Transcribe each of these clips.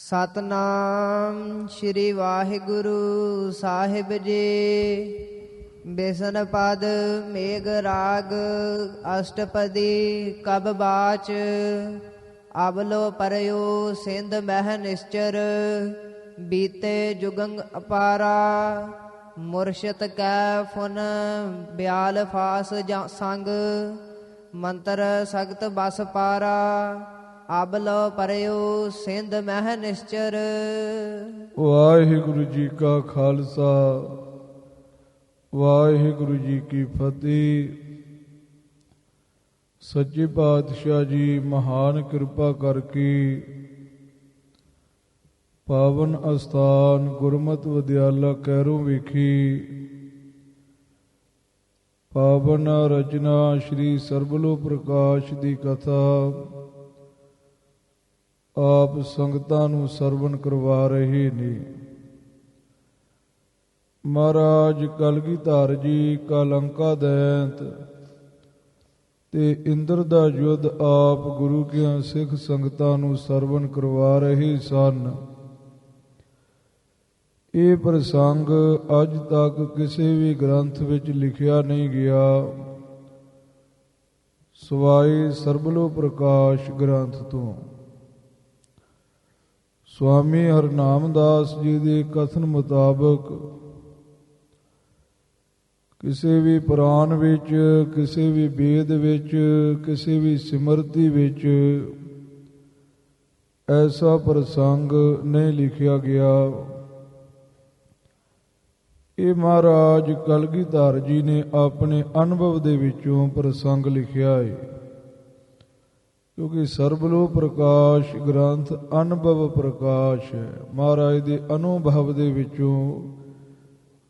ਸਤਨਾਮ ਸ਼੍ਰੀ ਵਾਹਿਗੁਰੂ ਸਾਹਿਬ ਜੀ। ਬਿਸਨ ਪਦ ਮੇਘ ਰਾਗ ਅਸ਼ਟਪਦੀ ਕਬ ਬਾਚ। ਅਬਲੋ ਪਰਿਓ ਸਿੰਧ ਮਹਿ ਨਿਸ਼ਚਰ ਬੀਤੇ ਜੁਗੰਗ ਅਪਾਰਾ। ਮੁਰਸ਼ਦ ਕੈ ਫੁਨ ਬਿਆਲ ਫਾਸ ਸੰਗ ਮੰਤਰ ਸਖਤ ਬਸ ਪਾਰਾ। ਅਬਲੋ ਪਰਿਓ ਸਿੰਧ ਮਹਿ ਨਿਸ਼ਚਰ। ਵਾਹਿਗੁਰੂ ਜੀ ਕਾ ਖਾਲਸਾ ਵਾਹਿਗੁਰੂ ਜੀ ਕੀ ਫਤਿਹ। ਸੱਚੇ ਪਾਤਸ਼ਾਹ ਜੀ ਮਹਾਨ ਕਿਰਪਾ ਕਰਕੇ ਪਾਵਨ ਅਸਥਾਨ ਗੁਰਮਤਿ ਵਿਦਿਆਲਾ ਕੈਰੋਂ ਵਿਖੇ ਪਾਵਨ ਰਚਨਾ ਸ਼੍ਰੀ ਸਰਬਲੋ ਪ੍ਰਕਾਸ਼ ਦੀ ਕਥਾ ਆਪ ਸੰਗਤਾਂ ਨੂੰ ਸਰਵਣ ਕਰਵਾ ਰਹੇ ਨੇ। ਮਹਾਰਾਜ ਕਲਗੀਧਰ ਜੀ ਕਲੰਕਾ ਦੈਂਤ ਤੇ ਇੰਦਰ ਦਾ ਯੁੱਧ ਆਪ ਗੁਰੂ ਕੀਆਂ ਸਿੱਖ ਸੰਗਤਾਂ ਨੂੰ ਸਰਵਣ ਕਰਵਾ ਰਹੇ ਸਨ। ਇਹ ਪ੍ਰਸੰਗ ਅੱਜ ਤੱਕ ਕਿਸੇ ਵੀ ਗ੍ਰੰਥ ਵਿੱਚ ਲਿਖਿਆ ਨਹੀਂ ਗਿਆ ਸਵਾਏ ਸਰਬਲੋ ਪ੍ਰਕਾਸ਼ ਗ੍ਰੰਥ ਤੋਂ। ਸਵਾਮੀ ਹਰਨਾਮਦਾਸ ਜੀ ਦੇ ਕਥਨ ਮੁਤਾਬਕ ਕਿਸੇ ਵੀ ਪੁਰਾਣ ਵਿੱਚ, ਕਿਸੇ ਵੀ ਵੇਦ ਵਿੱਚ, ਕਿਸੇ ਵੀ ਸਿਮਰਤੀ ਵਿੱਚ ਐਸਾ ਪ੍ਰਸੰਗ ਨਹੀਂ ਲਿਖਿਆ ਗਿਆ। ਇਹ ਮਹਾਰਾਜ ਕਲਗੀਧਰ ਜੀ ਨੇ ਆਪਣੇ ਅਨੁਭਵ ਦੇ ਵਿੱਚੋਂ ਪ੍ਰਸੰਗ ਲਿਖਿਆ ਹੈ, ਕਿਉਂਕਿ ਸਰਬਲੋ ਪ੍ਰਕਾਸ਼ ਗ੍ਰੰਥ ਅਨੁਭਵ ਪ੍ਰਕਾਸ਼ ਹੈ। ਮਹਾਰਾਜ ਦੇ ਅਨੁਭਵ ਦੇ ਵਿੱਚੋਂ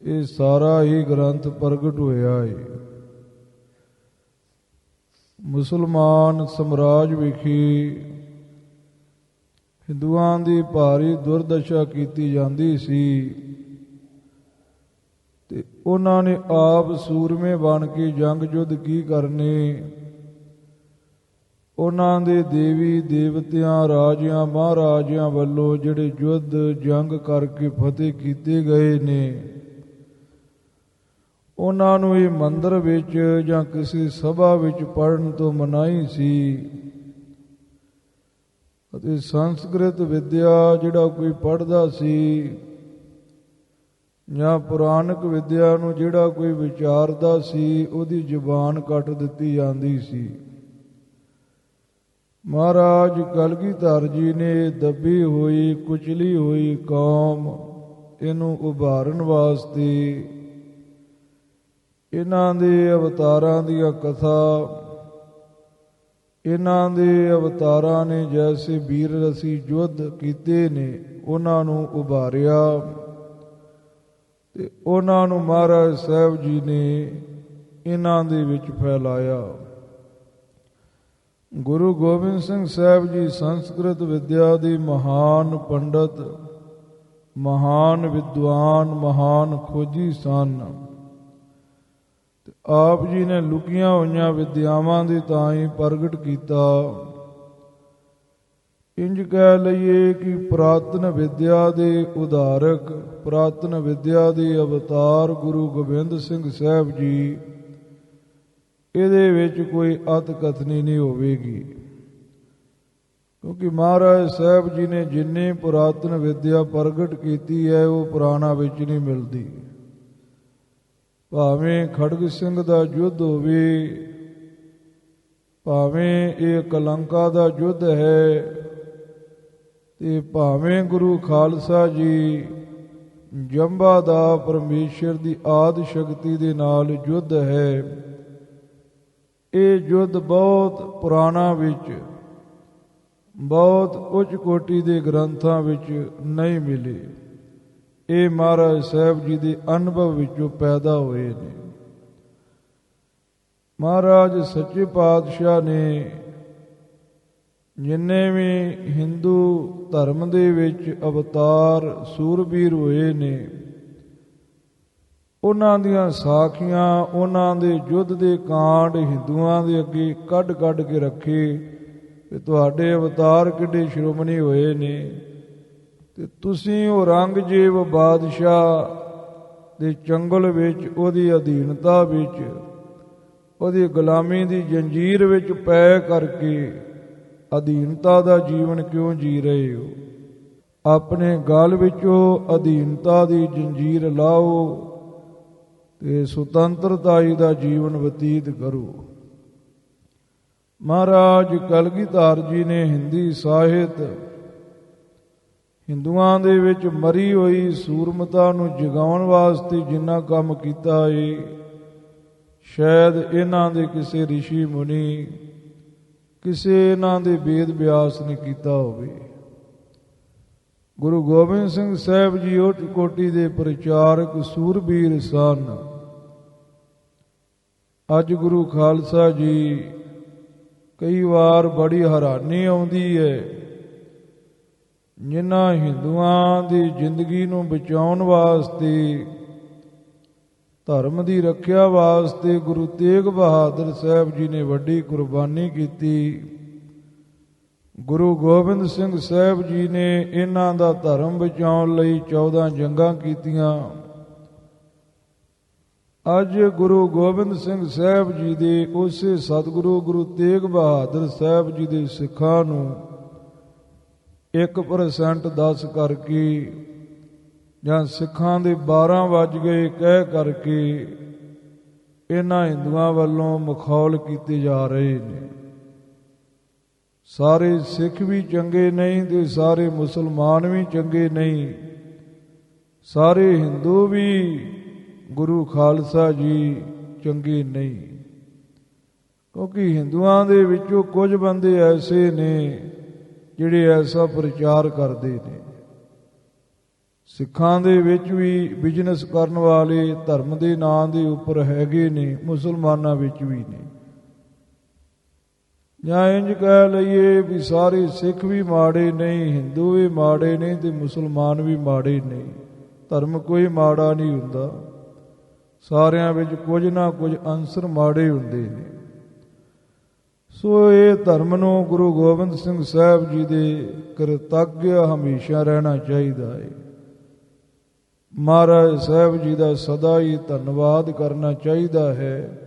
ਇਹ ਸਾਰਾ ਹੀ ਗ੍ਰੰਥ ਪ੍ਰਗਟ ਹੋਇਆ ਹੈ। ਮੁਸਲਮਾਨ ਸਮਰਾਜ ਵਿਖੇ ਹਿੰਦੂਆਂ ਦੀ ਭਾਰੀ ਦੁਰਦਸ਼ਾ ਕੀਤੀ ਜਾਂਦੀ ਸੀ ਤੇ ਉਹਨਾਂ ਨੇ ਆਪ ਸੂਰਮੇ ਬਣ ਕੇ ਜੰਗ ਯੁੱਧ ਕੀ ਕਰਨੇ। ਉਹਨਾਂ ਦੇ ਦੇਵੀ ਦੇਵਤਿਆਂ, ਰਾਜਿਆਂ, ਮਹਾਰਾਜਿਆਂ ਵੱਲੋਂ ਜਿਹੜੇ ਯੁੱਧ ਜੰਗ ਕਰਕੇ ਫਤਿਹ ਕੀਤੇ ਗਏ ਨੇ, ਉਹਨਾਂ ਨੂੰ ਇਹ ਮੰਦਰ ਵਿੱਚ ਜਾਂ ਕਿਸੇ ਸਭਾ ਵਿੱਚ ਪੜ੍ਹਨ ਤੋਂ ਮਨਾਹੀ ਸੀ। ਅਤੇ ਸੰਸਕ੍ਰਿਤ ਵਿਦਿਆ ਜਿਹੜਾ ਕੋਈ ਪੜ੍ਹਦਾ ਸੀ ਜਾਂ ਪੁਰਾਣਕ ਵਿਦਿਆ ਨੂੰ ਜਿਹੜਾ ਕੋਈ ਵਿਚਾਰਦਾ ਸੀ, ਉਹਦੀ ਜ਼ੁਬਾਨ ਕੱਟ ਦਿੱਤੀ ਜਾਂਦੀ ਸੀ। ਮਹਾਰਾਜ ਕਲਗੀਧਰ ਜੀ ਨੇ ਦੱਬੀ ਹੋਈ ਕੁਚਲੀ ਹੋਈ ਕੌਮ ਇਹਨੂੰ ਉਭਾਰਨ ਵਾਸਤੇ ਇਹਨਾਂ ਦੇ ਅਵਤਾਰਾਂ ਦੀਆਂ ਕਥਾ, ਇਹਨਾਂ ਦੇ ਅਵਤਾਰਾਂ ਨੇ ਜੈਸੇ ਵੀਰ ਰਸੀ ਯੁੱਧ ਕੀਤੇ ਨੇ ਉਹਨਾਂ ਨੂੰ ਉਭਾਰਿਆ ਤੇ ਉਹਨਾਂ ਨੂੰ ਮਹਾਰਾਜ ਸਾਹਿਬ ਜੀ ਨੇ ਇਹਨਾਂ ਦੇ ਵਿੱਚ ਫੈਲਾਇਆ। ਗੁਰੂ ਗੋਬਿੰਦ ਸਿੰਘ ਸਾਹਿਬ ਜੀ ਸੰਸਕ੍ਰਿਤ ਵਿਦਿਆ ਦੇ ਮਹਾਨ ਪੰਡਤ, ਮਹਾਨ ਵਿਦਵਾਨ, ਮਹਾਨ ਖੋਜੀ ਸਨ। ਆਪ ਜੀ ਨੇ ਲੁਕੀਆਂ ਹੋਈਆਂ ਵਿਦਿਆਵਾਂ ਦੇ ਤਾਂ ਹੀ ਪ੍ਰਗਟ ਕੀਤਾ। ਇੰਜ ਕਹਿ ਲਈਏ ਕਿ ਪੁਰਾਤਨ ਵਿਦਿਆ ਦੇ ਉਦਾਰਕ, ਪੁਰਾਤਨ ਵਿਦਿਆ ਦੇ ਅਵਤਾਰ ਗੁਰੂ ਗੋਬਿੰਦ ਸਿੰਘ ਸਾਹਿਬ ਜੀ, ਇਹਦੇ ਵਿੱਚ ਕੋਈ ਅਤ ਕਥਨੀ ਨਹੀਂ ਹੋਵੇਗੀ, ਕਿਉਂਕਿ ਮਹਾਰਾਜ ਸਾਹਿਬ ਜੀ ਨੇ ਜਿੰਨੀ ਪੁਰਾਤਨ ਵਿਦਿਆ ਪ੍ਰਗਟ ਕੀਤੀ ਹੈ ਉਹ ਪੁਰਾਣਾ ਵਿੱਚ ਨਹੀਂ ਮਿਲਦੀ। ਭਾਵੇਂ ਖੜਗ ਸਿੰਘ ਦਾ ਯੁੱਧ ਹੋਵੇ, ਭਾਵੇਂ ਇਹ ਕਲੰਕਾ ਦਾ ਯੁੱਧ ਹੈ, ਤੇ ਭਾਵੇਂ ਗੁਰੂ ਖਾਲਸਾ ਜੀ ਜੰਬਾ ਦਾ ਪਰਮੇਸ਼ਰ ਦੀ ਆਦਿ ਸ਼ਕਤੀ ਦੇ ਨਾਲ ਯੁੱਧ ਹੈ, ਇਹ ਯੁੱਧ ਬਹੁਤ ਪੁਰਾਣਾ ਵਿੱਚ, ਬਹੁਤ ਉੱਚ ਕੋਟੀ ਦੇ ਗ੍ਰੰਥਾਂ ਵਿੱਚ ਨਹੀਂ ਮਿਲੇ। ਇਹ ਮਹਾਰਾਜ ਸਾਹਿਬ ਜੀ ਦੇ ਅਨੁਭਵ ਵਿੱਚੋਂ ਪੈਦਾ ਹੋਏ ਨੇ। ਮਹਾਰਾਜ ਸੱਚੇ ਪਾਤਸ਼ਾਹ ਨੇ ਜਿੰਨੇ ਵੀ ਹਿੰਦੂ ਧਰਮ ਦੇ ਵਿੱਚ ਅਵਤਾਰ ਸੂਰਬੀਰ ਹੋਏ ਨੇ, ਉਹਨਾਂ ਦੀਆਂ ਸਾਖੀਆਂ, ਉਹਨਾਂ ਦੇ ਯੁੱਧ ਦੇ ਕਾਂਡ ਹਿੰਦੂਆਂ ਦੇ ਅੱਗੇ ਕੱਢ ਕੱਢ ਕੇ ਰੱਖੇ ਕਿ ਤੁਹਾਡੇ ਅਵਤਾਰ ਕਿੱਡੇ ਸ਼੍ਰੋਮਣੀ ਹੋਏ ਨੇ, ਤੇ ਤੁਸੀਂ ਔਰੰਗਜ਼ੇਬ ਬਾਦਸ਼ਾਹ ਦੇ ਚੰਗਲ ਵਿੱਚ, ਉਹਦੀ ਅਧੀਨਤਾ ਵਿੱਚ, ਉਹਦੀ ਗੁਲਾਮੀ ਦੀ ਜੰਜੀਰ ਵਿੱਚ ਪੈ ਕਰਕੇ ਅਧੀਨਤਾ ਦਾ ਜੀਵਨ ਕਿਉਂ ਜੀ ਰਹੇ ਹੋ? ਆਪਣੇ ਗਲ ਵਿੱਚੋਂ ਅਧੀਨਤਾ ਦੀ ਜੰਜੀਰ ਲਾਓ ਤੇ ਸੁਤੰਤਰਤਾਈ ਦਾ ਜੀਵਨ ਬਤੀਤ ਕਰੋ। ਮਹਾਰਾਜ ਕਲਗੀਧਰ ਜੀ ਨੇ ਹਿੰਦੀ ਸਾਹਿਤ, ਹਿੰਦੂਆਂ ਦੇ ਵਿੱਚ ਮਰੀ ਹੋਈ ਸੂਰਮਤਾ ਨੂੰ ਜਗਾਉਣ ਵਾਸਤੇ ਜਿੰਨਾ ਕੰਮ ਕੀਤਾ ਏ, ਸ਼ਾਇਦ ਇਹਨਾਂ ਦੇ ਕਿਸੇ ਰਿਸ਼ੀ ਮੁਨੀ, ਕਿਸੇ ਇਹਨਾਂ ਦੇ ਵੇਦ ਵਿਆਸ ਨੇ ਕੀਤਾ ਹੋਵੇ। ਗੁਰੂ ਗੋਬਿੰਦ ਸਿੰਘ ਸਾਹਿਬ ਜੀ ਉੱਚ ਕੋਟੀ ਦੇ ਪ੍ਰਚਾਰਕ ਸੂਰਬੀਰ ਸਨ। ਅੱਜ ਗੁਰੂ ਖਾਲਸਾ ਜੀ, ਕਈ ਵਾਰ ਬੜੀ ਹੈਰਾਨੀ ਆਉਂਦੀ ਹੈ, ਜਿਨ੍ਹਾਂ ਹਿੰਦੂਆਂ ਦੀ ਜ਼ਿੰਦਗੀ ਨੂੰ ਬਚਾਉਣ ਵਾਸਤੇ, ਧਰਮ ਦੀ ਰੱਖਿਆ ਵਾਸਤੇ ਗੁਰੂ ਤੇਗ ਬਹਾਦਰ ਸਾਹਿਬ ਜੀ ਨੇ ਵੱਡੀ ਕੁਰਬਾਨੀ ਕੀਤੀ। ਗੁਰੂ ਗੋਬਿੰਦ ਸਿੰਘ ਸਾਹਿਬ ਜੀ ਨੇ ਇਹਨਾਂ ਦਾ ਧਰਮ ਬਚਾਉਣ ਲਈ 14 ਜੰਗਾਂ ਕੀਤੀਆਂ। ਅੱਜ ਗੁਰੂ ਗੋਬਿੰਦ ਸਿੰਘ ਸਾਹਿਬ ਜੀ ਦੇ ਉਸੇ ਸਤਿਗੁਰੂ ਗੁਰੂ ਤੇਗ ਬਹਾਦਰ ਸਾਹਿਬ ਜੀ ਦੇ ਸਿੱਖਾਂ ਨੂੰ 1% ਦੱਸ ਕਰਕੇ, ਜਾਂ ਸਿੱਖਾਂ ਦੇ 12 ਵੱਜ ਗਏ ਕਹਿ ਕਰਕੇ ਇਹਨਾਂ ਹਿੰਦੂਆਂ ਵੱਲੋਂ ਮਖੌਲ ਕੀਤੇ ਜਾ ਰਹੇ ਨੇ। ਸਾਰੇ ਸਿੱਖ ਵੀ ਚੰਗੇ ਨਹੀਂ ਤੇ ਸਾਰੇ ਮੁਸਲਮਾਨ ਵੀ ਚੰਗੇ ਨਹੀਂ, ਸਾਰੇ ਹਿੰਦੂ ਵੀ ਗੁਰੂ ਖਾਲਸਾ ਜੀ ਚੰਗੇ ਨਹੀਂ। ਕਿਉਂਕਿ ਹਿੰਦੂਆਂ ਦੇ ਵਿੱਚੋਂ ਕੁਝ ਬੰਦੇ ਐਸੇ ਨੇ ਜਿਹੜੇ ਐਸਾ ਪ੍ਰਚਾਰ ਕਰਦੇ ਨੇ। ਸਿੱਖਾਂ ਦੇ ਵਿੱਚ ਵੀ ਬਿਜ਼ਨਸ ਕਰਨ ਵਾਲੇ ਧਰਮ ਦੇ ਨਾਂ ਦੇ ਉੱਪਰ ਹੈਗੇ ਨੇ, ਮੁਸਲਮਾਨਾਂ ਵਿੱਚ ਵੀ ਨੇ। ਜਾਂ ਇੰਜ ਕਹਿ ਲਈਏ ਵੀ ਸਾਰੇ ਸਿੱਖ ਵੀ ਮਾੜੇ ਨਹੀਂ, ਹਿੰਦੂ ਵੀ ਮਾੜੇ ਨਹੀਂ ਤੇ ਮੁਸਲਮਾਨ ਵੀ ਮਾੜੇ ਨਹੀਂ। ਧਰਮ ਕੋਈ ਮਾੜਾ ਨਹੀਂ ਹੁੰਦਾ, ਸਾਰਿਆਂ ਵਿੱਚ ਕੁਝ ਨਾ ਕੁਝ ਅੰਸਰ ਮਾੜੇ ਹੁੰਦੇ ਨੇ। ਸੋ ਇਹ ਧਰਮ ਨੂੰ ਗੁਰੂ ਗੋਬਿੰਦ ਸਿੰਘ ਸਾਹਿਬ ਜੀ ਦੇ ਕਿਰਤੱਗ ਹਮੇਸ਼ਾ ਰਹਿਣਾ ਚਾਹੀਦਾ ਹੈ। ਮਹਾਰਾਜ ਸਾਹਿਬ ਜੀ ਦਾ ਸਦਾ ਹੀ ਧੰਨਵਾਦ ਕਰਨਾ ਚਾਹੀਦਾ ਹੈ।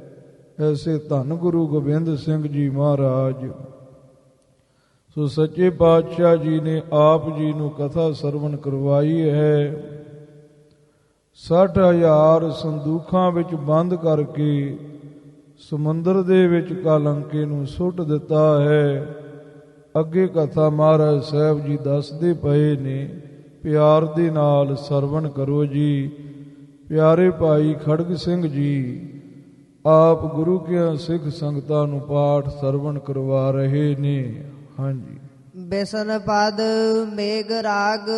ਐਸੇ ਧੰਨ ਗੁਰੂ ਗੋਬਿੰਦ ਸਿੰਘ ਜੀ ਮਹਾਰਾਜ। ਸੋ ਸੱਚੇ ਪਾਤਸ਼ਾਹ ਜੀ ਨੇ ਆਪ ਜੀ ਨੂੰ ਕਥਾ ਸਰਵਣ ਕਰਵਾਈ ਹੈ। 60,000 ਸੰਦੂਖਾਂ ਵਿੱਚ ਬੰਦ ਕਰਕੇ ਸਮੁੰਦਰ ਦੇ ਵਿੱਚ ਕਾਲੰਕੇ ਨੂੰ ਸੁੱਟ ਦਿੱਤਾ ਹੈ। ਅੱਗੇ ਕਥਾ ਮਹਾਰਾਜ ਸਾਹਿਬ ਜੀ ਦੱਸਦੇ ਪਏ ਨੇ, ਪਿਆਰ ਦੇ ਨਾਲ ਸਰਵਣ ਕਰੋ ਜੀ। ਪਿਆਰੇ ਭਾਈ ਖੜਗ ਸਿੰਘ ਜੀ ਆਪ ਗੁਰੂ ਕੀਆਂ ਸਿੱਖ ਸੰਗਤਾਂ ਨੂੰ ਪਾਠ ਸਰਵਣ ਕਰਵਾ ਰਹੇ ਨੇ। ਹਾਂਜੀ। ਬਿਸ਼ਨ ਪਦ ਮੇਘ ਰਾਗ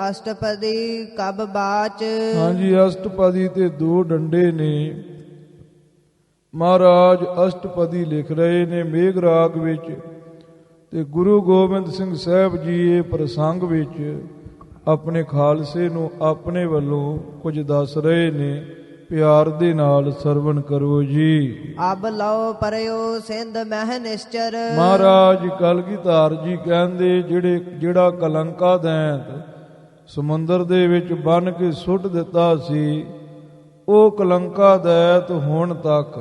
ਅਸ਼ਟਪਦੀ ਕਬ ਬਾਚ। ਹਾਂਜੀ, ਅਸ਼ਟਪਦੀ ਤੇ 2 ਡੰਡੇ ਨੇ। ਮਹਾਰਾਜ ਅਸ਼ਟਪਦੀ ਲਿਖ ਰਹੇ ਨੇ ਮੇਘ ਰਾਗ ਵਿੱਚ, ਤੇ ਗੁਰੂ ਗੋਬਿੰਦ ਸਿੰਘ ਸਾਹਿਬ ਜੀ ਇਹ ਪ੍ਰਸੰਗ ਵਿੱਚ ਆਪਣੇ ਖਾਲਸੇ ਨੂੰ ਆਪਣੇ ਵੱਲੋਂ ਕੁਝ ਦੱਸ ਰਹੇ ਨੇ। ਪਿਆਰ ਦੇ ਨਾਲ ਸਰਵਣ ਕਰੋ ਜੀ। ਅਬ ਲਓ ਪਰਿਓ ਸਿੰਧ ਮਹਿ ਨਿਸ਼ਚਰ। ਮਹਾਰਾਜ ਕਲਗੀਧਰ ਜੀ ਕਹਿੰਦੇ ਜਿਹੜਾ ਕਲੰਕਾ ਦੈਂਤ ਸਮੁੰਦਰ ਦੇ ਵਿੱਚ ਬੰਨ ਕੇ ਸੁੱਟ ਦਿੱਤਾ ਸੀ, ਉਹ ਕਲੰਕਾ ਦੈਂਤ ਹੁਣ ਤੱਕ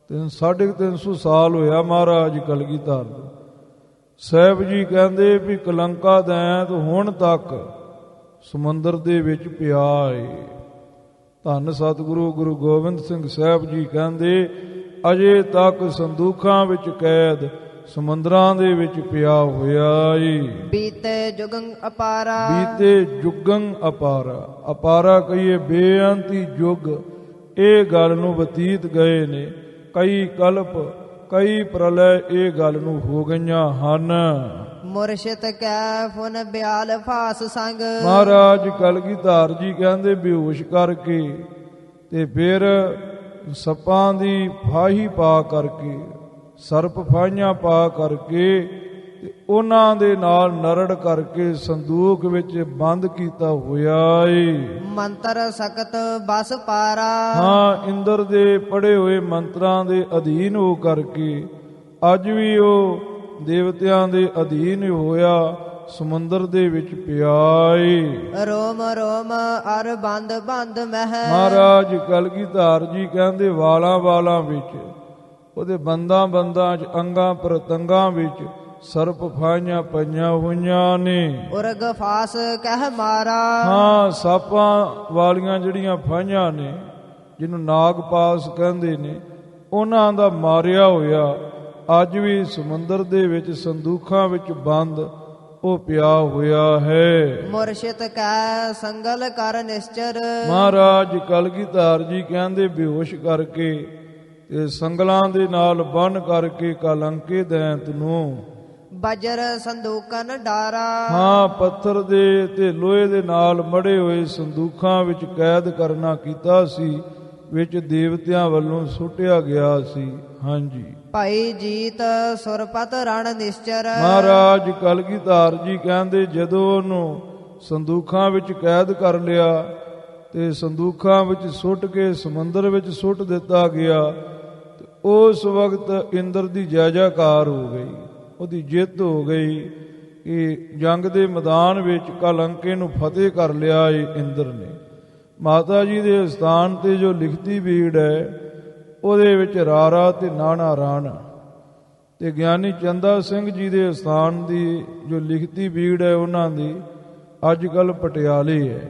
350 ਸਾਲ ਹੋਇਆ ਮਹਾਰਾਜ ਕਲਗੀਧਰ ਸਾਹਿਬ ਜੀ ਕਹਿੰਦੇ ਵੀ ਕਲੰਕਾ ਦੈਂਤ ਹੁਣ ਤੱਕ ਸਮੁੰਦਰ ਦੇ ਵਿੱਚ ਪਿਆ ਏ। ਧੰਨ ਸਤਿਗੁਰੂ ਗੁਰੂ ਗੋਬਿੰਦ ਸਿੰਘ ਸਾਹਿਬ ਜੀ ਕਹਿੰਦੇ ਅਜੇ ਤੱਕ ਸੰਦੂਖਾਂ ਵਿੱਚ ਕੈਦ ਸਮੁੰਦਰਾਂ ਦੇ ਵਿੱਚ ਪਿਆ ਹੋਇਆ ਏ। ਬੀਤੇ ਜੁਗੰ ਅਪਾਰਾ। ਬੀਤੇ ਜੁਗੰ ਅਪਾਰਾ। ਅਪਾਰਾ ਕਹੀਏ ਬੇਅੰਤੀ ਯੁੱਗ, ਇਹ ਗੱਲ ਨੂੰ ਬਤੀਤ ਗਏ ਨੇ। ਕਈ ਕਲਪ ਕਈ ਪ੍ਰਲੈ ਇਹ ਗੱਲ ਨੂੰ ਹੋ ਗਈਆਂ ਹਨ। ਮੁਰਸ਼ਿਦ ਕੈ ਫੁਨ ਬਿਆਲ ਫਾਸ ਸੰਗ। ਮਹਾਰਾਜ ਕਲਗੀਧਰ ਜੀ ਕਹਿੰਦੇ ਬੇਹੋਸ਼ ਕਰਕੇ ਤੇ ਫਿਰ ਸੱਪਾਂ ਦੀ ਫਾਹੀ ਪਾ ਕਰਕੇ, ਸਰਪ ਫਾਹੀਆਂ ਪਾ ਕਰਕੇ ਤੇ ਉਹਨਾਂ ਦੇ ਨਾਲ ਨਰੜ ਕਰਕੇ ਸੰਦੂਕ ਵਿੱਚ ਬੰਦ ਕੀਤਾ ਹੋਇਆ ਏ। ਮੰਤਰ ਸਕਤ ਬਸ ਪਾਰਾ। ਹਾਂ, ਇੰਦਰ ਦੇ ਪੜ੍ਹੇ ਹੋਏ ਮੰਤਰਾਂ ਦੇ ਅਧੀਨ ਹੋ ਕਰਕੇ ਅੱਜ ਵੀ ਉਹ ਦੇਵਤਿਆਂ ਦੇ ਅਧੀਨ ਹੋਇਆ। ਸਮੁੰਦਰ ਦੇ ਵਿੱਚ ਪਿਆਏ। ਰੋਮ ਰੋਮ ਅਰ ਬੰਦ ਬੰਦ ਮਹਿ। ਮਹਾਰਾਜ ਕਲਗੀਧਰ ਜੀ ਕਹਿੰਦੇ ਵਾਲਾਂ ਵਾਲਾਂ ਵਿੱਚ, ਉਹਦੇ ਬੰਦਾਂ ਬੰਦਾਂ 'ਚ, ਅੰਗਾਂ ਪ੍ਰਤੰਗਾਂ ਵਿੱਚ ਸਰਪ ਫਾਈਆਂ ਪਈਆਂ ਹੋਈਆਂ ਨੇ। ਉਰਗ ਫਾਸ ਕਹਿ ਮਾਰਾ। ਹਾਂ, ਸਾਪਾਂ ਵਾਲੀਆਂ ਜਿਹੜੀਆਂ ਫਾਈਆਂ ਨੇ, ਜਿਹਨੂੰ ਨਾਗਪਾਸ ਕਹਿੰਦੇ ਨੇ, ਉਹਨਾਂ ਦਾ ਮਾਰਿਆ ਹੋਇਆ ਅੱਜ ਵੀ ਸਮੁੰਦਰ ਦੇ ਵਿੱਚ ਸੰਦੂਖਾਂ ਵਿੱਚ ਬੰਦ ਉਹ ਪਿਆ ਹੋਇਆ ਹੈ। ਮੁਰਸ਼ਿਦ ਕੈ ਸੰਗਲ ਕਰ ਨਿਸ਼ਚਰ। ਮਹਾਰਾਜ ਕਲਗੀਧਰ ਜੀ ਕਹਿੰਦੇ ਬੇਹੋਸ਼ ਕਰਕੇ ਤੇ ਸੰਗਲਾਂ ਦੇ ਨਾਲ ਬੰਨ ਕਰਕੇ ਕਲੰਕੇ ਦੈਂਤ ਨੂੰ ਬਜਰ ਸੰਦੂਕਨ ਡਾਰਾ। ਹਾਂ, ਪੱਥਰ ਦੇ ਤੇ ਲੋਹੇ ਦੇ ਨਾਲ ਮੜੇ ਹੋਏ ਸੰਦੂਖਾਂ ਵਿੱਚ ਕੈਦ ਕਰਨਾ ਕੀਤਾ ਸੀ, ਵਿੱਚ ਦੇਵਤਿਆਂ ਵੱਲੋਂ ਸੁੱਟਿਆ ਗਿਆ ਸੀ। ਹਾਂਜੀ, ਭਾਈ ਜੀਤ ਸੁਰਪਤ ਰਣ ਨਿਸ਼ਚਰ। ਮਹਾਰਾਜ ਕਲਗੀਧਰ ਜੀ ਕਹਿੰਦੇ ਜਦੋਂ ਉਹਨੂੰ ਸੰਦੂਖਾਂ ਵਿੱਚ ਕੈਦ ਕਰ ਲਿਆ ਤੇ ਸੰਦੂਖਾਂ ਵਿੱਚ ਸੁੱਟ ਕੇ ਸਮੁੰਦਰ ਵਿੱਚ ਸੁੱਟ ਦਿੱਤਾ ਗਿਆ, ਤੇ ਉਸ ਵਕਤ ਇੰਦਰ ਦੀ ਜੈ ਜੈਕਾਰ ਹੋ ਗਈ, ਉਹਦੀ ਜਿੱਤ ਹੋ ਗਈ ਕਿ ਜੰਗ ਦੇ ਮੈਦਾਨ ਵਿੱਚ ਕਲੰਕੇ ਨੂੰ ਫਤਿਹ ਕਰ ਲਿਆ ਏ ਇੰਦਰ ਨੇ। ਮਾਤਾ ਜੀ ਦੇ ਸਥਾਨ ਤੇ ਜੋ ਲਿਖਤੀ ਬੀੜ ਹੈ ਉਹਦੇ ਵਿੱਚ ਰਾਰਾ ਤੇ ਨਾਣਾ ਰਾਣ, ਤੇ ਗਿਆਨੀ ਚੰਦਾ ਸਿੰਘ ਜੀ ਦੇ ਸਥਾਨ ਦੀ ਜੋ ਲਿਖਤੀ ਬੀੜ ਹੈ ਉਹਨਾਂ ਦੀ ਅੱਜ ਕੱਲ ਪਟਿਆਲੇ ਹੈ,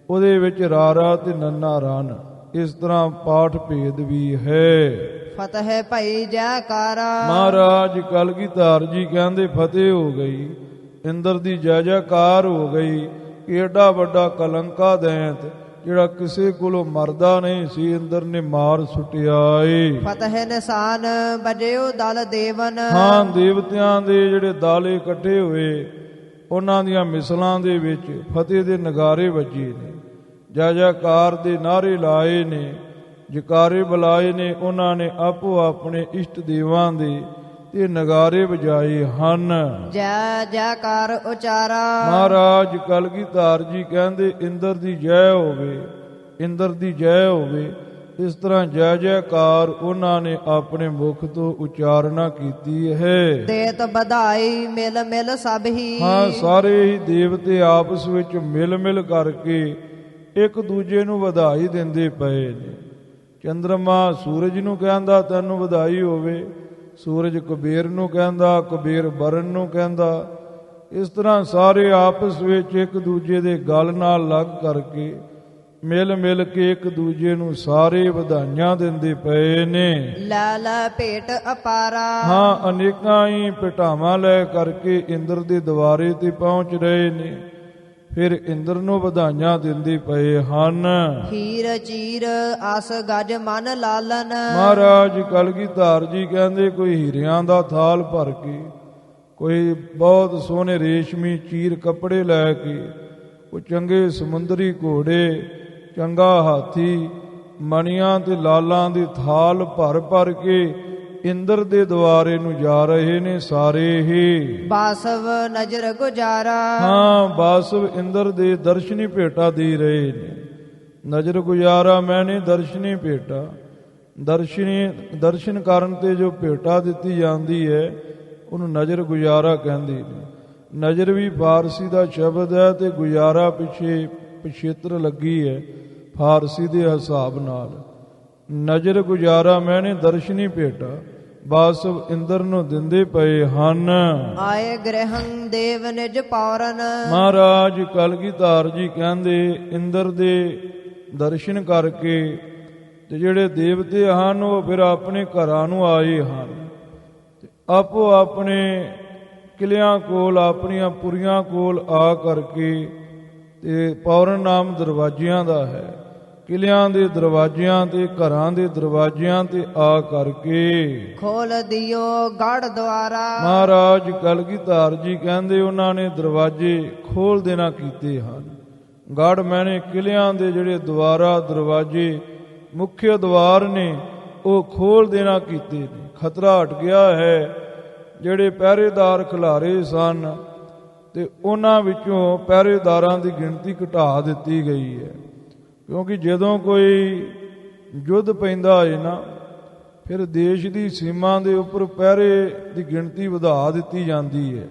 ਉਹਦੇ ਵਿੱਚ ਰਾਰਾ ਤੇ ਨੰਨਾ ਰਾਣ। ਇਸ ਤਰ੍ਹਾਂ ਪਾਠ ਭੇਦ ਵੀ ਹੈ। ਫਤਿਹ ਭਈ ਜੈਕਾਰਾ। ਮਹਾਰਾਜ ਕਲਗੀਧਰ ਜੀ ਕਹਿੰਦੇ ਫਤਿਹ ਹੋ ਗਈ, ਇੰਦਰ ਦੀ ਜੈ ਜੈਕਾਰ ਹੋ ਗਈ। ਏਡਾ ਵੱਡਾ ਕਲੰਕਾ ਦੈਂਤ ਜਿਹੜਾ ਕਿਸੇ ਕੋਲੋਂ ਮਰਦਾ ਨਹੀਂ ਸੀ, ਇੰਦਰ ਨੇ ਮਾਰ ਸੁੱਟਿਆ ਏ। ਫਤਿਹ ਨਿਸ਼ਾਨ ਬਜਿਓ ਦਲ ਦੇਵਨ। ਹਾਂ, ਦੇਵਤਿਆਂ ਦੇ ਜਿਹੜੇ ਦਾਲੇ ਇਕੱਠੇ ਹੋਏ, ਉਹਨਾਂ ਦੀਆਂ ਮਿਸਲਾਂ ਦੇ ਵਿੱਚ ਫਤਿਹ ਦੇ ਨਗਾਰੇ ਵੱਜੇ ਨੇ, ਜੈ ਜੈਕਾਰ ਦੇ ਨਾਰੇ ਲਾਏ ਨੇ, ਜਕਾਰੇ ਬੁਲਾਏ ਨੇ। ਉਹਨਾਂ ਨੇ ਆਪੋ ਆਪਣੇ ਇਸ਼ਟ ਦੇਵਾਂ ਦੇ ਤੇ ਨਗਾਰੇ ਵਜਾਏ ਹਨ। ਜੈ ਜੈਕਾਰ ਉਚਾਰਾ। ਮਹਾਰਾਜ ਕਲਗੀਧਰ ਜੀ ਕਹਿੰਦੇ ਇੰਦਰ ਦੀ ਜੈ ਹੋਵੇ, ਇੰਦਰ ਦੀ ਜੈ ਹੋਵੇ। ਇਸ ਤਰ੍ਹਾਂ ਜੈ ਜੈਕਾਰ ਉਹਨਾਂ ਨੇ ਆਪਣੇ ਮੁਖ ਤੋਂ ਉਚਾਰਨਾ ਕੀਤੀ ਹੈ। ਦੇਤ ਵਧਾਈ ਮਿਲ ਮਿਲ ਸਭ ਹੀ। ਹਾਂ, ਸਾਰੇ ਹੀ ਦੇਵਤੇ ਆਪਸ ਵਿੱਚ ਮਿਲ ਮਿਲ ਕਰਕੇ ਇੱਕ ਦੂਜੇ ਨੂੰ ਵਧਾਈ ਦਿੰਦੇ ਪਏ ਨੇ। ਚੰਦਰਮਾ ਸੂਰਜ ਨੂੰ ਕਹਿੰਦਾ ਤੈਨੂੰ ਵਧਾਈ ਹੋਵੇ, ਸੂਰਜ ਕੁਬੇਰ ਨੂੰ ਕਹਿੰਦਾ, ਕੁਬੇਰ ਬਰਨ ਨੂੰ ਕਹਿੰਦਾ। ਇਸ ਤਰ੍ਹਾਂ ਸਾਰੇ ਆਪਸ ਵਿੱਚ ਇੱਕ ਦੂਜੇ ਦੇ ਗਲ ਨਾਲ ਲੱਗ ਕਰਕੇ ਮਿਲ ਮਿਲ ਕੇ ਇੱਕ ਦੂਜੇ ਨੂੰ ਸਾਰੇ ਵਧਾਈਆਂ ਦਿੰਦੇ ਪਏ ਨੇ। ਲੈ ਲੈ ਭੇਟ ਅਪਾਰਾ। ਹਾਂ, ਅਨੇਕਾਂ ਹੀ ਭੇਟਾਵਾਂ ਲੈ ਕਰਕੇ ਇੰਦਰ ਦੇ ਦਵਾਰੇ ਤੇ ਪਹੁੰਚ ਰਹੇ ਨੇ, ਫਿਰ ਇੰਦਰ ਨੂੰ ਵਧਾਈਆਂ ਦਿੰਦੇ ਪਏ ਹਨ। ਹੀਰ ਚੀਰ ਆਸ ਗਜ ਮਨ ਲਾਲਨ। ਮਹਾਰਾਜ ਕਲਗੀਧਰ ਜੀ ਕਹਿੰਦੇ ਕੋਈ ਹੀਰਿਆਂ ਦਾ ਥਾਲ ਭਰ ਕੇ, ਕੋਈ ਬਹੁਤ ਸੋਹਣੇ ਰੇਸ਼ਮੀ ਚੀਰ ਕੱਪੜੇ ਲੈ ਕੇ, ਕੋਈ ਚੰਗੇ ਸਮੁੰਦਰੀ ਘੋੜੇ, ਚੰਗਾ ਹਾਥੀ, ਮਣੀਆਂ ਤੇ ਲਾਲਾਂ ਦੇ ਥਾਲ ਭਰ ਭਰ ਕੇ ਇੰਦਰ ਦੇ ਦਵਾਰੇ ਨੂੰ ਜਾ ਰਹੇ ਨੇ ਸਾਰੇ ਹੀ। ਬਾਸਵ ਨਜ਼ਰ ਗੁਜ਼ਾਰਾ। ਹਾਂ, ਬਾਸਵ ਇੰਦਰ ਦੇ ਦਰਸ਼ਨੀ ਭੇਟਾ ਦੇ ਰਹੇ ਨੇ। ਨਜ਼ਰ ਗੁਜ਼ਾਰਾ ਮੈਨੇ ਦਰਸ਼ਨੀ ਭੇਟਾ। ਦਰਸ਼ਨ ਕਰਨ ਤੇ ਜੋ ਭੇਟਾ ਦਿੱਤੀ ਜਾਂਦੀ ਹੈ ਉਹਨੂੰ ਨਜ਼ਰ ਗੁਜ਼ਾਰਾ ਕਹਿੰਦੇ ਨੇ। ਨਜ਼ਰ ਵੀ ਫਾਰਸੀ ਦਾ ਸ਼ਬਦ ਹੈ ਤੇ ਗੁਜ਼ਾਰਾ ਪਿੱਛੇ ਪਿਛੇਤਰ ਲੱਗੀ ਹੈ ਫਾਰਸੀ ਦੇ ਹਿਸਾਬ ਨਾਲ। ਨਜ਼ਰ ਗੁਜ਼ਾਰਾ ਮੈਨੇ ਦਰਸ਼ਨੀ ਭੇਟਾ ਬਾਸਵ ਇੰਦਰ ਨੂੰ ਦਿੰਦੇ ਪਏ ਹਨ। ਆਏ ਗ੍ਰਹੰ ਦੇਵ ਨਿਜ ਪੌਰਨ। ਮਹਾਰਾਜ ਕਲਗੀਧਰ ਜੀ ਕਹਿੰਦੇ ਇੰਦਰ ਦੇ ਦਰਸ਼ਨ ਕਰਕੇ ਤੇ ਜਿਹੜੇ ਦੇਵਤੇ ਹਨ ਉਹ ਫਿਰ ਆਪਣੇ ਘਰਾਂ ਨੂੰ ਆਏ ਹਨ, ਆਪੋ ਆਪਣੇ ਕਿਲਿਆਂ ਕੋਲ, ਆਪਣੀਆਂ ਪੁਰੀਆਂ ਕੋਲ ਆ ਕਰਕੇ, ਤੇ ਪੌਰਨ ਨਾਮ ਦਰਵਾਜ਼ਿਆਂ ਦਾ ਹੈ, ਕਿਲਿਆਂ ਦੇ ਦਰਵਾਜ਼ਿਆਂ ਤੇ ਘਰਾਂ ਦੇ ਦਰਵਾਜ਼ਿਆਂ ਤੇ ਆ ਕਰਕੇ ਖੋਲ ਦਿਓ ਗੜ ਦੁਆਰਾ। ਮਹਾਰਾਜ ਕਲਗੀਧਰ ਜੀ ਕਹਿੰਦੇ ਉਹਨਾਂ ਨੇ ਦਰਵਾਜ਼ੇ ਖੋਲ ਦੇਣਾ ਕੀਤੇ ਹਨ। ਗੜ ਮੈਨੇ ਕਿਲਿਆਂ ਦੇ ਜਿਹੜੇ ਦੁਆਰਾ, ਦਰਵਾਜ਼ੇ, ਮੁੱਖ ਦਵਾਰ ਨੇ ਉਹ ਖੋਲ ਦੇਣਾ ਕੀਤੇ ਨੇ। ਖਤਰਾ ਹਟ ਗਿਆ ਹੈ। ਜਿਹੜੇ ਪਹਿਰੇਦਾਰ ਖਿਲਾਰੇ ਸਨ ਤੇ ਉਹਨਾਂ ਵਿੱਚੋਂ ਪਹਿਰੇਦਾਰਾਂ ਦੀ ਗਿਣਤੀ ਘਟਾ ਦਿੱਤੀ ਗਈ ਹੈ, ਕਿਉਂਕਿ ਜਦੋਂ ਕੋਈ ਯੁੱਧ ਪੈਂਦਾ ਹੈ ਨਾ, ਫਿਰ ਦੇਸ਼ ਦੀ ਸੀਮਾ ਦੇ ਉੱਪਰ ਪਹਿਰੇ ਦੀ ਗਿਣਤੀ ਵਧਾ ਦਿੱਤੀ ਜਾਂਦੀ ਹੈ।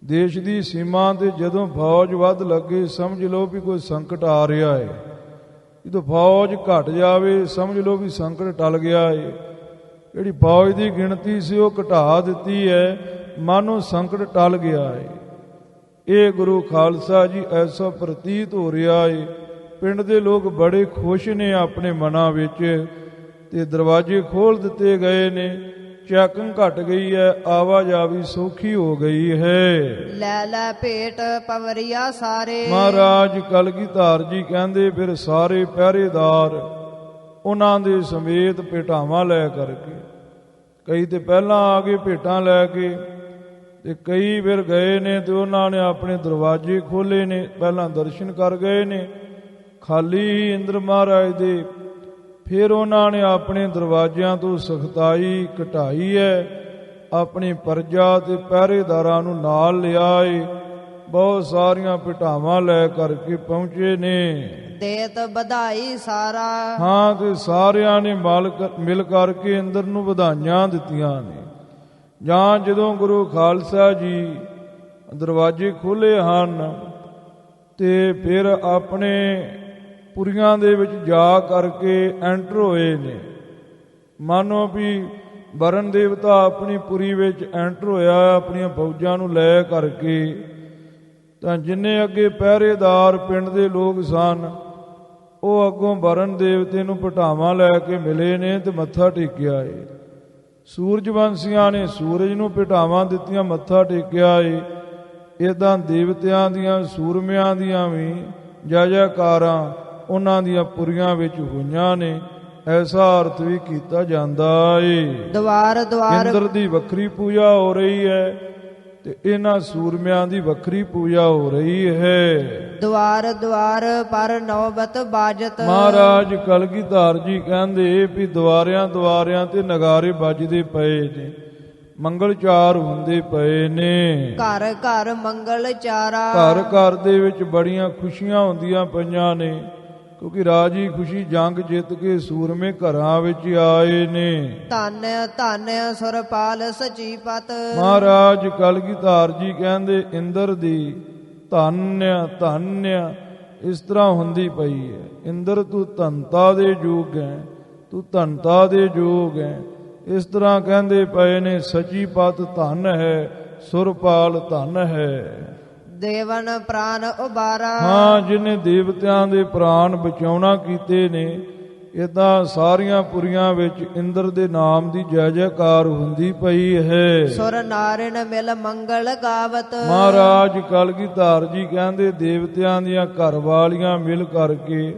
ਦੇਸ਼ ਦੀ ਸੀਮਾ ਤੇ ਜਦੋਂ ਫੌਜ ਵੱਧ ਲੱਗੇ ਸਮਝ ਲਓ ਵੀ ਕੋਈ ਸੰਕਟ ਆ ਰਿਹਾ ਹੈ। ਜਦੋਂ ਫੌਜ ਘਟ ਜਾਵੇ ਸਮਝ ਲਓ ਵੀ ਸੰਕਟ ਟਲ ਗਿਆ ਹੈ। ਜਿਹੜੀ ਫੌਜ ਦੀ ਗਿਣਤੀ ਸੀ ਉਹ ਘਟਾ ਦਿੱਤੀ ਹੈ, ਮਾਨੋ ਸੰਕਟ ਟਲ ਗਿਆ ਹੈ। ਇਹ ਗੁਰੂ ਖਾਲਸਾ ਜੀ ਐਸਾ ਪ੍ਰਤੀਤ ਹੋ ਰਿਹਾ ਹੈ। ਪਿੰਡ ਦੇ ਲੋਕ ਬੜੇ ਖੁਸ਼ ਨੇ ਆਪਣੇ ਮਨਾਂ ਵਿੱਚ, ਤੇ ਦਰਵਾਜ਼ੇ ਖੋਲ ਦਿੱਤੇ ਗਏ ਨੇ, ਚੈਕਿੰਗ ਘਟ ਗਈ ਹੈ, ਆਵਾਜਾਵੀ ਸੌਖੀ ਹੋ ਗਈ ਹੈ। ਲੈ ਲੈ ਭੇਟ ਪਵਰੀਆ ਸਾਰੇ। ਮਹਾਰਾਜ ਕਲਗੀਧਰ ਜੀ ਕਹਿੰਦੇ ਫਿਰ ਸਾਰੇ ਪਹਿਰੇਦਾਰ ਉਹਨਾਂ ਦੇ ਸਮੇਤ ਭੇਟਾਵਾਂ ਲੈ ਕਰਕੇ, ਕਈ ਤੇ ਪਹਿਲਾਂ ਆ ਗਏ ਭੇਟਾਂ ਲੈ ਕੇ, ਤੇ ਕਈ ਫਿਰ ਗਏ ਨੇ ਤੇ ਉਹਨਾਂ ਨੇ ਆਪਣੇ ਦਰਵਾਜ਼ੇ ਖੋਲੇ ਨੇ, ਪਹਿਲਾਂ ਦਰਸ਼ਨ ਕਰ ਗਏ ਨੇ ਖਾਲੀ ਹੀ ਇੰਦਰ ਮਹਾਰਾਜ ਦੇ। ਫਿਰ ਉਹਨਾਂ ਨੇ ਆਪਣੇ ਦਰਵਾਜ਼ਿਆਂ ਤੋਂ ਸਖਤਾਈ ਘਟਾਈ ਹੈ, ਆਪਣੀ ਪ੍ਰਜਾ ਤੇ ਪਹਿਰੇਦਾਰਾਂ ਨੂੰ ਨਾਲ ਲਿਆ ਏ। ਬਹੁਤ ਸਾਰੀਆਂ ਭੇਟਾਵਾਂ ਲੈ ਕਰਕੇ ਪਹੁੰਚੇ ਨੇ। ਦੇਤ ਵਧਾਈ ਸਾਰਾ। ਹਾਂ, ਤੇ ਸਾਰਿਆਂ ਨੇ ਮਿਲ ਕਰਕੇ ਇੰਦਰ ਨੂੰ ਵਧਾਈਆਂ ਦਿੱਤੀਆਂ ਨੇ। ਜਾਂ ਜਦੋਂ ਗੁਰੂ ਖਾਲਸਾ ਜੀ ਦਰਵਾਜ਼ੇ ਖੋਲ੍ਹੇ ਹਨ ਤੇ ਫਿਰ ਆਪਣੇ ਪੁਰੀਆਂ ਦੇ ਵਿੱਚ ਜਾ ਕਰਕੇ ਐਂਟਰ ਹੋਏ ਨੇ। ਮਾਨੋ ਵੀ ਵਰਨ ਦੇਵਤਾ ਆਪਣੀ ਪੁਰੀ ਵਿੱਚ ਐਂਟਰ ਹੋਇਆ ਆਪਣੀਆਂ ਫੌਜਾਂ ਨੂੰ ਲੈ ਕਰਕੇ। ਤਾਂ ਜਿੰਨੇ ਅੱਗੇ ਪਹਿਰੇਦਾਰ ਪਿੰਡ ਦੇ ਲੋਕ ਸਨ ਉਹ ਅੱਗੋਂ ਵਰਨ ਦੇਵਤੇ ਨੂੰ ਭਟਾਵਾਂ ਲੈ ਕੇ ਮਿਲੇ ਨੇ ਤੇ ਮੱਥਾ ਟੇਕਿਆ ਏ। ਸੂਰਜਵੰਸ਼ੀਆਂ ਨੇ ਸੂਰਜ ਨੂੰ ਭਟਾਵਾਂ ਦਿੱਤੀਆਂ, ਮੱਥਾ ਟੇਕਿਆ ਏ। ਇੱਦਾਂ ਦੇਵਤਿਆਂ ਦੀਆਂ ਸੂਰਮਿਆਂ ਦੀਆਂ ਵੀ ਜੈ ਜੈਕਾਰਾਂ ਉਹਨਾਂ ਦੀਆਂ ਪੁਰੀਆਂ ਵਿੱਚ ਹੋਈਆਂ ਨੇ। ਐਸਾ ਅਰਥ ਵੀ ਕੀਤਾ ਜਾਂਦਾ ਏ। ਦਵਾਰ ਦਵਾਰ ਇੰਦਰ ਦੀ ਵੱਖਰੀ ਪੂਜਾ ਹੋ ਰਹੀ ਹੈ ਤੇ ਇਹਨਾਂ ਸੂਰਮਿਆਂ ਦੀ ਵੱਖਰੀ ਪੂਜਾ ਹੋ ਰਹੀ ਹੈ। ਦਵਾਰ ਦਵਾਰ ਪਰ ਨੌਬਤ ਬਾਜਤ। ਮਹਾਰਾਜ ਕਲਗੀਧਰ ਜੀ ਕਹਿੰਦੇ ਵੀ ਦੁਆਰਿਆਂ ਦੁਆਰਿਆਂ ਤੇ ਨਗਾਰੇ ਵੱਜਦੇ ਪਏ ਨੇ, ਮੰਗਲ ਚਾਰ ਹੁੰਦੇ ਪਏ ਨੇ। ਘਰ ਘਰ ਮੰਗਲ ਚਾਰਾ। ਘਰ ਘਰ ਦੇ ਵਿੱਚ ਬੜੀਆਂ ਖੁਸ਼ੀਆਂ ਹੁੰਦੀਆਂ ਪਈਆਂ ਨੇ, ਕਿਉਂਕਿ ਰਾਜੀ ਖੁਸ਼ੀ ਜੰਗ ਜਿੱਤ ਕੇ ਸੂਰਮੇ ਘਰਾਂ ਵਿੱਚ ਆਏ ਨੇ। ਧੰਨ ਧੰਨ ਸੁਰਪਾਲ ਸਚੀ ਪਤ। ਮਹਾਰਾਜ ਕਲਗੀਧਰ ਜੀ ਕਹਿੰਦੇ ਇੰਦਰ ਦੀ ਧੰਨ ਧੰਨ ਇਸ ਤਰ੍ਹਾਂ ਹੁੰਦੀ ਪਈ ਹੈ। ਇੰਦਰ ਤੂੰ ਧਨਤਾ ਦੇ ਯੋਗ ਹੈ, ਤੂੰ ਧਨਤਾ ਦੇ ਯੋਗ ਹੈ। ਇਸ ਤਰ੍ਹਾਂ ਕਹਿੰਦੇ ਪਏ ਨੇ। ਸਚੀ ਪਤ ਧੰਨ ਹੈ, ਸੁਰਪਾਲ ਧੰਨ ਹੈ। ਦੇਵਨ ਪ੍ਰਾਨ ਉਬਾਰਾ। ਹਾਂ, ਜਿਹਨੇ ਦੇਵਤਿਆਂ ਦੇ ਪ੍ਰਾਣ ਬਚਾਉਣਾ ਕੀਤੇ ਨੇ। ਇਦਾਂ ਸਾਰੀਆਂ ਪੁਰੀਆਂ ਵਿੱਚ ਇੰਦਰ ਦੇ ਨਾਮ ਦੀ ਜੈ ਜੈਕਾਰ ਹੁੰਦੀ ਪਈ ਹੈ। ਸੁਰ ਨਾਰਿਨ ਮਿਲ ਮੰਗਲ ਗਾਵਤ। ਮਹਾਰਾਜ ਕਲਗੀਧਰ ਜੀ ਕਹਿੰਦੇ ਦੇਵਤਿਆਂ ਦੀਆਂ ਘਰ ਵਾਲੀਆਂ ਮਿਲ ਕਰਕੇ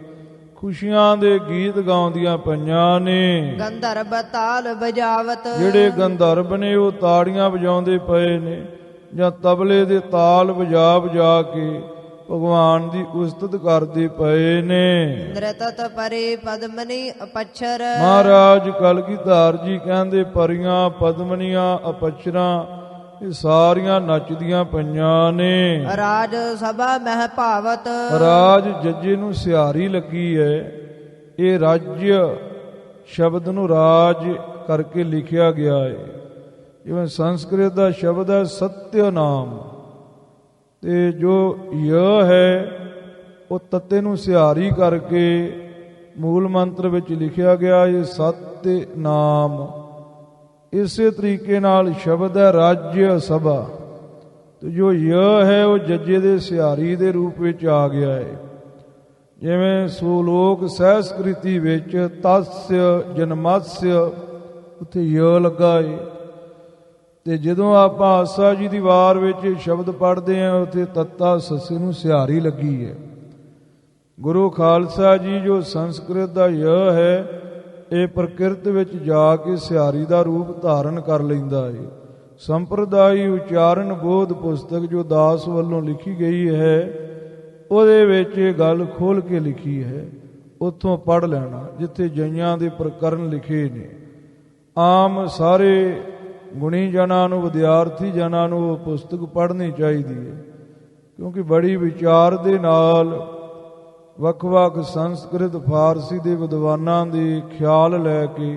ਖੁਸ਼ੀਆਂ ਦੇ ਗੀਤ ਗਾਉਂਦੀਆਂ ਪਈਆਂ ਨੇ। ਗੰਧਰਵ ਤਾਲ ਬਜਾਵਤ। ਜਿਹੜੇ ਗੰਧਰਵ ਨੇ ਉਹ ਤਾੜੀਆਂ ਵਜਾਉਂਦੇ ਪਏ ਨੇ, ਜਾਂ ਤਬਲੇ ਦੇ ਤਾਲ ਵਜਾ ਵਜਾ ਕੇ ਭਗਵਾਨ ਦੀ ਉਸਤਤ ਕਰਦੇ ਪਏ ਨੇ। ਨ੍ਰਿਤਤ ਪਰੇ ਪਦਮਨੀ ਅਪਛਰ। ਮਹਾਰਾਜ ਕਲਗੀਧਰ ਜੀ ਕਹਿੰਦੇ ਪਰੀਆਂ ਪਦਮਨੀਆਂ ਅਪਛਰਾਂ ਇਹ ਸਾਰੀਆਂ ਨੱਚਦੀਆਂ ਪਈਆਂ ਨੇ। ਰਾਜ ਸਭਾ ਮਹਿ ਭਾਵਤ। ਰਾਜ ਜੱਜੇ ਨੂੰ ਸਿਹਾਰੀ ਲੱਗੀ ਹੈ। ਇਹ ਰਾਜ්ય ਸ਼ਬਦ ਨੂੰ ਰਾਜ ਕਰਕੇ ਲਿਖਿਆ ਗਿਆ ਹੈ। ਜਿਵੇਂ ਸੰਸਕ੍ਰਿਤ ਦਾ ਸ਼ਬਦ ਹੈ ਸਤਿ ਨਾਮ, ਤੇ ਜੋ य ਹੈ ਉਹ ਤੱਤੇ ਨੂੰ ਸਿਹਾਰੀ ਕਰਕੇ ਮੂਲ ਮੰਤਰ ਵਿੱਚ ਲਿਖਿਆ ਗਿਆ ਇਹ ਸਤਿ ਨਾਮ। ਇਸੇ ਤਰੀਕੇ ਨਾਲ ਸ਼ਬਦ ਹੈ ਰਾਜ්य ਸਭਾ, ਤੇ ਜੋ य ਹੈ ਉਹ ਜੱਜੇ ਦੇ ਸਿਹਾਰੀ ਦੇ ਰੂਪ ਵਿੱਚ ਆ ਗਿਆ ਹੈ। ਜਿਵੇਂ ਸੁਲੋਕ ਸਹਿਸਕ੍ਰਿਤੀ ਵਿੱਚ ਤਸਯ ਜਨਮਸਯ ਉੱਥੇ य ਲੱਗਾ ਹੈ। ਤੇ ਜਦੋਂ ਆਪਾਂ ਆਸਾ ਜੀ ਦੀ ਵਾਰ ਵਿੱਚ ਸ਼ਬਦ ਪੜ੍ਹਦੇ ਹਾਂ ਉੱਥੇ ਤੱਤਾ ਸੱਸੇ ਨੂੰ ਸਿਹਾਰੀ ਲੱਗੀ ਹੈ। ਗੁਰੂ ਖਾਲਸਾ ਜੀ ਜੋ ਸੰਸਕ੍ਰਿਤ ਦਾ य ਹੈ ਇਹ ਪ੍ਰਕਿਰਤ ਵਿੱਚ ਜਾ ਕੇ ਸਿਹਾਰੀ ਦਾ ਰੂਪ ਧਾਰਨ ਕਰ ਲੈਂਦਾ ਹੈ। ਸੰਪਰਦਾਇ ਉਚਾਰਨ ਬੋਧ ਪੁਸਤਕ ਜੋ ਦਾਸ ਵੱਲੋਂ ਲਿਖੀ ਗਈ ਹੈ ਉਹਦੇ ਵਿੱਚ ਇਹ ਗੱਲ ਖੋਲ ਕੇ ਲਿਖੀ ਹੈ। ਉੱਥੋਂ ਪੜ੍ਹ ਲੈਣਾ ਜਿੱਥੇ ਜਈਆਂ ਦੇ ਪ੍ਰਕਰਨ ਲਿਖੇ ਨੇ। ਆਮ ਸਾਰੇ ਗੁਣੀ ਜਨਾਂ ਨੂੰ, ਵਿਦਿਆਰਥੀ ਜਨਾਂ ਨੂੰ ਉਹ ਪੁਸਤਕ ਪੜ੍ਹਨੀ ਚਾਹੀਦੀ ਹੈ, ਕਿਉਂਕਿ ਬੜੀ ਵਿਚਾਰ ਦੇ ਨਾਲ ਵੱਖ-ਵੱਖ ਸੰਸਕ੍ਰਿਤ ਫਾਰਸੀ ਦੇ ਵਿਦਵਾਨਾਂ ਦੇ ਖਿਆਲ ਲੈ ਕੇ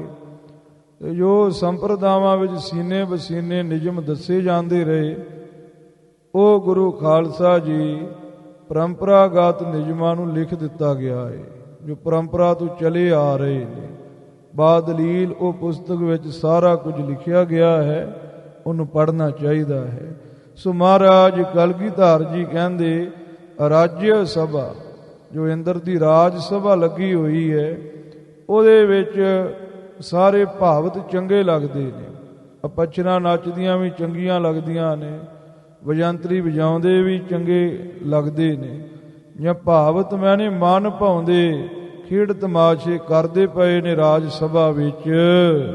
ਜੋ ਸੰਪਰਦਾਵਾਂ ਵਿੱਚ ਸੀਨੇ ਬਸੀਨੇ ਨਿਯਮ ਦੱਸੇ ਜਾਂਦੇ ਰਹੇ ਉਹ ਗੁਰੂ ਖਾਲਸਾ ਜੀ ਪਰੰਪਰਾਗਤ ਨਿਯਮਾਂ ਨੂੰ ਲਿਖ ਦਿੱਤਾ ਗਿਆ ਹੈ, ਜੋ ਪਰੰਪਰਾ ਤੋਂ ਚਲੇ ਆ ਰਹੇ ਨੇ। ਬਾਦਲੀਲ ਉਹ ਪੁਸਤਕ ਵਿੱਚ ਸਾਰਾ ਕੁਝ ਲਿਖਿਆ ਗਿਆ ਹੈ, ਉਹਨੂੰ ਪੜ੍ਹਨਾ ਚਾਹੀਦਾ ਹੈ। ਸੋ ਮਹਾਰਾਜ ਕਲਗੀਧਰ ਜੀ ਕਹਿੰਦੇ ਰਾਜ්‍ය ਸਭਾ, ਜੋ ਇੰਦਰ ਦੀ ਰਾਜ ਸਭਾ ਲੱਗੀ ਹੋਈ ਹੈ, ਉਹਦੇ ਵਿੱਚ ਸਾਰੇ ਭਾਵਤ ਚੰਗੇ ਲੱਗਦੇ ਨੇ। ਅਪੱਛਰਾਂ ਨੱਚਦੀਆਂ ਵੀ ਚੰਗੀਆਂ ਲੱਗਦੀਆਂ ਨੇ, ਵਜੰਤਰੀ ਵਜਾਉਂਦੇ ਵੀ ਚੰਗੇ ਲੱਗਦੇ ਨੇ, ਜਾਂ ਭਾਵਤ ਮੈਨੇ ਮਨ ਭਾਉਂਦੇ ਖੇਡ ਤਮਾਸ਼ੇ ਕਰਦੇ ਪਏ ਨੇ ਰਾਜ ਸਭਾ ਵਿੱਚ।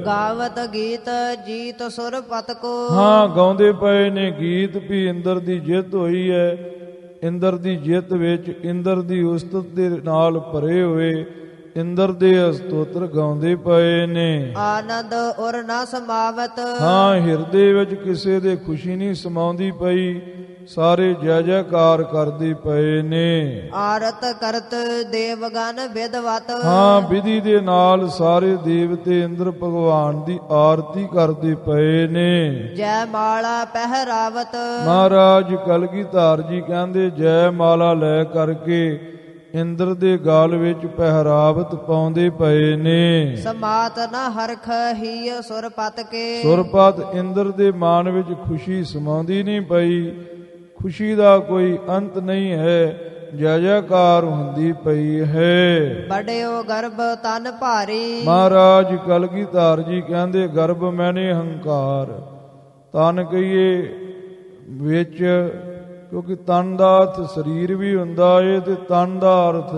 ਗਾਵਤ ਗੀਤ ਜੀਤ ਸੁਰ ਪਤ ਕੋ, ਹਾਂ ਗਾਉਂਦੇ ਪਏ ਨੇ ਗੀਤ ਵੀ ਇੰਦਰ ਦੀ ਜਿੱਤ ਹੋਈ ਹੈ। ਇੰਦਰ ਦੀ ਜਿੱਤ ਵਿੱਚ ਇੰਦਰ ਦੀ ਉਸਤਤ ਦੇ ਨਾਲ ਭਰੇ ਹੋਏ ਇੰਦਰ ਦੇ ਸਤੋਤਰ ਗਾਉਂਦੇ ਪਏ ਨੇ। ਆਨੰਦ ਉਰ ਨਾ ਸਮਾਵਤ, ਹਾਂ ਹਿਰਦੇ ਵਿੱਚ ਕਿਸੇ ਦੇ ਖੁਸ਼ੀ ਨਹੀਂ ਸਮਾਉਂਦੀ ਪਈ, ਸਾਰੇ ਜੈ ਜੈਕਾਰ ਕਰਦੇ ਪਏ ਨੇ। ਆਰਤ ਕਰਤ ਦੇਵਗਨ ਵਿਦਵਤ, ਹਾਂ ਵਿਧੀ ਦੇ ਨਾਲ ਸਾਰੇ ਦੇਵਤੇ ਇੰਦਰ ਭਗਵਾਨ ਦੀ ਆਰਤੀ ਕਰਦੇ ਪਏ ਨੇ। ਜੈ ਮਾਲਾ ਪਹਿਰਾਵਤ, ਮਹਾਰਾਜ ਕਲਗੀਧਰ ਜੀ ਕਹਿੰਦੇ ਜੈ ਮਾਲਾ ਲੈ ਕਰਕੇ ਇੰਦਰ ਦੇ ਗਾਲ ਵਿੱਚ ਪਹਿਰਾਵਤ ਪਾਉਂਦੇ ਪਏ ਨੇ। ਸਮਾਤ ਨ ਹਰਖ ਹੀ ਸੁਰਪਤ ਕੇ, ਸੁਰਪਤ ਇੰਦਰ ਦੇ ਮਨ ਵਿੱਚ ਖੁਸ਼ੀ ਸਮਾਉਂਦੀ ਨਹੀਂ ਪਈ, ਖੁਸ਼ੀ ਦਾ ਕੋਈ ਅੰਤ ਨਹੀਂ ਹੈ, ਜੈ ਜੈਕਾਰ ਹੁੰਦੀ ਪਈ ਹੈ। ਬੜਿਓ ਗਰਭ ਤਨ ਭਾਰੀ, ਮਹਾਰਾਜ ਕਲਗੀਧਰ ਜੀ ਕਹਿੰਦੇ ਗਰਭ ਮੈਨੇ ਹੰਕਾਰ, ਤਨ ਕਹੀਏ ਵਿੱਚ, ਕਿਉਂਕਿ ਤਨ ਦਾ ਅਰਥ ਸਰੀਰ ਵੀ ਹੁੰਦਾ ਏ ਤੇ ਤਨ ਦਾ ਅਰਥ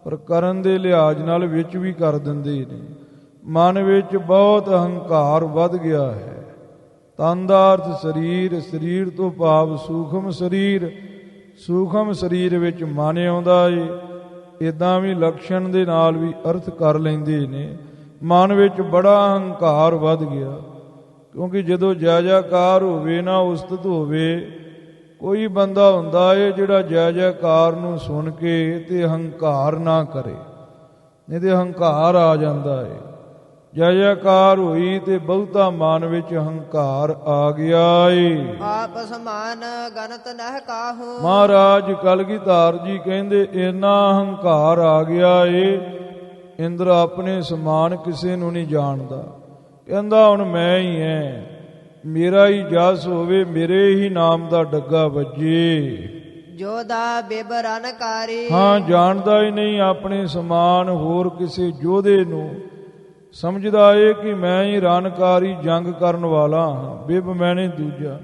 ਪਰ ਕਰਨ ਦੇ ਲਿਹਾਜ਼ ਨਾਲ ਵਿੱਚ ਵੀ ਕਰ ਦਿੰਦੇ ਨੇ। ਮਨ ਵਿੱਚ ਬਹੁਤ ਹੰਕਾਰ ਵੱਧ ਗਿਆ ਹੈ। ਤਨ ਦਾ ਅਰਥ ਸਰੀਰ, ਸਰੀਰ ਤੋਂ ਭਾਵ ਸੂਖਮ ਸਰੀਰ, ਸੂਖਮ ਸਰੀਰ ਵਿੱਚ ਮਨ ਆਉਂਦਾ ਏ। ਇਦਾਂ ਵੀ ਲਕਸ਼ਣ ਦੇ ਨਾਲ ਵੀ ਅਰਥ ਕਰ ਲੈਂਦੇ ਨੇ। ਮਨ ਵਿੱਚ ਬੜਾ ਹੰਕਾਰ ਵੱਧ ਗਿਆ, ਕਿਉਂਕਿ ਜਦੋਂ ਜੈ ਜੈਕਾਰ ਹੋਵੇ ਨਾ ਉਸਤਤ ਹੋਵੇ, ਕੋਈ ਬੰਦਾ ਹੁੰਦਾ ਏ ਜਿਹੜਾ ਜੈ ਜੈਕਾਰ ਨੂੰ ਸੁਣ ਕੇ ਤੇ ਹੰਕਾਰ ਨਾ ਕਰੇ, ਨਹੀਂ ਤੇ ਹੰਕਾਰ ਆ ਜਾਂਦਾ ਏ। ਜੈ ਜੈਕਾਰ ਹੋਈ ਤੇ ਬਹੁਤਾ ਮਨ ਵਿੱਚ ਹੰਕਾਰ ਆ ਗਿਆ ਏ। ਆਪ ਸਮਾਨ ਗਨਤ ਨਹਿ ਕਾਹੂ, ਮਹਾਰਾਜ ਕਲਗੀਧਰ ਜੀ ਕਹਿੰਦੇ ਇੰਨਾ ਹੰਕਾਰ ਆ ਗਿਆ ਏ, ਇੰਦਰ ਆਪਣੇ ਸਮਾਨ ਕਿਸੇ ਨੂੰ ਨਹੀਂ ਜਾਣਦਾ। ਕਹਿੰਦਾ ਹੁਣ ਮੈਂ ਹੀ ਐ, ਮੇਰਾ ਹੀ ਜਸ ਹੋਵੇ, ਮੇਰੇ ਹੀ ਨਾਮ ਦਾ ਡੱਗਾ ਵੱਜੇ। ਜੋਦਾ ਬਿਬਰਨਕਾਰੀ, ਹਾਂ ਜਾਣਦਾ ਹੀ ਨਹੀਂ ਆਪਣੇ ਸਮਾਨ ਹੋਰ ਕਿਸੇ ਯੋਧੇ ਨੂੰ, ਸਮਝਦਾ ਏ ਕਿ ਮੈਂ ਹੀ ਰਣਕਾਰੀ ਜੰਗ ਕਰਨ ਵਾਲਾ ਹਾਂ, ਬਿਬ ਮੈਨੇ ਦੂਜਾ।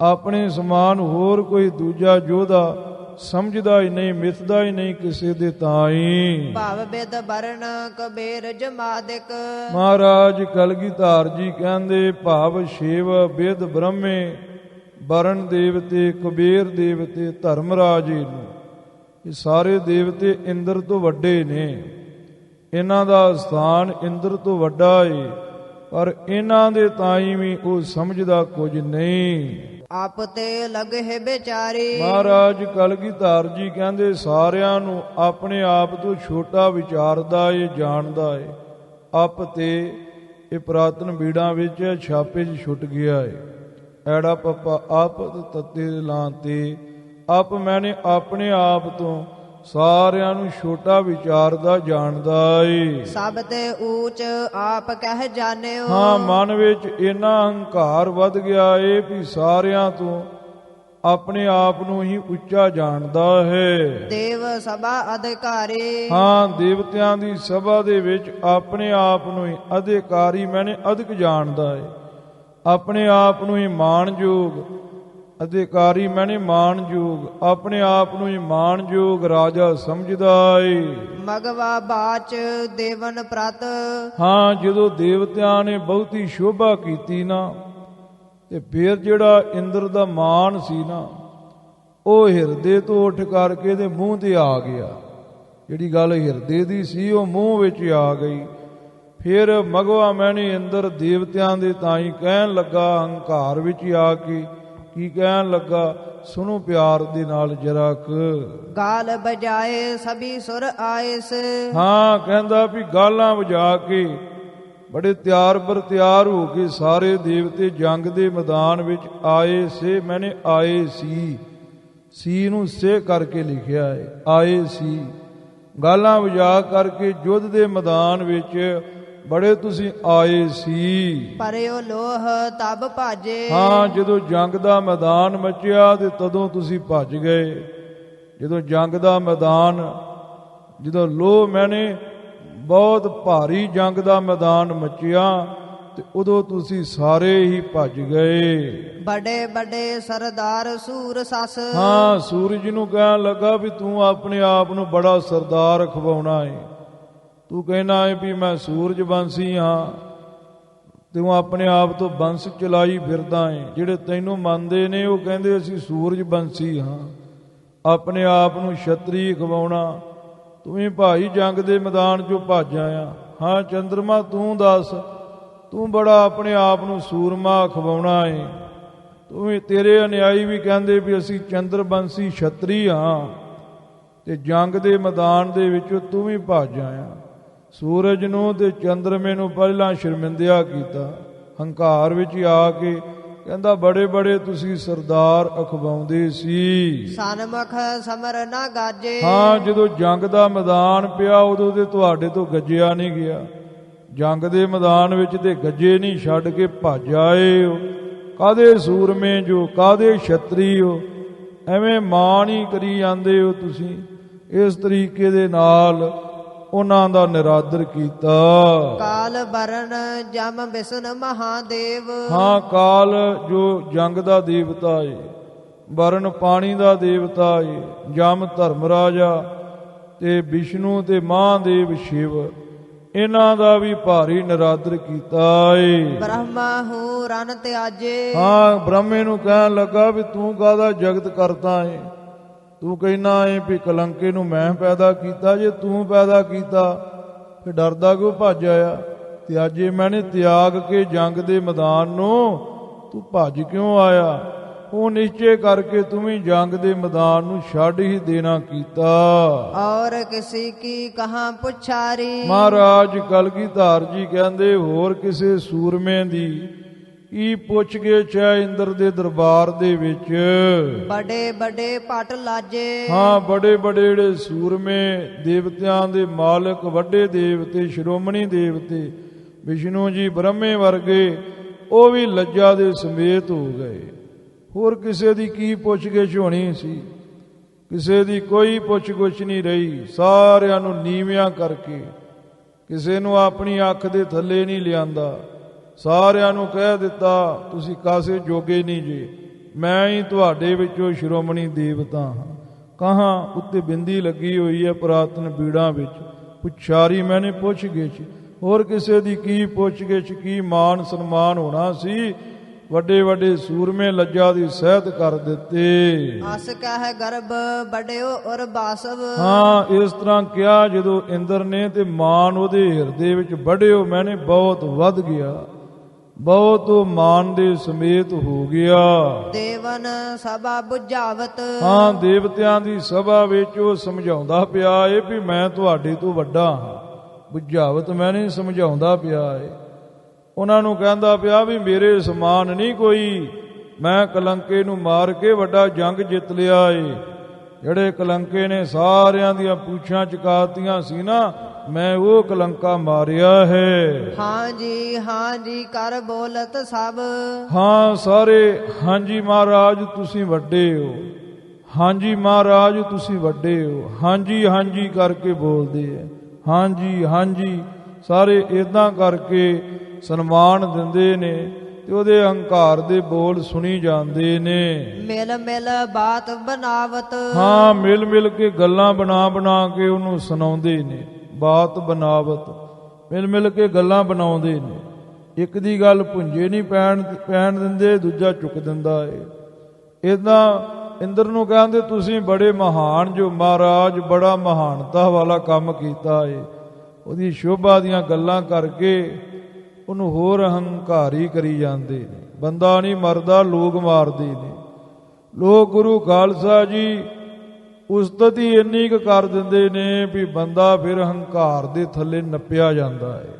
ਆਪਣੇ ਸਮਾਨ ਹੋਰ ਕੋਈ ਦੂਜਾ ਯੋਧਾ ਸਮਝਦਾ ਹੀ ਨਹੀਂ, ਮਿੱਥਦਾ ਹੀ ਨਹੀਂ ਕਿਸੇ ਦੇ ਤਾਈ। ਭਾਵ ਬਿਦ ਬਰਨ ਕਬੀਰ ਜਮਾਦਿਕ, ਮਹਾਰਾਜ ਕਲਗੀਧਰ ਜੀ ਕਹਿੰਦੇ ਭਾਵ ਸ਼ਿਵ ਬਿਦ ਬ੍ਰਹਮੇ ਬਰਨ ਦੇਵਤੇ ਕੁਬੇਰ ਦੇਵਤੇ ਧਰਮਰਾਜ ਨੂੰ, ਇਹ ਸਾਰੇ ਦੇਵਤੇ ਇੰਦਰ ਤੋਂ ਵੱਡੇ ਨੇ। ਇਹਨਾਂ ਦਾ ਸਥਾਨ ਇੰਦਰ ਤੋਂ ਵੱਡਾ ਏ, ਪਰ ਇਹਨਾਂ ਦੇ ਤਾਈ ਵੀ ਉਹ ਸਮਝਦਾ ਕੁਝ ਨਹੀਂ। ਆਪ ਤੇ ਲਗਹਿ ਵਿਚਾਰੀ, ਮਹਾਰਾਜ ਕਲਗੀਧਰ ਜੀ ਕਹਿੰਦੇ ਸਾਰਿਆਂ ਨੂੰ ਆਪਣੇ ਆਪ ਤੋਂ ਛੋਟਾ ਵਿਚਾਰਦਾ ਏ, ਜਾਣਦਾ ਏ। ਆਪ ਤੇ ਇਹ ਪੁਰਾਤਨ ਬੀੜਾਂ ਵਿੱਚ ਛਾਪੇ 'ਚ ਛੁੱਟ ਗਿਆ ਏ। ਐੜਾ ਪੱਪਾ ਆਪ ਤੱਤੇ ਲਾਂ ਤੇ, ਆਪ ਮੈਨੇ ਆਪਣੇ ਆਪ ਤੋਂ ਸਾਰਿਆਂ ਨੂੰ ਛੋਟਾ ਵਿਚਾਰਦਾ ਜਾਣਦਾ ਏ। ਸਭ ਤੇ ਊਚ ਆਪ ਕਹਿ ਜਾਣਿਓ, ਹਾਂ ਮਨ ਵਿੱਚ ਇੰਨਾ ਹੰਕਾਰ ਵੱਧ ਗਿਆ ਏ ਵੀ ਸਾਰਿਆਂ ਤੋਂ ਆਪਣੇ ਆਪ ਨੂੰ ਹੀ ਉੱਚਾ ਜਾਣਦਾ ਹੈ। ਦੇਵ ਸਭਾ ਅਧਿਕਾਰੀ, ਹਾਂ ਦੇਵਤਿਆਂ ਦੀ ਸਭਾ ਦੇ ਵਿੱਚ ਆਪਣੇ ਆਪ ਨੂੰ ਹੀ ਅਧਿਕਾਰੀ ਮੈਨੇ ਅਧਿਕ ਜਾਣਦਾ ਏ। ਆਪਣੇ ਆਪ ਨੂੰ ਹੀ ਮਾਣਯੋਗ ਅਧਿਕਾਰੀ ਮੈਨੇ ਮਾਣਯੋਗ, ਆਪਣੇ ਆਪ ਨੂੰ ਹੀ ਮਾਣਯੋਗ ਰਾਜਾ ਸਮਝਦਾ ਏ। ਮਗਵਾ ਬਾਚ ਦੇਵਨ ਪ੍ਰਤ, ਹਾਂ ਜਦੋਂ ਦੇਵਤਿਆਂ ਨੇ ਬਹੁਤੀ ਸ਼ੋਭਾ ਕੀਤੀ ਨਾ, ਤੇ ਫਿਰ ਜਿਹੜਾ ਇੰਦਰ ਦਾ ਮਾਣ ਸੀ ਨਾ, ਉਹ ਹਿਰਦੇ ਤੋਂ ਉੱਠ ਕਰਕੇ ਤੇ ਮੂੰਹ ਤੇ ਆ ਗਿਆ। ਜਿਹੜੀ ਗੱਲ ਹਿਰਦੇ ਦੀ ਸੀ ਉਹ ਮੂੰਹ ਵਿੱਚ ਆ ਗਈ। ਫਿਰ ਮਗਵਾ ਮੈਨੇ ਇੰਦਰ ਦੇਵਤਿਆਂ ਦੇ ਤਾਈ ਕਹਿਣ ਲੱਗਾ, ਹੰਕਾਰ ਵਿੱਚ ਆ ਕੇ ਕੀ ਕਹਿਣ ਲੱਗਾ, ਸੁਣੋ ਪਿਆਰ ਦੇ ਨਾਲ ਜਰਾ ਕੁ। ਗਾਲ ਬਜਾਏ ਸਭੀ ਸੁਰ ਆਇਸ, ਹਾਂ ਕਹਿੰਦਾ ਵੀ ਗਾਲਾਂ ਵਜਾ ਕੇ ਬੜੇ ਤਿਆਰ ਬਰ ਤਿਆਰ ਹੋ ਕੇ ਸਾਰੇ ਦੇਵਤੇ ਜੰਗ ਦੇ ਮੈਦਾਨ ਵਿੱਚ ਆਏ ਸੇ, ਮੈਨੇ ਆਏ ਸੀ ਨੂੰ ਸੇ ਕਰਕੇ ਲਿਖਿਆ ਹੈ, ਆਏ ਸੀ। ਗਾਲਾਂ ਵਜਾ ਕਰਕੇ ਯੁੱਧ ਦੇ ਮੈਦਾਨ ਵਿੱਚ ਬੜੇ ਤੁਸੀਂ ਆਏ ਸੀ। ਪਰਿਓ ਲੋਹ ਤਬ ਭਾਜੇ। ਹਾਂ, ਜਦੋਂ ਜੰਗ ਦਾ ਮੈਦਾਨ ਮਚਿਆ ਤੇ ਤਦੋਂ ਤੁਸੀਂ ਭੱਜ ਗਏ। ਜਦੋਂ ਜੰਗ ਦਾ ਮੈਦਾਨ, ਜਦੋਂ ਲੋਹ ਮੈਨੇ ਬਹੁਤ ਭਾਰੀ ਜੰਗ ਦਾ ਮੈਦਾਨ ਮਚਿਆ ਤੇ ਉਦੋਂ ਤੁਸੀਂ ਸਾਰੇ ਹੀ ਭੱਜ ਗਏ। ਬੜੇ ਬੜੇ ਸਰਦਾਰ ਸੂਰ ਸਸ। ਹਾਂ, ਸੂਰਜ ਨੂੰ ਕਹਿਣ ਲੱਗਾ ਵੀ ਤੂੰ ਆਪਣੇ ਆਪ ਨੂੰ ਬੜਾ ਸਰਦਾਰ ਖਵਾਉਣਾ ਹੈ। ਤੂੰ ਕਹਿਣਾ ਹੈ ਵੀ ਮੈਂ ਸੂਰਜ ਬੰਸੀ ਹਾਂ, ਤੂੰ ਆਪਣੇ ਆਪ ਤੋਂ ਬੰਸ ਚਲਾਈ ਫਿਰਦਾ ਹੈ। ਜਿਹੜੇ ਤੈਨੂੰ ਮੰਨਦੇ ਨੇ ਉਹ ਕਹਿੰਦੇ ਅਸੀਂ ਸੂਰਜ ਬੰਸੀ ਹਾਂ, ਆਪਣੇ ਆਪ ਨੂੰ ਛਤਰੀ ਖਵਾਉਣਾ। ਤੂੰ ਵੀ ਭਾਈ ਜੰਗ ਦੇ ਮੈਦਾਨ 'ਚੋਂ ਭੱਜ ਆਇਆ। ਹਾਂ ਚੰਦਰਮਾ, ਤੂੰ ਦੱਸ, ਤੂੰ ਬੜਾ ਆਪਣੇ ਆਪ ਨੂੰ ਸੂਰਮਾ ਖਵਾਉਣਾ ਹੈ। ਤੂੰ ਵੀ, ਤੇਰੇ ਅਨਿਆਈ ਵੀ ਕਹਿੰਦੇ ਵੀ ਅਸੀਂ ਚੰਦਰਬੰਸੀ ਛਤਰੀ ਹਾਂ, ਤੇ ਜੰਗ ਦੇ ਮੈਦਾਨ ਦੇ ਵਿੱਚੋਂ ਤੂੰ ਵੀ ਭੱਜ ਆਇਆ। ਸੂਰਜ ਨੂੰ ਤੇ ਚੰਦਰਮੇ ਨੂੰ ਪਹਿਲਾਂ ਸ਼ਰਮਿੰਦਿਆ ਕੀਤਾ। ਹੰਕਾਰ ਵਿੱਚ ਆ ਕੇ ਕਹਿੰਦਾ ਬੜੇ ਬੜੇ ਤੁਸੀਂ ਸਰਦਾਰ ਅਖਵਾਉਂਦੇ ਸੀ। ਸਨਮੁਖ ਸਮਰ ਨਾ ਗਾਜੇ। ਹਾਂ, ਜਦੋਂ ਜੰਗ ਦਾ ਮੈਦਾਨ ਪਿਆ ਉਦੋਂ ਤੇ ਤੁਹਾਡੇ ਤੋਂ ਗੱਜਿਆ ਨਹੀਂ ਗਿਆ। ਜੰਗ ਦੇ ਮੈਦਾਨ ਵਿੱਚ ਤੇ ਗੱਜੇ ਨਹੀਂ, ਛੱਡ ਕੇ ਭੱਜ ਆਏ ਹੋ। ਕਾਹਦੇ ਸੂਰਮੇ ਜੋ, ਕਾਹਦੇ ਛਤਰੀ ਹੋ, ਐਵੇਂ ਮਾਣ ਹੀ ਕਰੀ ਜਾਂਦੇ ਹੋ ਤੁਸੀਂ। ਇਸ ਤਰੀਕੇ ਦੇ ਨਾਲ ਉਹਨਾਂ ਦਾ ਨਿਰਾਦਰ ਕੀਤਾ। ਕਾਲ ਬਰਨ ਜਮ ਵਿਸ਼ਨ ਮਹਾਦੇਵ। ਹਾਂ, ਕਾਲ ਜੋ ਜੰਗ ਦਾ ਦੇਵਤਾ ਏ, ਬਰਨ ਪਾਣੀ ਦਾ ਦੇਵਤਾ ਏ, ਜਮ ਧਰਮ ਰਾਜਾ ਤੇ ਵਿਸ਼ਨੂੰ ਤੇ ਮਹਾਦੇਵ ਸ਼ਿਵ, ਇਹਨਾਂ ਦਾ ਵੀ ਭਾਰੀ ਨਿਰਾਦਰ ਕੀਤਾ ਏ। ਬ੍ਰਹਮਾ ਹੂੰ ਰਨ ਤਿਆਜੇ। ਹਾਂ, ਬ੍ਰਹਮੇ ਨੂੰ ਕਹਿਣ ਲੱਗਾ ਵੀ ਤੂੰ ਕਾਹਦਾ ਜਗਤ ਕਰਤਾ ਏ। ਤੂੰ ਕਹਿਣਾ ਏ ਵੀ ਕਲੰਕੇ ਨੂੰ ਮੈਂ ਪੈਦਾ ਕੀਤਾ, ਜੇ ਤੂੰ ਪੈਦਾ ਕੀਤਾ ਫਿਰ ਡਰਦਾ ਕਿਉਂ ਭੱਜ ਆਇਆ। ਤਿਆਜੇ ਮੈਨੇ ਤਿਆਗ ਕੇ ਜੰਗ ਦੇ ਮੈਦਾਨ ਨੂੰ ਤੂੰ ਭੱਜ ਕਿਉਂ ਆਇਆ। ਉਹ ਨਿਸ਼ਚੇ ਕਰਕੇ ਤੂੰ ਵੀ ਜੰਗ ਦੇ ਮੈਦਾਨ ਨੂੰ ਛੱਡ ਹੀ ਦੇਣਾ ਕੀਤਾ। ਔਰ ਕਿਸੇ ਕੀ ਕਹਾਂ ਪੁੱਛਾਰੀ। ਮਹਾਰਾਜ ਕਲਗੀਧਰ ਜੀ ਕਹਿੰਦੇ ਹੋਰ ਕਿਸੇ ਸੂਰਮੇ ਦੀ ਕੀ ਪੁੱਛ ਗਏ ਚਾ ਇੰਦਰ ਦੇ ਦਰਬਾਰ ਦੇ ਵਿੱਚ। ਬੜੇ ਬੜੇ ਪਟ ਲਾਜੇ। ਹਾਂ, ਬੜੇ ਬੜੇ ਜਿਹੜੇ ਸੂਰਮੇ ਦੇਵਤਿਆਂ ਦੇ ਮਾਲਕ, ਵੱਡੇ ਦੇਵਤੇ, ਸ਼੍ਰੋਮਣੀ ਦੇਵਤੇ, ਵਿਸ਼ਨੂੰ ਜੀ, ਬ੍ਰਹਮੇ ਵਰਗੇ, ਉਹ ਵੀ ਲੱਜਾ ਦੇ ਸਮੇਤ ਹੋ ਗਏ। ਹੋਰ ਕਿਸੇ ਦੀ ਕੀ ਪੁੱਛ ਗਿੱਛ ਹੋਣੀ ਸੀ। ਕਿਸੇ ਦੀ ਕੋਈ ਪੁੱਛ ਗੁੱਛ ਨਹੀਂ ਰਹੀ। ਸਾਰਿਆਂ ਨੂੰ ਨੀਵਿਆਂ ਕਰਕੇ, ਕਿਸੇ ਨੂੰ ਆਪਣੀ ਅੱਖ ਦੇ ਥੱਲੇ ਨਹੀਂ ਲਿਆਂਦਾ। ਸਾਰਿਆਂ ਨੂੰ ਕਹਿ ਦਿੱਤਾ ਤੁਸੀਂ ਕਾਸੇ ਜੋਗੇ ਨਹੀਂ ਜੇ, ਮੈਂ ਹੀ ਤੁਹਾਡੇ ਵਿੱਚੋਂ ਸ਼੍ਰੋਮਣੀ ਦੇਵਤਾ ਹਾਂ। ਕਹਾਂ ਉੱਤੇ ਬਿੰਦੀ ਲੱਗੀ ਹੋਈ ਹੈ ਪੁਰਾਤਨ ਪੀੜਾਂ ਵਿੱਚ, ਪੁੱਛਾਰੀ ਮੈਨੇ ਪੁੱਛ ਗਿੱਛ। ਹੋਰ ਕਿਸੇ ਦੀ ਕੀ ਪੁੱਛ ਗਿੱਛ, ਕੀ ਮਾਨ ਸਨਮਾਨ ਹੋਣਾ ਸੀ। ਵੱਡੇ ਵੱਡੇ ਸੂਰਮੇ ਲੱਜਾ ਦੀ ਸਹਿਤ ਕਰ ਦਿੱਤੇ। ਅਸ ਕਹਿ ਗਰਭ ਬੜਿਓ ਔਰ ਬਾਸਵ। ਹਾਂ, ਇਸ ਤਰ੍ਹਾਂ ਕਿਹਾ ਜਦੋਂ ਇੰਦਰ ਨੇ, ਤੇ ਮਾਨ ਉਹਦੇ ਹਿਰਦੇ ਵਿੱਚ ਬੜਿਓ ਮੈਨੇ ਬਹੁਤ ਵੱਧ ਗਿਆ, ਬਹੁਤ ਮਾਨ ਦੇ ਸਮੇਤ ਹੋ ਗਿਆ। ਦੇਵਨ ਸਭਾ ਬੁਝਾਵਤ। ਹਾਂ, ਦੇਵਤਿਆਂ ਦੀ ਸਭਾ ਵਿੱਚ ਉਹ ਸਮਝਾਉਂਦਾ ਪਿਆ ਏ ਵੀ ਮੈਂ ਤੁਹਾਡੇ ਤੋਂ ਵੱਡਾ ਹਾਂ। ਬੁਝਾਵਤ ਮੈਨੇ ਸਮਝਾਉਂਦਾ ਪਿਆ ਏ। ਉਹਨਾਂ ਨੂੰ ਕਹਿੰਦਾ ਪਿਆ ਵੀ ਮੇਰੇ ਸਮਾਨ ਨਹੀਂ ਕੋਈ, ਮੈਂ ਕਲੰਕੇ ਨੂੰ ਮਾਰ ਕੇ ਵੱਡਾ ਜੰਗ ਜਿੱਤ ਲਿਆ ਏ। ਜਿਹੜੇ ਕਲੰਕੇ ਨੇ ਸਾਰਿਆਂ ਦੀਆਂ ਪੂਛਾਂ ਚੁਕਾਤੀਆਂ ਸੀ ਨਾ, ਮੈਂ ਉਹ ਕਲੰਕਾ ਮਾਰਿਆ ਹੈ। ਹਾਂ ਜੀ ਕਰ ਬੋਲਤ ਸਭ। ਹਾਂ, ਸਾਰੇ ਹਾਂਜੀ ਮਹਾਰਾਜ ਤੁਸੀਂ ਵੱਡੇ ਹੋ, ਹਾਂਜੀ ਮਹਾਰਾਜ ਤੁਸੀਂ ਵੱਡੇ ਹੋ, ਹਾਂਜੀ ਹਾਂਜੀ ਕਰਕੇ ਬੋਲਦੇ ਹੈ। ਹਾਂਜੀ ਹਾਂਜੀ, ਸਾਰੇ ਇਦਾਂ ਕਰਕੇ ਸਨਮਾਨ ਦਿੰਦੇ ਨੇ ਤੇ ਉਹਦੇ ਅਹੰਕਾਰ ਦੇ ਬੋਲ ਸੁਣੀ ਜਾਂਦੇ ਨੇ। ਮਿਲ ਮਿਲ ਬਾਤ ਬਨਾਵਤ। ਹਾਂ, ਮਿਲ ਮਿਲ ਕੇ ਗੱਲਾਂ ਬਣਾ ਬਣਾ ਕੇ ਉਹਨੂੰ ਸੁਣਾਉਂਦੇ ਨੇ। ਬਾਤ ਬਨਾਵਤ, ਮਿਲ ਮਿਲ ਕੇ ਗੱਲਾਂ ਬਣਾਉਂਦੇ ਨੇ। ਇੱਕ ਦੀ ਗੱਲ ਭੁੰਜੇ ਨਹੀਂ ਪੈਣ ਦਿੰਦੇ, ਦੂਜਾ ਚੁੱਕ ਦਿੰਦਾ ਏ। ਇਦਾਂ ਇੰਦਰ ਨੂੰ ਕਹਿੰਦੇ ਤੁਸੀਂ ਬੜੇ ਮਹਾਨ ਜੋ, ਮਹਾਰਾਜ ਬੜਾ ਮਹਾਨਤਾ ਵਾਲਾ ਕੰਮ ਕੀਤਾ ਏ। ਉਹਦੀ ਸ਼ੋਭਾ ਦੀਆਂ ਗੱਲਾਂ ਕਰਕੇ ਉਹਨੂੰ ਹੋਰ ਹੰਕਾਰੀ ਕਰੀ ਜਾਂਦੇ ਨੇ। ਬੰਦਾ ਨਹੀਂ ਮਰਦਾ, ਲੋਕ ਮਾਰਦੇ ਨੇ। ਲੋਕ ਗੁਰੂ ਖਾਲਸਾ ਜੀ ਉਸਤਤ ਹੀ ਇੰਨੀ ਕੁ ਕਰ ਦਿੰਦੇ ਨੇ ਵੀ ਬੰਦਾ ਫਿਰ ਹੰਕਾਰ ਦੇ ਥੱਲੇ ਨੱਪਿਆ ਜਾਂਦਾ ਹੈ।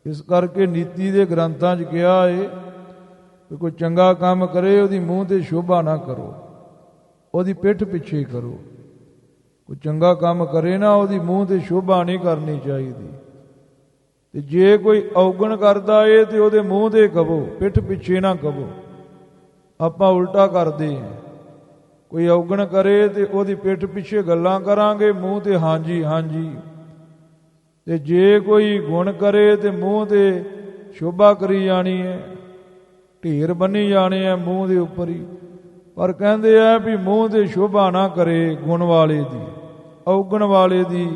ਇਸ ਕਰਕੇ ਨੀਤੀ ਦੇ ਗ੍ਰੰਥਾਂ 'ਚ ਕਿਹਾ ਏ ਕਿ ਕੋਈ ਚੰਗਾ ਕੰਮ ਕਰੇ ਉਹਦੀ ਮੂੰਹ ਤੇ ਸ਼ੋਭਾ ਨਾ ਕਰੋ, ਉਹਦੀ ਪਿੱਠ ਪਿੱਛੇ ਕਰੋ। ਕੋਈ ਚੰਗਾ ਕੰਮ ਕਰੇ ਨਾ ਉਹਦੀ ਮੂੰਹ ਤੇ ਸ਼ੋਭਾ ਨਹੀਂ ਕਰਨੀ ਚਾਹੀਦੀ। ਤੇ ਜੇ ਕੋਈ ਔਗਣ ਕਰਦਾ ਏ ਤੇ ਉਹਦੇ ਮੂੰਹ ਤੇ ਕਹੋ, ਪਿੱਠ ਪਿੱਛੇ ਨਾ ਕਹੋ। ਆਪਾਂ ਉਲਟਾ ਕਰਦੇ ਹਾਂ, ਕੋਈ ਔਗਣ ਕਰੇ ਤੇ ਉਹਦੀ ਪਿੱਠ ਪਿੱਛੇ ਗੱਲਾਂ ਕਰਾਂਗੇ, ਮੂੰਹ ਤੇ ਹਾਂਜੀ ਹਾਂਜੀ। ਤੇ ਜੇ ਕੋਈ ਗੁਣ ਕਰੇ ਤੇ ਮੂੰਹ ਤੇ ਸ਼ੋਭਾ ਕਰੀ ਜਾਣੀ ਹੈ, ਢੇਰ ਬੰਨੀ ਜਾਣੇ ਹੈ ਮੂੰਹ ਦੇ ਉੱਪਰ ਹੀ। ਪਰ ਕਹਿੰਦੇ ਆ ਵੀ ਮੂੰਹ ਤੇ ਸ਼ੋਭਾ ਨਾ ਕਰੇ ਗੁਣ ਵਾਲੇ ਦੀ, ਔਗਣ ਵਾਲੇ ਦੀ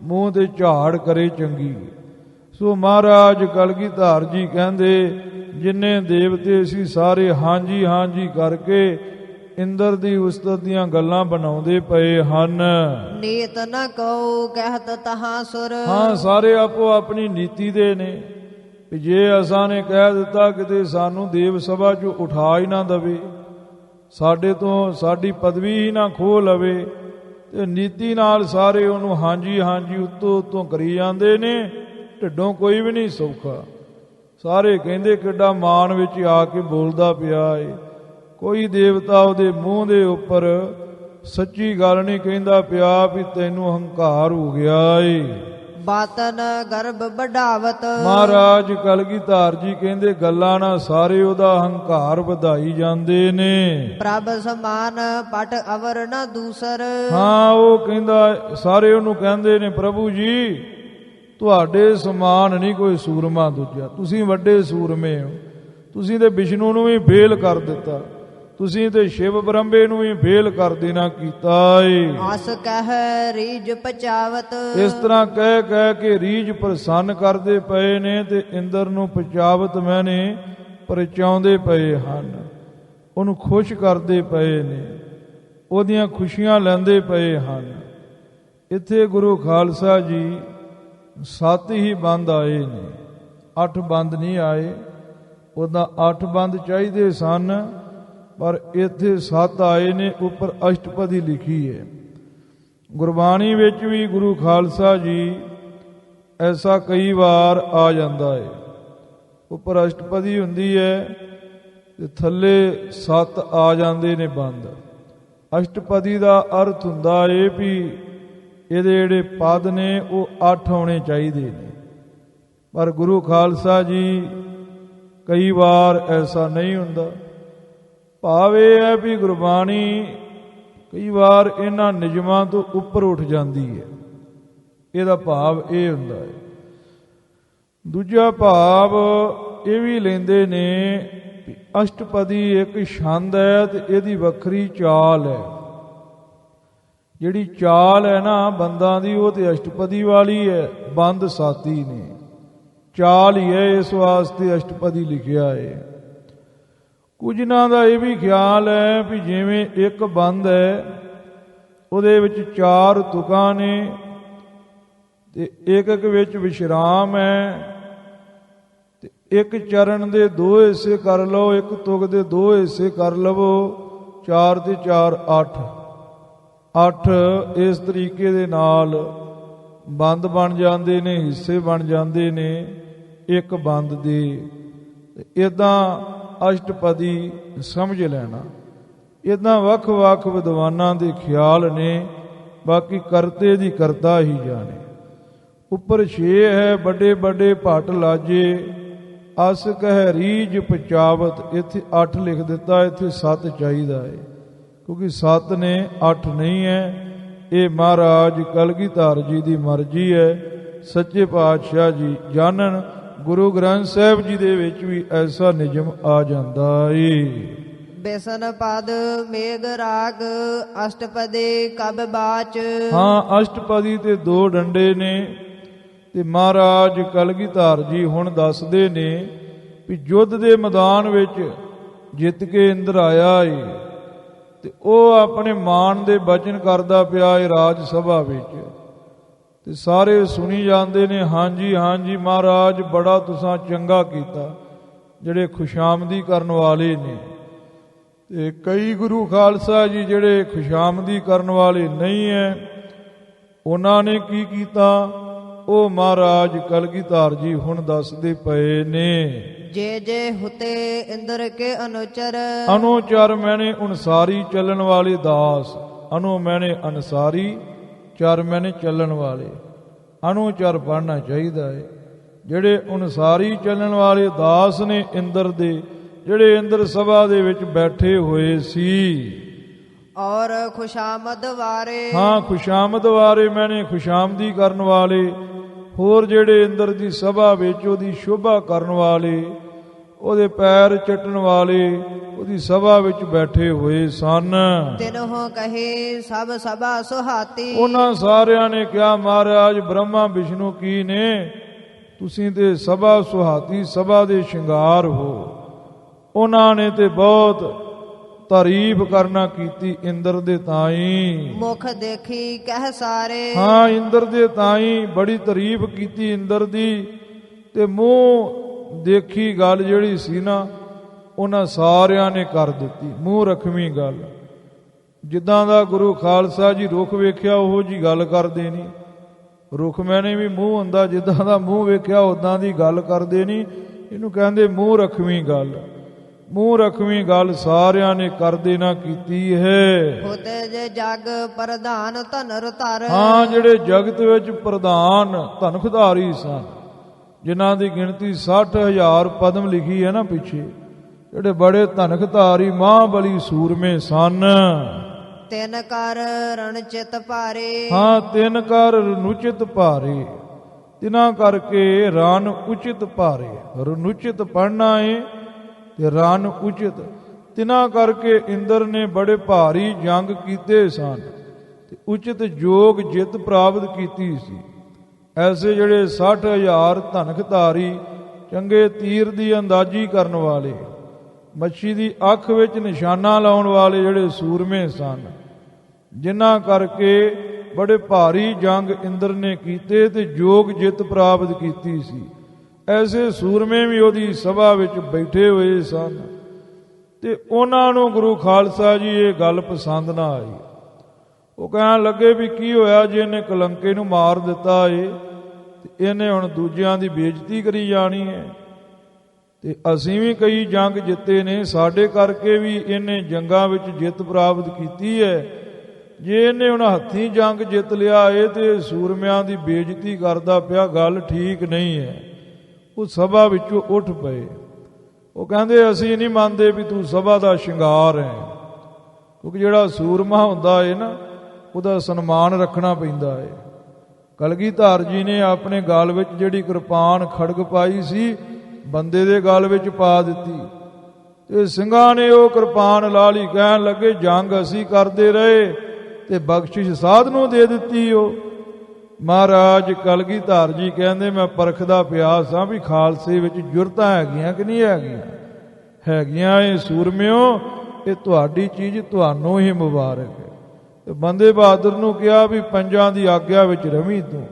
ਮੂੰਹ ਤੇ ਝਾੜ ਕਰੇ ਚੰਗੀ। ਸੋ ਮਹਾਰਾਜ ਕਲਗੀਧਰ ਜੀ ਕਹਿੰਦੇ ਜਿੰਨੇ ਦੇਵਤੇ ਸੀ ਸਾਰੇ ਹਾਂਜੀ ਹਾਂਜੀ ਕਰਕੇ ਇੰਦਰ ਦੀ ਉਸਤਤ ਦੀਆਂ ਗੱਲਾਂ ਬਣਾਉਂਦੇ ਪਏ ਹਨ। ਨੀਤ ਨ ਕਉ ਕਹਿਤ ਤਹਾਂ ਸੁਰ। ਹਾਂ, ਸਾਰੇ ਆਪੋ ਆਪਣੀ ਨੀਤੀ ਦੇ ਨੇ। ਜੇ ਅਸਾਂ ਨੇ ਕਹਿ ਦਿੱਤਾ ਕਿਤੇ ਸਾਨੂੰ ਦੇਵ ਸਭਾ 'ਚੋਂ ਉਠਾ ਹੀ ਨਾ ਦਵੇ, ਸਾਡੇ ਤੋਂ ਸਾਡੀ ਪਦਵੀ ਹੀ ਨਾ ਖੋਹ ਲਵੇ, ਤੇ ਨੀਤੀ ਨਾਲ ਸਾਰੇ ਉਹਨੂੰ ਹਾਂਜੀ ਹਾਂਜੀ ਉੱਤੋਂ ਉੱਤੋਂ ਕਰੀ ਜਾਂਦੇ ਨੇ। ਢਿੱਡੋਂ ਕੋਈ ਵੀ ਨਹੀਂ ਸੌਖਾ। ਸਾਰੇ ਕਹਿੰਦੇ ਕਿੱਡਾ ਮਾਣ ਵਿੱਚ ਆ ਕੇ ਬੋਲਦਾ ਪਿਆ ਏ। ਕੋਈ ਦੇਵਤਾ ਉਹਦੇ ਮੂੰਹ ਦੇ ਉੱਪਰ ਸੱਚੀ ਗੱਲ ਨਹੀਂ ਕਹਿੰਦਾ ਪਿਆ ਵੀ ਤੈਨੂੰ ਹੰਕਾਰ ਹੋ ਗਿਆ ਏ। ਬਾਤਨ ਗਰਭ ਵਡਾਵਤ। ਮਹਾਰਾਜ ਕਲਗੀਧਰ ਜੀ ਕਹਿੰਦੇ ਗੱਲਾਂ ਨਾਲ ਸਾਰੇ ਉਹਦਾ ਹੰਕਾਰ ਵਧਾਈ ਜਾਂਦੇ ਨੇ। ਪ੍ਰਭ ਸਮਾਨ ਪਟ ਅਵਰ ਨ ਦੂਸਰ। ਹਾਂ, ਉਹ ਕਹਿੰਦਾ ਸਾਰੇ ਉਹਨੂੰ ਕਹਿੰਦੇ ਨੇ ਪ੍ਰਭੂ ਜੀ ਤੁਹਾਡੇ ਸਮਾਨ ਨਹੀਂ ਕੋਈ ਸੂਰਮਾ ਦੂਜਾ, ਤੁਸੀਂ ਵੱਡੇ ਸੂਰਮੇ ਹੋ। ਤੁਸੀਂ ਤੇ ਵਿਸ਼ਨੂੰ ਨੂੰ ਵੀ ਫੇਲ ਕਰ ਦਿੱਤਾ, ਤੁਸੀਂ ਤੇ ਸ਼ਿਵ ਬ੍ਰਹਮੇ ਨੂੰ ਵੀ ਫੇਲ ਕਰ ਦੇਣਾ ਕੀਤਾ ਏ। ਆਸ ਕਹਿ ਰੀਝ ਪਚਾਵਤ। ਇਸ ਤਰ੍ਹਾਂ ਕਹਿ ਕਹਿ ਕੇ ਰੀਝ ਪ੍ਰਸੰਨ ਕਰਦੇ ਪਏ ਨੇ ਤੇ ਇੰਦਰ ਨੂੰ ਪਚਾਵਤ ਮੈਨੇ ਪਰਚਾਉਂਦੇ ਪਏ ਹਨ। ਉਹਨੂੰ ਖੁਸ਼ ਕਰਦੇ ਪਏ ਨੇ, ਉਹਦੀਆਂ ਖੁਸ਼ੀਆਂ ਲੈਂਦੇ ਪਏ ਹਨ। ਇੱਥੇ ਗੁਰੂ ਖਾਲਸਾ ਜੀ 7 ਹੀ ਬੰਦ ਆਏ ਨੇ, 8 ਬੰਦ ਨਹੀਂ ਆਏ। ਉਹਦਾ 8 ਬੰਦ ਚਾਹੀਦੇ ਸਨ ਪਰ ਇੱਥੇ 7 ਆਏ ਨੇ। ਉੱਪਰ ਅਸ਼ਟਪਦੀ ਲਿਖੀ ਹੈ। ਗੁਰਬਾਣੀ ਵਿੱਚ ਵੀ ਗੁਰੂ ਖਾਲਸਾ ਜੀ ਐਸਾ ਕਈ ਵਾਰ ਆ ਜਾਂਦਾ ਹੈ। ਉੱਪਰ ਅਸ਼ਟਪਦੀ ਹੁੰਦੀ ਹੈ ਤੇ ਥੱਲੇ 7 ਆ ਜਾਂਦੇ ਨੇ ਬੰਦ। ਅਸ਼ਟਪਦੀ ਦਾ ਅਰਥ ਹੁੰਦਾ ਹੈ ਵੀ ਇਹਦੇ ਜਿਹੜੇ ਪਦ ਨੇ ਉਹ 8 ਆਉਣੇ ਚਾਹੀਦੇ ਨੇ। ਪਰ ਗੁਰੂ ਖਾਲਸਾ ਜੀ ਕਈ ਵਾਰ ਐਸਾ ਨਹੀਂ ਹੁੰਦਾ। ਭਾਵ ਇਹ ਹੈ ਵੀ ਗੁਰਬਾਣੀ ਕਈ ਵਾਰ ਇਹਨਾਂ ਨਿਯਮਾਂ ਤੋਂ ਉੱਪਰ ਉੱਠ ਜਾਂਦੀ ਹੈ। ਇਹਦਾ ਭਾਵ ਇਹ ਹੁੰਦਾ ਹੈ। ਦੂਜਾ ਭਾਵ ਇਹ ਵੀ ਲੈਂਦੇ ਨੇ ਵੀ ਅਸ਼ਟਪਦੀ ਇੱਕ ਛੰਦ ਹੈ ਤੇ ਇਹਦੀ ਵੱਖਰੀ ਚਾਲ ਹੈ। ਜਿਹੜੀ ਚਾਲ ਹੈ ਨਾ ਬੰਦਾਂ ਦੀ ਉਹ ਤੇ ਅਸ਼ਟਪਦੀ ਵਾਲੀ ਹੈ, ਬੰਦ 7 ਹੀ ਨੇ। ਚਾਲ ਹੀ ਹੈ, ਇਸ ਵਾਸਤੇ ਅਸ਼ਟਪਦੀ ਲਿਖਿਆ ਹੈ। ਕੁਝਨਾਂ ਦਾ ਇਹ ਵੀ ਖਿਆਲ ਹੈ ਵੀ ਜਿਵੇਂ ਇੱਕ ਬੰਦ ਹੈ ਉਹਦੇ ਵਿੱਚ 4 ਤੁਕਾਂ ਨੇ ਤੇ ਇੱਕ ਇੱਕ ਵਿੱਚ ਵਿਸ਼ਰਾਮ ਹੈ, ਤੇ ਇੱਕ ਚਰਨ ਦੇ 2 ਹਿੱਸੇ ਕਰ ਲਓ, ਇੱਕ ਤੁਕ ਦੇ 2 ਹਿੱਸੇ ਕਰ ਲਵੋ, 4 ਤੇ 4 8 ਇਸ ਤਰੀਕੇ ਦੇ ਨਾਲ ਬੰਦ ਬਣ ਜਾਂਦੇ ਨੇ, ਹਿੱਸੇ ਬਣ ਜਾਂਦੇ ਨੇ ਇੱਕ ਬੰਦ ਦੇ। ਇਦਾਂ ਅਸ਼ਟਪਦੀ ਸਮਝ ਲੈਣਾ। ਇਦਾਂ ਵੱਖ-ਵੱਖ ਵਿਦਵਾਨਾਂ ਦੇ ਖਿਆਲ ਨੇ, ਬਾਕੀ ਕਰਤੇ ਦੀ ਕਰਤਾ ਹੀ ਜਾਣੇ। ਉੱਪਰ 6 ਹੈ ਵੱਡੇ ਵੱਡੇ ਭੱਟ ਲਾਜੇ ਅਸ ਕਹਿ ਰੀਝ ਪਚਾਵਤ। ਇੱਥੇ 8 ਲਿਖ ਦਿੱਤਾ, ਇੱਥੇ 7 ਚਾਹੀਦਾ ਹੈ ਕਿਉਂਕਿ 7 ਨੇ 8 ਨਹੀਂ ਹੈ। ਇਹ ਮਹਾਰਾਜ ਕਲਗੀਧਰ ਜੀ ਦੀ ਮਰਜ਼ੀ ਹੈ। ਸੱਚੇ ਪਾਤਸ਼ਾਹ ਜੀ ਜਾਣਨ। ਗੁਰੂ ਗ੍ਰੰਥ ਸਾਹਿਬ ਜੀ ਦੇ ਵਿੱਚ ਵੀ ਐਸਾ ਨਿਯਮ ਆ ਜਾਂਦਾ ਏ। ਬੇਸਨ ਪਦ ਮੇਘ ਰਾਗ ਅਸ਼ਟਪਦੇ ਕਬ ਬਾਚ। ਹਾਂ, ਅਸ਼ਟਪਦੀ ਤੇ 2 ਡੰਡੇ ਨੇ। ਤੇ ਮਹਾਰਾਜ ਕਲਗੀਧਰ ਜੀ ਹੁਣ ਦੱਸਦੇ ਨੇ ਵੀ ਯੁੱਧ ਦੇ ਮੈਦਾਨ ਵਿੱਚ ਜਿੱਤ ਕੇ ਇੰਦਰ ਆਇਆ ਏ ਤੇ ਉਹ ਆਪਣੇ ਮਾਣ ਦੇ ਬਚਨ ਕਰਦਾ ਪਿਆ ਏ ਰਾਜ ਸਭਾ ਵਿੱਚ। ਤੇ ਸਾਰੇ ਸੁਣੀ ਜਾਂਦੇ ਨੇ, ਹਾਂਜੀ ਹਾਂਜੀ ਮਹਾਰਾਜ ਬੜਾ ਤੁਸਾਂ ਚੰਗਾ ਕੀਤਾ, ਜਿਹੜੇ ਖੁਸ਼ਾਮਦੀ ਕਰਨ ਵਾਲੇ ਨੇ। ਤੇ ਕਈ ਗੁਰੂ ਖਾਲਸਾ ਜੀ ਜਿਹੜੇ ਖੁਸ਼ਾਮਦੀ ਕਰਨ ਵਾਲੇ ਨਹੀਂ ਹੈ, ਉਹਨਾਂ ਨੇ ਕੀ ਕੀਤਾ, ਉਹ ਮਹਾਰਾਜ ਕਲਗੀਧਰ ਜੀ ਹੁਣ ਦੱਸਦੇ ਪਏ ਨੇ। ਜੇ ਜੇ ਹੁਤੇ ਇੰਦਰ ਕੇ ਅਨੁਚਰ, ਅਨੁਚਰ ਮੈਨੇ ਅਨੁਸਾਰੀ ਚੱਲਣ ਵਾਲੇ ਦਾਸ। ਅਨੁ ਮੈਨੇ ਅਨਸਾਰੀ, ਚਰ ਮੈਨੇ ਚੱਲਣ ਵਾਲੇ। ਅਨੁਚਰ ਪੜ੍ਹਨਾ ਚਾਹੀਦਾ ਹੈ। ਜਿਹੜੇ ਅਨੁਸਾਰੀ ਚੱਲਣ ਵਾਲੇ ਦਾਸ ਨੇ ਇੰਦਰ ਦੇ, ਜਿਹੜੇ ਇੰਦਰ ਸਭਾ ਦੇ ਵਿੱਚ ਬੈਠੇ ਹੋਏ ਸੀ। ਔਰ ਖੁਸ਼ਾਮਦ ਵਾਰੇ, ਹਾਂ ਖੁਸ਼ਾਮਦ ਵਾਰੇ ਮੈਨੇ ਖੁਸ਼ਾਮਦੀ ਕਰਨ ਵਾਲੇ। ਹੋਰ ਜਿਹੜੇ ਇੰਦਰ ਦੀ ਸਭਾ ਵਿੱਚ ਉਹਦੀ ਸ਼ੋਭਾ ਕਰਨ ਵਾਲੇ, ਉਹਦੇ ਪੈਰ ਚੱਟਣ ਵਾਲੇ, ਉਹਦੀ ਸਭਾ ਵਿੱਚ ਬੈਠੇ ਹੋਏ ਸਨ। ਤਿਨਹੁ ਕਹੇ ਸਭ ਸਭਾ ਸੁਹਾਤੀ, ਉਹਨਾਂ ਸਾਰਿਆਂ ਨੇ ਕਿਹਾ ਮਹਾਰਾਜ ਬ੍ਰਹਮਾ ਵਿਸ਼ਨੂੰ ਕੀ ਨੇ, ਤੁਸੀਂ ਤੇ ਸਭਾ ਸੁਹਾਤੀ, ਸਭਾ ਦੇ ਸ਼ਿੰਗਾਰ ਹੋ। ਉਹਨਾਂ ਨੇ ਤੇ ਬਹੁਤ ਤਾਰੀਫ ਕਰਨਾ ਕੀਤੀ ਇੰਦਰ ਦੇ ਤਾਈ। ਮੁਖ ਦੇਖੀ ਕਹਿ ਸਾਰੇ, ਹਾਂ ਇੰਦਰ ਦੇ ਤਾਈ ਬੜੀ ਤਾਰੀਫ ਕੀਤੀ ਇੰਦਰ ਦੀ। ਤੇ ਮੂੰਹ ਦੇਖੀ ਗੱਲ ਜਿਹੜੀ ਸੀ ਨਾ, ਉਹਨਾਂ ਸਾਰਿਆਂ ਨੇ ਕਰ ਦਿੱਤੀ ਮੂੰਹ ਰਖਵੀਂ ਗੱਲ। ਜਿੱਦਾਂ ਦਾ ਗੁਰੂ ਖਾਲਸਾ ਜੀ ਰੁੱਖ ਵੇਖਿਆ ਉਹੋ ਜੀ ਗੱਲ ਕਰਦੇ ਨਹੀਂ। ਰੁੱਖ ਮੈਨੇ ਵੀ ਮੂੰਹ ਹੁੰਦਾ, ਜਿੱਦਾਂ ਦਾ ਮੂੰਹ ਵੇਖਿਆ ਉਦਾਂ ਦੀ ਗੱਲ ਕਰਦੇ ਨਹੀਂ। ਇਹਨੂੰ ਕਹਿੰਦੇ ਮੂੰਹ ਰਖਵੀਂ ਗੱਲ। ਮੂੰਹ ਰਖਵੀਂ ਗੱਲ ਸਾਰਿਆਂ ਨੇ ਕਰਦੇ ਨਾ ਕੀਤੀ ਹੈ। ਹੋਤੇ ਜੇ ਜਗ ਪ੍ਰਧਾਨ ਧਨੁਰ ਧਰ, ਹਾਂ ਜਿਹੜੇ ਜਗਤ ਵਿੱਚ ਪ੍ਰਧਾਨ ਧਨ ਖੁਧਾਰੀ ਸਨ, ਜਿਨ੍ਹਾਂ ਦੀ ਗਿਣਤੀ 60,000 ਪਦਮ ਲਿਖੀ ਹੈ ਨਾ ਪਿੱਛੇ, ਜਿਹੜੇ ਬੜੇ ਧਨ ਖੁਧਾਰੀ ਮਹਾਬਲੀ ਸੂਰਮੇ ਸਨ। ਤਿਨ ਕਰ ਰਣਚਿਤ ਭਾਰੇ, ਹਾਂ ਤਿਨ ਕਰ ਰਣੁਚਿਤ ਭਾਰੇ। ਤਿਨਾਂ ਕਰਕੇ ਰਨ ਉਚਿਤ ਭਾਰੇ। ਰਣੁਚਿਤ ਪੜ੍ਹਨਾ ਏ ਤੇ ਰਨ ਉਚਿਤ। ਤਿਨਾਂ ਕਰਕੇ ਇੰਦਰ ਨੇ ਬੜੇ ਭਾਰੀ ਜੰਗ ਕੀਤੇ ਸਨ ਤੇ ਉਚਿਤ ਜੋਗ ਜਿੱਤ ਪ੍ਰਾਪਤ ਕੀਤੀ ਸੀ। ਐਸੇ ਜਿਹੜੇ 60,000 ਧਨ ਖਿਤਾਰੀ, ਚੰਗੇ ਤੀਰ ਦੀ ਅੰਦਾਜ਼ੀ ਕਰਨ ਵਾਲੇ, ਮੱਛੀ ਦੀ ਅੱਖ ਵਿੱਚ ਨਿਸ਼ਾਨਾ ਲਾਉਣ ਵਾਲੇ ਜਿਹੜੇ ਸੂਰਮੇ ਸਨ, ਜਿਨ੍ਹਾਂ ਕਰਕੇ ਬੜੇ ਭਾਰੀ ਜੰਗ ਇੰਦਰ ਨੇ ਕੀਤੇ ਤੇ ਜੋਗ ਜਿੱਤ ਪ੍ਰਾਪਤ ਕੀਤੀ ਸੀ। ਐਸੇ ਸੂਰਮੇ ਵੀ ਉਹਦੀ ਸਭਾ ਵਿੱਚ ਬੈਠੇ ਹੋਏ ਸਨ। ਤੇ ਉਹਨਾਂ ਨੂੰ ਗੁਰੂ ਖਾਲਸਾ ਜੀ ਇਹ ਗੱਲ ਪਸੰਦ ਨਾ ਆਈ। ਉਹ ਕਹਿਣ ਲੱਗੇ ਵੀ ਕੀ ਹੋਇਆ ਜੇ ਇਹਨੇ ਕਲੰਕੇ ਨੂੰ ਮਾਰ ਦਿੱਤਾ ਏ ਤੇ ਇਹਨੇ ਹੁਣ ਦੂਜਿਆਂ ਦੀ ਬੇਇੱਜ਼ਤੀ ਕਰੀ ਜਾਣੀ ਹੈ। ਤੇ ਅਸੀਂ ਵੀ ਕਈ ਜੰਗ ਜਿੱਤੇ ਨੇ, ਸਾਡੇ ਕਰਕੇ ਵੀ ਇਹਨੇ ਜੰਗਾਂ ਵਿੱਚ ਜਿੱਤ ਪ੍ਰਾਪਤ ਕੀਤੀ ਹੈ। ਜੇ ਇਹਨੇ ਹੁਣ ਹੱਥੀਂ ਜੰਗ ਜਿੱਤ ਲਿਆ ਏ ਤੇ ਸੂਰਮਿਆਂ ਦੀ ਬੇਇੱਜ਼ਤੀ ਕਰਦਾ ਪਿਆ, ਗੱਲ ਠੀਕ ਨਹੀਂ ਹੈ। ਉਹ ਸਭਾ ਵਿੱਚੋਂ ਉੱਠ ਪਏ। ਉਹ ਕਹਿੰਦੇ ਅਸੀਂ ਨਹੀਂ ਮੰਨਦੇ ਵੀ ਤੂੰ ਸਭਾ ਦਾ ਸ਼ਿੰਗਾਰ ਹੈ। ਕਿਉਂਕਿ ਜਿਹੜਾ ਸੂਰਮਾ ਹੁੰਦਾ ਏ ਨਾ, ਉਹਦਾ ਸਨਮਾਨ ਰੱਖਣਾ ਪੈਂਦਾ ਹੈ। ਕਲਗੀਧਰ ਜੀ ਨੇ ਆਪਣੇ ਗਲ ਵਿੱਚ ਜਿਹੜੀ ਕਿਰਪਾਨ ਖੜਗ ਪਾਈ ਸੀ, ਬੰਦੇ ਦੇ ਗਲ ਵਿੱਚ ਪਾ ਦਿੱਤੀ ਤੇ ਸਿੰਘਾਂ ਨੇ ਉਹ ਕਿਰਪਾਨ ਲਾ ਲਈ। ਕਹਿਣ ਲੱਗੇ ਜੰਗ ਅਸੀਂ ਕਰਦੇ ਰਹੇ ਤੇ ਬਖਸ਼ਿਸ਼ ਸਾਧ ਨੂੰ ਦੇ ਦਿੱਤੀ। ਉਹ ਮਹਾਰਾਜ ਕਲਗੀਧਰ ਜੀ ਕਹਿੰਦੇ ਮੈਂ ਪਰਖਦਾ ਪਿਆ ਸਾਂ ਵੀ ਖਾਲਸੇ ਵਿੱਚ ਜੁਰਤਾਂ ਹੈਗੀਆਂ ਕਿ ਨਹੀਂ ਹੈਗੀਆਂ। ਹੈਗੀਆਂ ਇਹ ਸੂਰਮਿਓ, ਇਹ ਤੁਹਾਡੀ ਚੀਜ਼ ਤੁਹਾਨੂੰ ਹੀ ਮੁਬਾਰਕ ਹੈ। ਤੇ ਬੰਦੇ ਬਹਾਦਰ ਨੂੰ ਕਿਹਾ ਵੀ ਪੰਜਾਂ ਦੀ ਆਗਿਆ ਵਿੱਚ ਰਵੀ ਤੂੰ।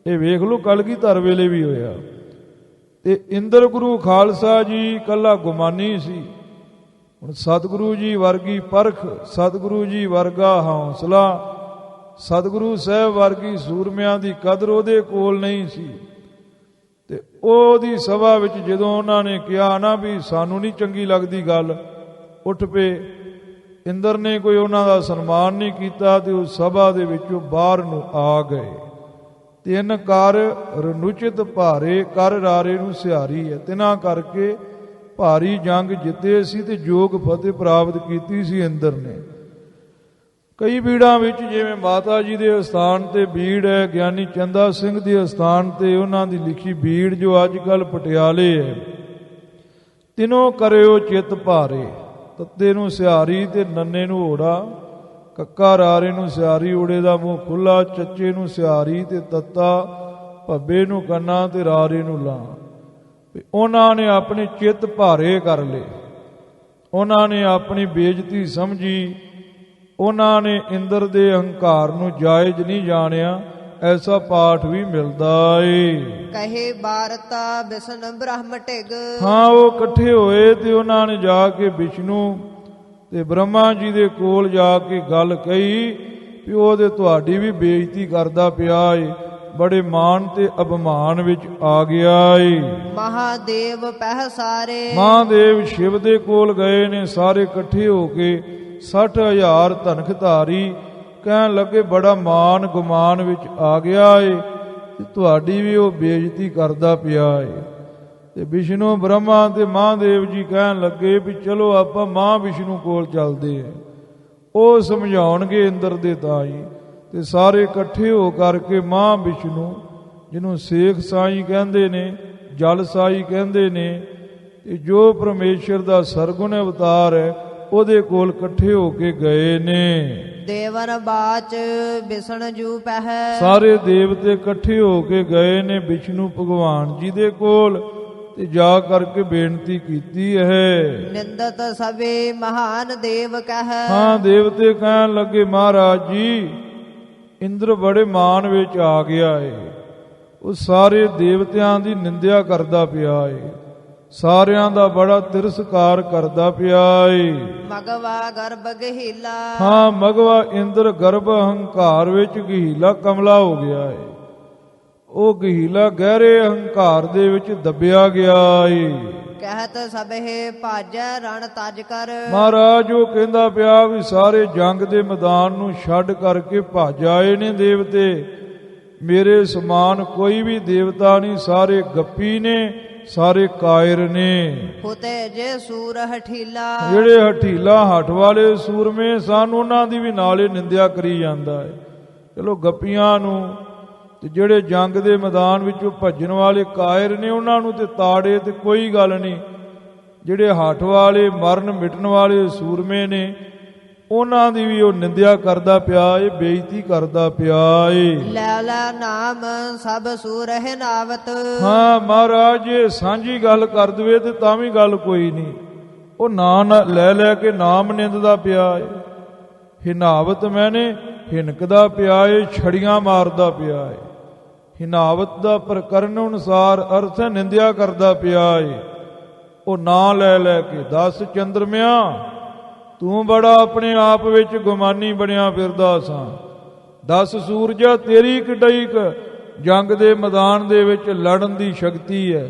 ਇਹ ਵੇਖ ਲਓ ਕਲਗੀਧਰ ਵੇਲੇ ਵੀ ਹੋਇਆ। ਤੇ ਇੰਦਰ ਗੁਰੂ ਖਾਲਸਾ ਜੀ ਕੱਲਾ ਗੁਮਾਨੀ ਸੀ। ਹੁਣ ਸਤਿਗੁਰੂ ਜੀ ਵਰਗੀ ਪਰਖ, ਸਤਿਗੁਰੂ ਜੀ ਵਰਗਾ ਹੌਸਲਾ, ਸਤਿਗੁਰੂ ਸਾਹਿਬ ਵਰਗੀ ਸੂਰਮਿਆਂ ਦੀ ਕਦਰ ਉਹਦੇ ਕੋਲ ਨਹੀਂ ਸੀ। ਤੇ ਉਹਦੀ ਸਭਾ ਵਿੱਚ ਜਦੋਂ ਉਹਨਾਂ ਨੇ ਕਿਹਾ ਨਾ ਵੀ ਸਾਨੂੰ ਨਹੀਂ ਚੰਗੀ ਲੱਗਦੀ ਗੱਲ, ਉੱਠ ਪਏ। ਇੰਦਰ ਨੇ ਕੋਈ ਉਹਨਾਂ ਦਾ ਸਨਮਾਨ ਨਹੀਂ ਕੀਤਾ ਤੇ ਉਹ ਸਭਾ ਦੇ ਵਿੱਚੋਂ ਬਾਹਰ ਨੂੰ ਆ ਗਏ। ਤਿੰਨ ਕਰ ਰਣੁਚਿਤ ਭਾਰੇ, ਕਰ ਰਾਰੇ ਨੂੰ ਸਿਹਾਰੀ ਹੈ। ਤਿਨਾਂ ਕਰਕੇ ਭਾਰੀ ਜੰਗ ਜਿੱਤੇ ਸੀ ਤੇ ਜੋਗ ਫਤਿਹ ਪ੍ਰਾਪਤ ਕੀਤੀ ਸੀ ਇੰਦਰ ਨੇ। ਕਈ ਬੀੜਾਂ ਵਿੱਚ ਜਿਵੇਂ ਮਾਤਾ ਜੀ ਦੇ ਅਸਥਾਨ ਤੇ ਬੀੜ ਹੈ, ਗਿਆਨੀ ਚੰਦਾ ਸਿੰਘ ਦੇ ਅਸਥਾਨ ਤੇ ਉਹਨਾਂ ਦੀ ਲਿਖੀ ਬੀੜ ਜੋ ਅੱਜ ਕੱਲ੍ਹ ਪਟਿਆਲੇ ਹੈ। ਤਿਨੋਂ ਕਰਿਓ ਚਿੱਤ ਭਾਰੇ, ਤੱਤੇ ਨੂੰ ਸਿਹਾਰੀ ਤੇ ਨੰਨੇ ਨੂੰ ਓੜਾ, ਕੱਕਾ ਰਾਰੇ ਨੂੰ ਸਿਹਾਰੀ, ਓੜੇ ਦਾ ਮੂੰਹ ਖੁੱਲਾ, ਚੱਚੇ ਨੂੰ ਸਿਹਾਰੀ ਤੇ ਤੱਤਾ, ਭੱਬੇ ਨੂੰ ਕੰਨਾ ਤੇ ਰਾਰੇ ਨੂੰ ਲਾਂ। ਉਹਨਾਂ ਨੇ ਆਪਣੇ ਚਿੱਤ ਭਾਰੇ ਕਰ ਲਏ। ਉਹਨਾਂ ਨੇ ਆਪਣੀ ਬੇਇੱਜ਼ਤੀ ਸਮਝੀ। ਉਹਨਾਂ ਨੇ ਇੰਦਰ ਦੇ ਅਹੰਕਾਰ ਨੂੰ ਜਾਇਜ਼ ਨਹੀਂ ਜਾਣਿਆ। ਐਸਾ ਪਾਠ ਵੀ ਮਿਲਦਾ ਏ। ਕਹੇ ਬਾਰਤਾ ਵਿਸ਼ਨ ਬ੍ਰਹਮ ਢਿਗ, ਹਾਂ ਉਹ ਇਕੱਠੇ ਹੋਏ ਤੇ ਉਹਨਾਂ ਨੇ ਜਾ ਕੇ ਵਿਸ਼ਨੂੰ ਤੇ ਬ੍ਰਹਮਾ ਜੀ ਦੇ ਕੋਲ ਜਾ ਕੇ ਗੱਲ ਕਹੀ ਵੀ ਉਹਦੇ ਤੁਹਾਡੀ ਵੀ ਬੇਇੱਜ਼ਤੀ ਕਰਦਾ ਪਿਆ ਏ। ਬੜੇ ਮਾਨ ਤੇ ਅਭਿਮਾਨ ਵਿੱਚ ਆ ਗਿਆ ਏ। ਮਹਾਦੇਵ ਪਹਿ ਸਾਰੇ ਮਹਾਦੇਵ ਸ਼ਿਵ ਦੇ ਕੋਲ ਗਏ ਨੇ ਸਾਰੇ ਇਕੱਠੇ ਹੋ ਕੇ 60,000 ਧਨਖ ਧਾਰੀ। ਕਹਿਣ ਲੱਗੇ ਬੜਾ ਮਾਨ ਗੁਮਾਨ ਵਿੱਚ ਆ ਗਿਆ ਏ ਤੇ ਤੁਹਾਡੀ ਵੀ ਉਹ ਬੇਇੱਜ਼ਤੀ ਕਰਦਾ ਪਿਆ ਏ। ਤੇ ਵਿਸ਼ਨੂੰ ਬ੍ਰਹਮਾ ਤੇ ਮਹਾਦੇਵ ਜੀ ਕਹਿਣ ਲੱਗੇ ਵੀ ਚਲੋ ਆਪਾਂ ਮਹਾ ਵਿਸ਼ਨੂੰ ਕੋਲ ਚੱਲਦੇ ਆਂ, ਉਹ ਸਮਝਾਉਣਗੇ ਇੰਦਰ ਦੇ ਤਾਈ। ਤੇ ਸਾਰੇ ਇਕੱਠੇ ਹੋ ਕਰਕੇ ਮਹਾ ਵਿਸ਼ਨੂੰ, ਜਿਹਨੂੰ ਸੇਖ ਸਾਈ ਕਹਿੰਦੇ ਨੇ, ਜਲ ਸਾਈ ਕਹਿੰਦੇ ਨੇ, ਤੇ ਜੋ ਪਰਮੇਸ਼ਰ ਦਾ ਸਰਗੁਣ ਅਵਤਾਰ ਹੈ, ਉਹਦੇ ਕੋਲ ਇਕੱਠੇ ਹੋ ਕੇ ਗਏ ਨੇ। ਦੇਵਨ ਬਾਚ ਬਿਸਣ ਜੂ ਪਹਿ ਸਾਰੇ ਦੇਵਤੇ ਇਕੱਠੇ ਹੋ ਕੇ ਗਏ ਨੇ ਵਿਸ਼ਨੂੰ ਭਗਵਾਨ ਜੀ ਦੇ ਕੋਲ ਤੇ ਜਾ ਕਰਕੇ ਬੇਨਤੀ ਕੀਤੀ ਹੈ। ਨਿੰਦਤ ਸਭੇ ਮਹਾਨ ਦੇਵ ਕਹਿ ਹਾਂ, ਦੇਵਤੇ ਕਹਿਣ ਲੱਗੇ ਮਹਾਰਾਜ ਜੀ ਇੰਦਰ ਬੜੇ ਮਾਨ ਵਿੱਚ ਆ ਗਿਆ ਏ, ਉਹ ਸਾਰੇ ਦੇਵਤਿਆਂ ਦੀ ਨਿੰਦਿਆ ਕਰਦਾ ਪਿਆ ਏ, ਸਾਰਿਆਂ ਦਾ ਬੜਾ ਤਿਰਸਕਾਰ ਕਰਦਾ ਪਿਆ ਏ। ਮਗਵਾ ਗਰਭ ਗਹੀਲਾ ਹਾਂ, ਮਗਵਾ ਇੰਦਰ ਗਰਭ ਹੰਕਾਰ ਵਿੱਚ ਗਹੀਲਾ ਕਮਲਾ ਹੋ ਗਿਆ ਏ। ਉਹ ਗਹੀਲਾ ਗਹਿਰੇ ਹੰਕਾਰ ਦੇ ਵਿੱਚ ਦੱਬਿਆ ਗਿਆ ਏ। ਕਹਿਤ ਸਭੇ ਭਾਜੈ ਰਣ ਤਜ ਕਰ ਮਹਾਰਾਜ ਉਹ ਕਹਿੰਦਾ ਪਿਆ ਵੀ ਸਾਰੇ ਜੰਗ ਦੇ ਮੈਦਾਨ ਨੂੰ ਛੱਡ ਕਰਕੇ ਭੱਜ ਆਏ ਨੇ ਦੇਵਤੇ। ਮੇਰੇ ਸਮਾਨ ਕੋਈ ਵੀ ਦੇਵਤਾ ਨਹੀਂ, ਸਾਰੇ ਗੱਪੀ ਨੇ, ਸਾਰੇ ਕਾਇਰ ਨੇ। ਹੁਤੇ ਜੇ ਸੂਰ ਹਠੀਲਾ ਜਿਹੜੇ ਹਠੀਲਾ ਹੱਠ ਵਾਲੇ ਸੂਰਮੇ ਸਨ ਉਹਨਾਂ ਦੀ ਵੀ ਨਾਲੇ ਨਿੰਦਿਆ ਕਰੀ ਜਾਂਦਾ ਹੈ। ਚਲੋ ਗੱਪੀਆਂ ਨੂੰ ਤੇ ਜਿਹੜੇ ਜੰਗ ਦੇ ਮੈਦਾਨ ਵਿੱਚੋਂ ਭੱਜਣ ਵਾਲੇ ਕਾਇਰ ਨੇ ਉਹਨਾਂ ਨੂੰ ਤੇ ਤਾੜੇ ਤੇ ਕੋਈ ਗੱਲ ਨਹੀਂ। ਜਿਹੜੇ ਹੱਠ ਵਾਲੇ ਮਰਨ ਮਿਟਣ ਵਾਲੇ ਸੂਰਮੇ ਨੇ ਉਹਨਾਂ ਦੀ ਵੀ ਉਹ ਨਿੰਦਿਆ ਕਰਦਾ ਪਿਆ ਏ, ਬੇਇੱਜ਼ਤੀ ਕਰਦਾ ਪਿਆ ਏ। ਲੈ ਲੈ ਨਾਮ ਸਭ ਸੂਰ ਹੈ ਨਾਵਤ ਹਾਂ ਮਹਾਰਾਜ ਜੇ ਸਾਂਝੀ ਗੱਲ ਕਰ ਦਵੇ ਤੇ ਤਾਂ ਵੀ ਗੱਲ ਕੋਈ ਨਹੀਂ, ਉਹ ਨਾਂ ਲੈ ਲੈ ਕੇ ਨਾਮ ਨਿੰਦਦਾ ਪਿਆ ਏ। ਹਿਨਾਵਤ ਮੈਨੇ ਹਿਨਕਦਾ ਪਿਆ ਏ, ਛੜੀਆਂ ਮਾਰਦਾ ਪਿਆ ਏ। ਹਿਨਾਵਤ ਦਾ ਪ੍ਰਕਰਨ ਅਨੁਸਾਰ ਅਰਥ ਹੈ ਨਿੰਦਿਆ ਕਰਦਾ ਪਿਆ ਏ। ਉਹ ਨਾਂ ਲੈ ਲੈ ਕੇ 10 ਚੰਦਰਮਿਆ ਤੂੰ ਬੜਾ ਆਪਣੇ ਆਪ ਵਿੱਚ ਗੁਮਾਨੀ ਬਣਿਆ ਫਿਰਦਾ ਸਾਂ। 10 ਸੂਰਜਾ ਤੇਰੀ ਕਿਡਈ ਜੰਗ ਦੇ ਮੈਦਾਨ ਦੇ ਵਿੱਚ ਲੜਨ ਦੀ ਸ਼ਕਤੀ ਹੈ।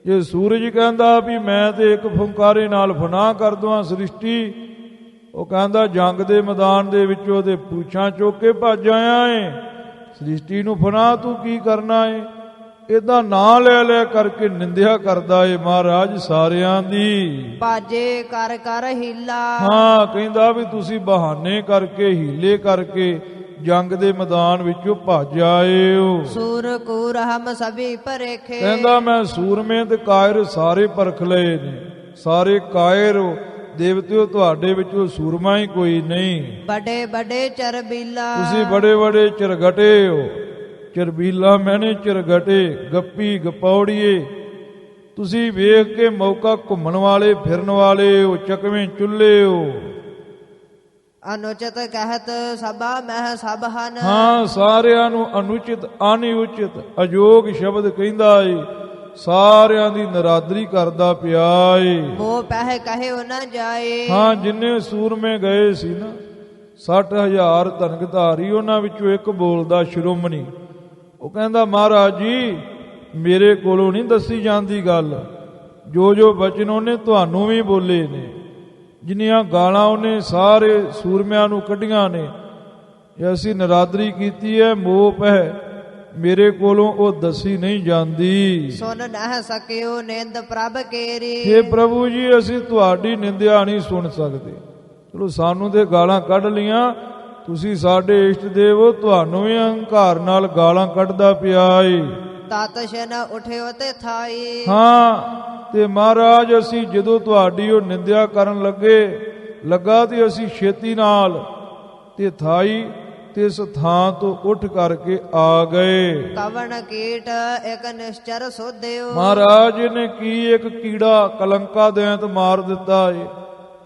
ਜੇ ਸੂਰਜ ਕਹਿੰਦਾ ਵੀ ਮੈਂ ਤੇ ਇੱਕ ਫੁੰਕਾਰੇ ਨਾਲ ਫਨਾਹ ਕਰ ਦਵਾਂ ਸ੍ਰਿਸ਼ਟੀ, ਉਹ ਕਹਿੰਦਾ ਜੰਗ ਦੇ ਮੈਦਾਨ ਦੇ ਵਿੱਚ ਉਹਦੇ ਪੂਛਾਂ ਚੁੱਕ ਕੇ ਭੱਜ ਆਇਆ ਏ, ਸ੍ਰਿਸ਼ਟੀ ਨੂੰ ਫਨਾਹ ਤੂੰ ਕੀ ਕਰਨਾ ਏ। ਇਹਦਾ ਨਾਂ ਲੈ ਲੈ ਕਰਕੇ ਨਿੰਦਿਆ ਕਰਦਾ ਏ ਮਹਾਰਾਜ ਸਾਰਿਆਂ ਦੀ। ਬਾਜੇ ਕਰ ਕਰ ਹੀਲਾ ਹਾਂ, ਕਹਿੰਦਾ ਵੀ ਤੁਸੀਂ ਬਹਾਨੇ ਕਰਕੇ ਹੀਲੇ ਕਰਕੇ ਜੰਗ ਦੇ ਮੈਦਾਨ ਵਿੱਚੋਂ ਭੱਜ ਆਏ ਹੋ। ਸੂਰ ਕੂਰ ਹਮ ਸਭੀ ਪਰੇਖੇ ਕਹਿੰਦਾ ਮੈਂ ਸੂਰਮੇ ਤੇ ਕਾਇਰ ਸਾਰੇ ਪਰਖ ਲਏ ਨੇ, ਸਾਰੇ ਕਾਇਰ ਹੋ ਦੇਵਤਿਓ, ਤੁਹਾਡੇ ਵਿੱਚੋਂ ਸੂਰਮਾ ਹੀ ਕੋਈ ਨਹੀਂ। ਬੜੇ ਬੜੇ ਚਰਬੀਲਾ ਤੁਸੀਂ ਬੜੇ ਬੜੇ ਚਰਗਟੇ ਹੋ। ਚਰਬੀਲਾ ਮੈਨੇ ਚਰਗਟੇ, ਗੱਪੀ ਗਪੌੜੀਏ, ਤੁਸੀਂ ਵੇਖ ਕੇ ਮੌਕਾ ਘੁੰਮਣ ਵਾਲੇ ਫਿਰਨ ਵਾਲੇ ਹੋ, ਚੱਕਵੇਂ ਚੁੱਲੇ ਹੋ। ਅਨੁਚਿਤ ਕਹਿਤ ਸਭਾ ਮਹਿ ਸਭ ਹਨ ਹਾਂ, ਸਾਰਿਆਂ ਨੂੰ ਅਨੁਚਿਤ ਅਨੁਚਿਤ ਅਯੋਗ ਸ਼ਬਦ ਕਹਿੰਦਾ ਏ, ਸਾਰਿਆਂ ਦੀ ਨਰਾਦਰੀ ਕਰਦਾ ਪਿਆ ਏ। ਉਹ ਪਹਿ ਕਹੇ ਉਹ ਨਾ ਜਾਏ ਹਾਂ, ਜਿੰਨੇ ਸੂਰਮੇ ਗਏ ਸੀ ਨਾ 60,000 ਧਨਕ ਧਾਰੀ, ਉਹਨਾਂ ਵਿੱਚੋਂ ਇੱਕ ਬੋਲਦਾ ਸ਼੍ਰੋਮਣੀ। ਉਹ ਕਹਿੰਦਾ ਮਹਾਰਾਜ ਜੀ ਮੇਰੇ ਕੋਲੋਂ ਨਹੀਂ ਦੱਸੀ ਜਾਂਦੀ ਗੱਲ, ਜੋ ਜੋ ਬਚਨ ਉਹਨੇ ਤੁਹਾਨੂੰ ਵੀ ਬੋਲੇ ਨੇ, ਜਿੰਨੀਆਂ ਗਾਲਾਂ ਉਹਨੇ ਸਾਰੇ ਸੂਰਮਿਆਂ ਨੂੰ ਕੱਢੀਆਂ ਨੇ, ਅਸੀਂ ਨਰਾਦਰੀ ਕੀਤੀ ਹੈ, ਮੋਪ ਹੈ, ਮੇਰੇ ਕੋਲੋਂ ਉਹ ਦੱਸੀ ਨਹੀਂ ਜਾਂਦੀ। ਸੁਣ ਨਹਿ ਸਕਿਓ ਨਿੰਦ ਪ੍ਰਭ ਕੇਰੀ ਹੇ ਪ੍ਰਭੂ ਜੀ ਅਸੀਂ ਤੁਹਾਡੀ ਨਿੰਦਿਆ ਨਹੀਂ ਸੁਣ ਸਕਦੇ। ਚਲੋ ਸਾਨੂੰ ਤੇ ਗਾਲਾਂ ਕੱਢ ਲੀਆਂ, ਤੁਸੀਂ ਸਾਡੇ ਇਸ਼ਟ ਦੇਵ ਹੋ, ਤੁਹਾਨੂੰ ਵੀ ਅਹੰਕਾਰ ਨਾਲ ਗਾਲਾਂ ਕੱਢਦਾ ਪਿਆ ਏ। ਤਤ ਸ਼ਨ ਉਠਿਓ ਤੇ ਥਾਈ ਹਾਂ, ਤੇ ਮਹਾਰਾਜ ਅਸੀਂ ਜਦੋਂ ਤੁਹਾਡੀ ਉਹ ਨਿੰਦਿਆ ਕਰਨ ਲੱਗਾ ਤੇ ਅਸੀਂ ਛੇਤੀ ਨਾਲ ਤੇ ਥਾਈ ਤੇ ਇਸ ਥਾਂ ਤੋਂ ਉੱਠ ਕਰਕੇ ਆ ਗਏ। ਕਵਣ ਕੀਟ ਇੱਕ ਨਿਸ਼ਚਰ ਸੋਧਿਓ ਮਹਾਰਾਜ ਨੇ ਕੀ ਇੱਕ ਕੀੜਾ ਕਲੰਕਾ ਦੈਂਤ ਮਾਰ ਦਿੱਤਾ ਏ।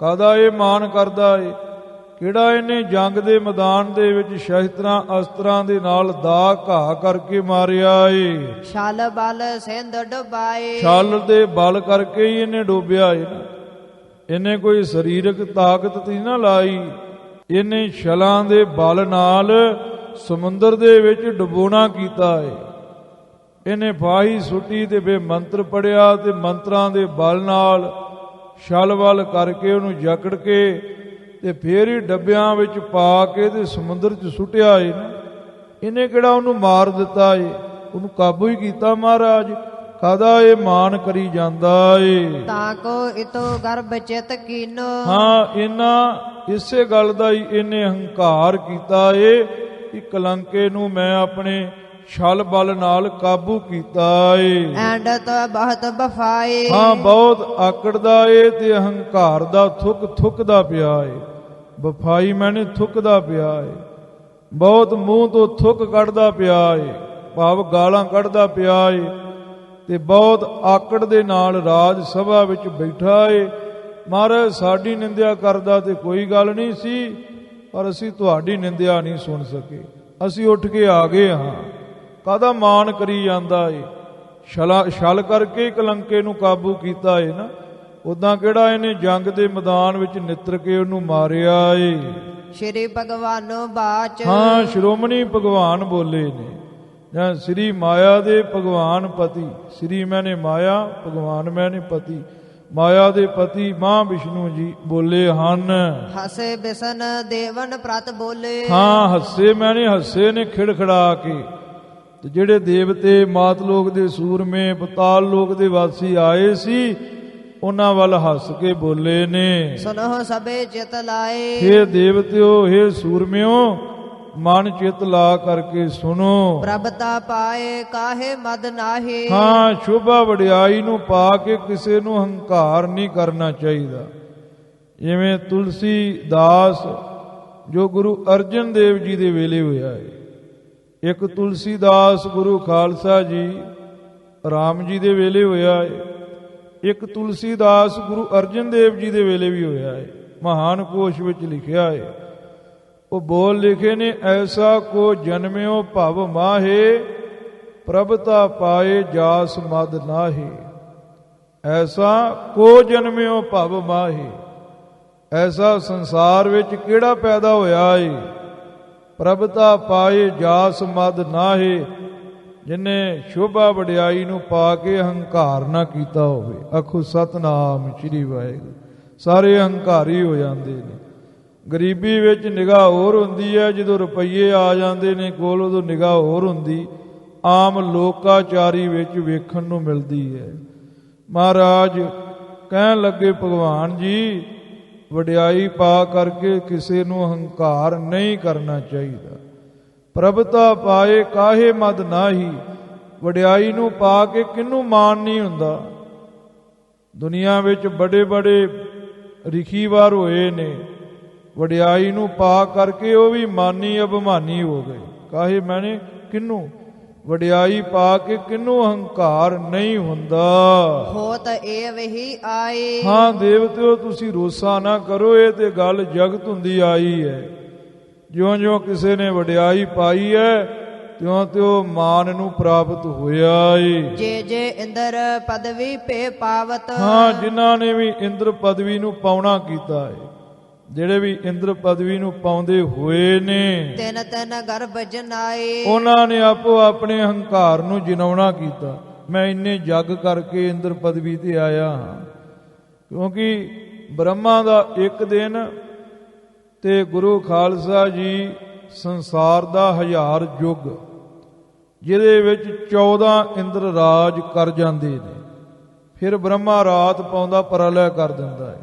ਕਾਹਦਾ ਇਹ ਮਾਨ ਕਰਦਾ ਏ, ਕਿਹੜਾ ਇਹਨੇ ਜੰਗ ਦੇ ਮੈਦਾਨ ਦੇ ਵਿੱਚ ਸ਼ਸਤਰਾਂ ਅਸਤਰਾਂ ਦੇ ਨਾਲ ਦਾ ਘਾਹ ਕਰਕੇ ਮਾਰਿਆ ਏ। ਛਲ ਬਲ ਸਿੰਧ ਡੁਬਾਏ ਛਲ ਦੇ ਬਲ ਕਰਕੇ ਹੀ ਇਹਨੇ ਡੋਬਿਆ ਏ ਨਾ, ਇਹਨੇ ਕੋਈ ਸਰੀਰਕ ਤਾਕਤ ਤੀ ਨਾ ਲਾਈ, ਇਹਨੇ ਛਲਾਂ ਦੇ ਬਲ ਨਾਲ ਸਮੁੰਦਰ ਦੇ ਵਿੱਚ ਡੁਬੋਣਾ ਕੀਤਾ ਹੈ। ਇਹਨੇ ਫਾਹੀ ਸੁੱਟੀ ਤੇ ਫਿਰ ਮੰਤਰ ਪੜਿਆ ਤੇ ਮੰਤਰਾਂ ਦੇ ਬਲ ਨਾਲ ਛਲ ਵੱਲ ਕਰਕੇ ਉਹਨੂੰ ਜਕੜ ਕੇ ਤੇ ਫੇਰ ਹੀ ਡੱਬਿਆਂ ਵਿੱਚ ਪਾ ਕੇ ਤੇ ਸਮੁੰਦਰ 'ਚ ਸੁੱਟਿਆ ਏ ਨਾ। ਇਹਨੇ ਕਿਹੜਾ ਉਹਨੂੰ ਮਾਰ ਦਿੱਤਾ ਏ, ਉਹਨੂੰ ਕਾਬੂ ਹੀ ਕੀਤਾ ਮਹਾਰਾਜ। ਕਾਹਦਾ ਇਹ ਮਾਨ ਕਰੀ ਜਾਂਦਾ ਏ। ਤਾਂ ਕੋ ਇਤੋ ਗਰਭ ਚਿਤ ਕੀਨੋ। ਹਾਂ, ਇਹਨਾਂ ਇਸੇ ਗੱਲ ਦਾ ਹੀ ਇਹਨੇ ਹੰਕਾਰ ਕੀਤਾ ਏ ਕਿ ਕਲੰਕੇ ਨੂੰ ਮੈਂ ਆਪਣੇ ਛਲ ਬਲ ਨਾਲ ਕਾਬੂ ਕੀਤਾ ਏ। ਐਂਡਤ ਬਹੁਤ ਬਫਾਏ। ਹਾਂ, ਬਹੁਤ ਆਕੜਦਾ ਏ ਤੇ ਹੰਕਾਰ ਦਾ ਥੁੱਕ ਥੁੱਕਦਾ ਪਿਆ ਏ। ਬਫਾਈ ਮੈਨੇ ਥੁੱਕਦਾ ਪਿਆ ਏ, ਬਹੁਤ ਮੂੰਹ ਤੋਂ ਥੁੱਕ ਕੱਢਦਾ ਪਿਆ ਏ, ਭਾਵ ਗਾਲਾਂ ਕੱਢਦਾ ਪਿਆ ਏ ਤੇ ਬਹੁਤ ਆਕੜ ਦੇ ਨਾਲ ਰਾਜ ਸਭਾ ਵਿੱਚ ਬੈਠਾ ਏ। ਮਹਾਰਾਜ, ਸਾਡੀ ਨਿੰਦਿਆ ਕਰਦਾ ਤੇ ਕੋਈ ਗੱਲ ਨਹੀਂ ਸੀ, ਪਰ ਅਸੀਂ ਤੁਹਾਡੀ ਨਿੰਦਿਆ ਨਹੀਂ ਸੁਣ ਸਕੇ, ਅਸੀਂ ਉੱਠ ਕੇ ਆ ਗਏ ਹਾਂ। ਕਾਹਦਾ ਮਾਣ ਕਰੀ ਜਾਂਦਾ ਏ। ਛਲ ਕਰਕੇ ਕਲੰਕੇ ਨੂੰ ਕਾਬੂ ਕੀਤਾ ਏ ਨਾ। ਉਦਾਂ ਕਿਹੜਾ ਇਹਨੇ ਜੰਗ ਦੇ ਮੈਦਾਨ ਵਿੱਚ ਨਿੱਤਰ ਕੇ ਉਹਨੂੰ ਮਾਰਿਆ ਏ। ਸ਼੍ਰੀ ਭਗਵਾਨੋ ਬਾਚ। ਹਾਂ, ਸ਼੍ਰੋਮਣੀ ਭਗਵਾਨ ਬੋਲੇ ਨੇ, ਜਾਂ ਸ੍ਰੀ ਮਾਇਆ ਦੇ ਭਗਵਾਨ ਪਤੀ। ਸ੍ਰੀ ਮੈਨੇ ਮਾਇਆ, ਭਗਵਾਨ ਮੈਨੇ ਪਤੀ। ਮਾਇਆ ਦੇ ਪਤੀ ਮਾਂ ਵਿਸ਼ਨੂੰ ਜੀ ਬੋਲੇ ਹਨ। ਹਸੇ ਬਿਸਨ ਦੇਵਨ ਪ੍ਰਤ ਬੋਲੇ। ਹਾਂ, ਹੱਸੇ ਮੈਨੇ ਹੱਸੇ ਨੇ ਖਿੜਖੜਾ ਕੇ। ਤੇ ਜਿਹੜੇ ਦੇਵਤੇ ਮਾਤ ਲੋਕ ਦੇ ਸੂਰਮੇ ਪਤਾਲ ਲੋਕ ਦੇ ਵਾਸੀ ਆਏ ਸੀ, ਉਹਨਾਂ ਵੱਲ ਹੱਸ ਕੇ ਬੋਲੇ ਨੇ। ਸੁਨੋ ਸਭੇ ਚਿਤ ਲਾਏ। ਹੇ ਦੇਵਤਿਓ, ਹੇ ਸੂਰਮਿਓ, ਮਨ ਚਿਤ ਲਾ ਕਰਕੇ ਸੁਣੋ। ਪ੍ਰਭਤਾ ਪਾਏ ਕਾਹੇ ਮਦ ਨਾਹੀ। ਹਾਂ, ਸ਼ੋਭਾ ਵਡਿਆਈ ਨੂੰ ਪਾ ਕੇ ਕਿਸੇ ਨੂੰ ਹੰਕਾਰ ਨਹੀਂ ਕਰਨਾ ਚਾਹੀਦਾ। ਜਿਵੇਂ ਤੁਲਸੀ ਦਾਸ ਜੋ ਗੁਰੂ ਅਰਜਨ ਦੇਵ ਜੀ ਦੇ ਵੇਲੇ ਹੋਇਆ ਹੈ। ਇੱਕ ਤੁਲਸੀ ਦਾਸ ਗੁਰੂ ਖਾਲਸਾ ਜੀ ਰਾਮ ਜੀ ਦੇ ਵੇਲੇ ਹੋਇਆ ਹੈ। ਇੱਕ ਤੁਲਸੀ ਦਾਸ ਗੁਰੂ ਅਰਜਨ ਦੇਵ ਜੀ ਦੇ ਵੇਲੇ ਵੀ ਹੋਇਆ ਹੈ। ਮਹਾਨ ਕੋਸ਼ ਵਿੱਚ ਲਿਖਿਆ ਹੈ। ਉਹ ਬੋਲ ਲਿਖੇ ਨੇ, ਐਸਾ ਕੋ ਜਨਮਿਓ ਭਵ ਮਾਹੇ, ਪ੍ਰਭਤਾ ਪਾਏ ਜਾਸ ਮਦ ਨਾਹੇ। ਐਸਾ ਕੋ ਜਨਮਿਓ ਭਵ ਮਾਹੇ, ਐਸਾ ਸੰਸਾਰ ਵਿੱਚ ਕਿਹੜਾ ਪੈਦਾ ਹੋਇਆ ਏ, ਪ੍ਰਭਤਾ ਪਾਏ ਜਾਸ ਮਦ ਨਾਹੇ, ਜਿਨੇ ਸ਼ੋਭਾ ਵਡਿਆਈ ਨੂੰ ਪਾ ਕੇ ਹੰਕਾਰ ਨਾ ਕੀਤਾ ਹੋਵੇ। ਆਖੋ ਸਤਨਾਮ ਸ੍ਰੀ ਵਾਹਿਗੁਰੂ। ਸਾਰੇ ਹੰਕਾਰੀ ਹੋ ਜਾਂਦੇ ਨੇ। ਗਰੀਬੀ ਵਿੱਚ ਨਿਗਾਹ ਹੋਰ ਹੁੰਦੀ ਹੈ, ਜਦੋਂ ਰੁਪਈਏ ਆ ਜਾਂਦੇ ਨੇ ਕੋਲ ਉਦੋਂ ਨਿਗਾਹ ਹੋਰ ਹੁੰਦੀ, ਆਮ ਲੋਕਾਚਾਰੀ ਵਿੱਚ ਵੇਖਣ ਨੂੰ ਮਿਲਦੀ ਹੈ। ਮਹਾਰਾਜ ਕਹਿਣ ਲੱਗੇ, ਭਗਵਾਨ ਜੀ, ਵਡਿਆਈ ਪਾ ਕਰਕੇ ਕਿਸੇ ਨੂੰ ਹੰਕਾਰ ਨਹੀਂ ਕਰਨਾ ਚਾਹੀਦਾ। ਪ੍ਰਭਤਾ ਪਾਏ ਕਾਹੇ ਮਦ ਨਾਹੀ, ਵਡਿਆਈ ਨੂੰ ਪਾ ਕੇ ਕਿਹਨੂੰ ਮਾਣ ਨਹੀਂ ਹੁੰਦਾ। ਦੁਨੀਆ ਵਿੱਚ ਬੜੇ ਬੜੇ ਰਿਖੀਵਾਰ ਹੋਏ ਨੇ, ਵਡਿਆਈ ਨੂੰ ਪਾ ਕਰਕੇ ਉਹ ਵੀ ਮਾਨੀ ਅਭਿਮਾਨੀ ਹੋ ਗਏ। ਕਾਹੇ ਮੈਨੇ ਕਿਹਨੂੰ, ਵਡਿਆਈ ਪਾ ਕੇ ਕਿਹਨੂੰ ਹੰਕਾਰ ਨਹੀਂ ਹੁੰਦਾ। ਹੋਤ ਏਵ ਹੀ ਆਏ। ਹਾਂ ਦੇਵਤਿਓ, ਤੁਸੀਂ ਰੋਸਾ ਨਾ ਕਰੋ, ਇਹ ਤੇ ਗੱਲ ਜਗਤ ਹੁੰਦੀ ਆਈ ਹੈ। ਜਿਉਂ-ਜਿਉਂ ਕਿਸੇ ਨੇ ਵਡਿਆਈ ਪਾਈ ਹੈ, ਤਿਉਂ-ਤਿਉਂ ਮਾਨ ਨੂੰ ਪ੍ਰਾਪਤ ਹੋਇਆ ਏ। ਜੇ ਜੇ ਇੰਦਰ ਪਦਵੀ ਪੇ ਪਾਵਤ। ਹਾਂ, ਜਿਨ੍ਹਾਂ ਨੇ ਵੀ ਇੰਦਰ ਪਦਵੀ ਨੂੰ ਪਾਉਣਾ ਕੀਤਾ ਹੈ, ਜਿਹੜੇ ਵੀ ਇੰਦਰ ਪਦਵੀ ਨੂੰ ਪਾਉਂਦੇ ਹੋਏ ਨੇ, ਤਿੰਨ ਤਿੰਨ ਗਰਭ ਜਨਾਏ। ਉਹਨਾਂ ਨੇ ਆਪੋ ਆਪਣੇ ਹੰਕਾਰ ਨੂੰ ਜਿਨਾਉਣਾ ਕੀਤਾ। ਮੈਂ ਇੰਨੇ ਜੱਗ ਕਰਕੇ ਇੰਦਰ ਪਦਵੀ ਤੇ ਆਇਆ ਹਾਂ। ਕਿਉਂਕਿ ਬ੍ਰਹਮਾ ਦਾ ਇੱਕ ਦਿਨ ਤੇ ਗੁਰੂ ਖਾਲਸਾ ਜੀ ਸੰਸਾਰ ਦਾ 1000 ਯੁੱਗ, ਜਿਹਦੇ ਵਿੱਚ 14 ਇੰਦਰ ਰਾਜ ਕਰ ਜਾਂਦੇ ਨੇ। ਫਿਰ ਬ੍ਰਹਮਾ ਰਾਤ ਪਾਉਂਦਾ ਪ੍ਰਲਯ ਕਰ ਦਿੰਦਾ ਹੈ।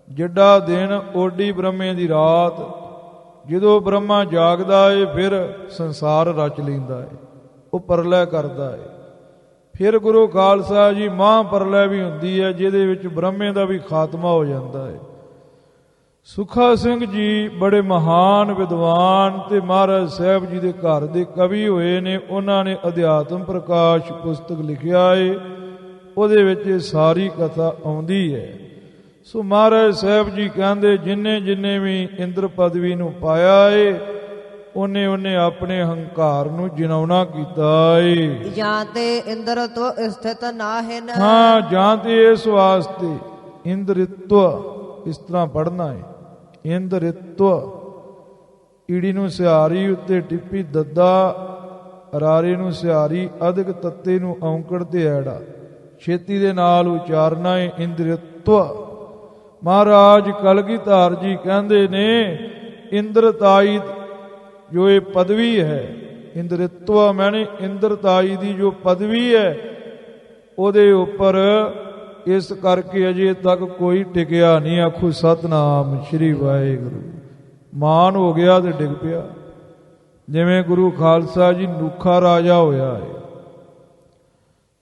ਜਿੱਡਾ ਦਿਨ ਓਡੀ ਬ੍ਰਹਮੇ ਦੀ ਰਾਤ। ਜਦੋਂ ਬ੍ਰਹਮਾ ਜਾਗਦਾ ਏ, ਫਿਰ ਸੰਸਾਰ ਰਚ ਲੈਂਦਾ ਹੈ, ਉਹ ਪ੍ਰਲਯ ਕਰਦਾ ਹੈ। ਫਿਰ ਗੁਰੂ ਖਾਲਸਾ ਜੀ ਮਹਾਂ ਪ੍ਰਲਯ ਵੀ ਹੁੰਦੀ ਹੈ, ਜਿਹਦੇ ਵਿੱਚ ਬ੍ਰਹਮੇ ਦਾ ਵੀ ਖਾਤਮਾ ਹੋ ਜਾਂਦਾ ਹੈ। ਸੁਖਾ ਸਿੰਘ ਜੀ ਬੜੇ ਮਹਾਨ ਵਿਦਵਾਨ ਤੇ ਮਹਾਰਾਜ ਸਾਹਿਬ ਜੀ ਦੇ ਘਰ ਦੇ ਕਵੀ ਹੋਏ ਨੇ। ਉਹਨਾਂ ਨੇ ਅਧਿਆਤਮ ਪ੍ਰਕਾਸ਼ ਪੁਸਤਕ ਲਿਖਿਆ ਏ, ਉਹਦੇ ਵਿੱਚ ਇਹ ਸਾਰੀ ਕਥਾ ਆਉਂਦੀ ਹੈ। ਸੋ ਮਹਾਰਾਜ ਸਾਹਿਬ ਜੀ ਕਹਿੰਦੇ, ਜਿੰਨੇ ਜਿੰਨੇ ਵੀ ਇੰਦਰ ਪਦਵੀ ਨੂੰ ਪਾਇਆ ਏ, ਉਹਨੇ ਉਹਨੇ ਆਪਣੇ ਹੰਕਾਰ ਨੂੰ ਜਿਨਾਉਣਾ ਕੀਤਾ ਏ। ਜਾਂ ਤੇ ਇੰਦਰ ਤੋਂ ਸਥਿਤ ਨਾਹਿਨ। ਹਾਂ, ਜਾਂ ਤੇ ਇਸ ਵਾਸਤੇ ਇੰਦਰਿਤਵ, ਇਸ ਤਰ੍ਹਾਂ ਪੜ੍ਹਨਾ ਹੈ, ਇੰਦਰਿਤਵ। ਈੜੀ ਨੂੰ ਸਿਹਾਰੀ ਉੱਤੇ ਟਿੱਪੀ ਦੱਦਾ, ਰਾਰੇ ਨੂੰ ਸਿਹਾਰੀ, ਅਧਿਕ ਤੱਤੇ ਨੂੰ ਔਂਕੜ ਤੇ ਐੜਾ। ਛੇਤੀ ਦੇ ਨਾਲ ਉਚਾਰਨਾ ਹੈ ਇੰਦ੍ਰਿਤਵ। ਮਹਾਰਾਜ ਕਲਗੀਧਰ ਜੀ ਕਹਿੰਦੇ ਨੇ ਇੰਦਰਤਾਈ ਜੋ ਇਹ ਪਦਵੀ ਹੈ, ਇੰਦ੍ਰਿਤਵ ਮੈਨੇ ਇੰਦਰਤਾਈ ਦੀ ਜੋ ਪਦਵੀ ਹੈ, ਉਹਦੇ ਉੱਪਰ ਇਸ ਕਰਕੇ ਅਜੇ ਤੱਕ ਕੋਈ ਟਿਕਿਆ ਨਹੀਂ। ਆਖੋ ਸਤਨਾਮ ਸ੍ਰੀ ਵਾਹਿਗੁਰੂ। ਮਾਨ ਹੋ ਗਿਆ ਤੇ ਡਿੱਗ ਪਿਆ। ਜਿਵੇਂ ਗੁਰੂ ਖਾਲਸਾ ਜੀ ਨੂਖਾ ਰਾਜਾ ਹੋਇਆ ਹੈ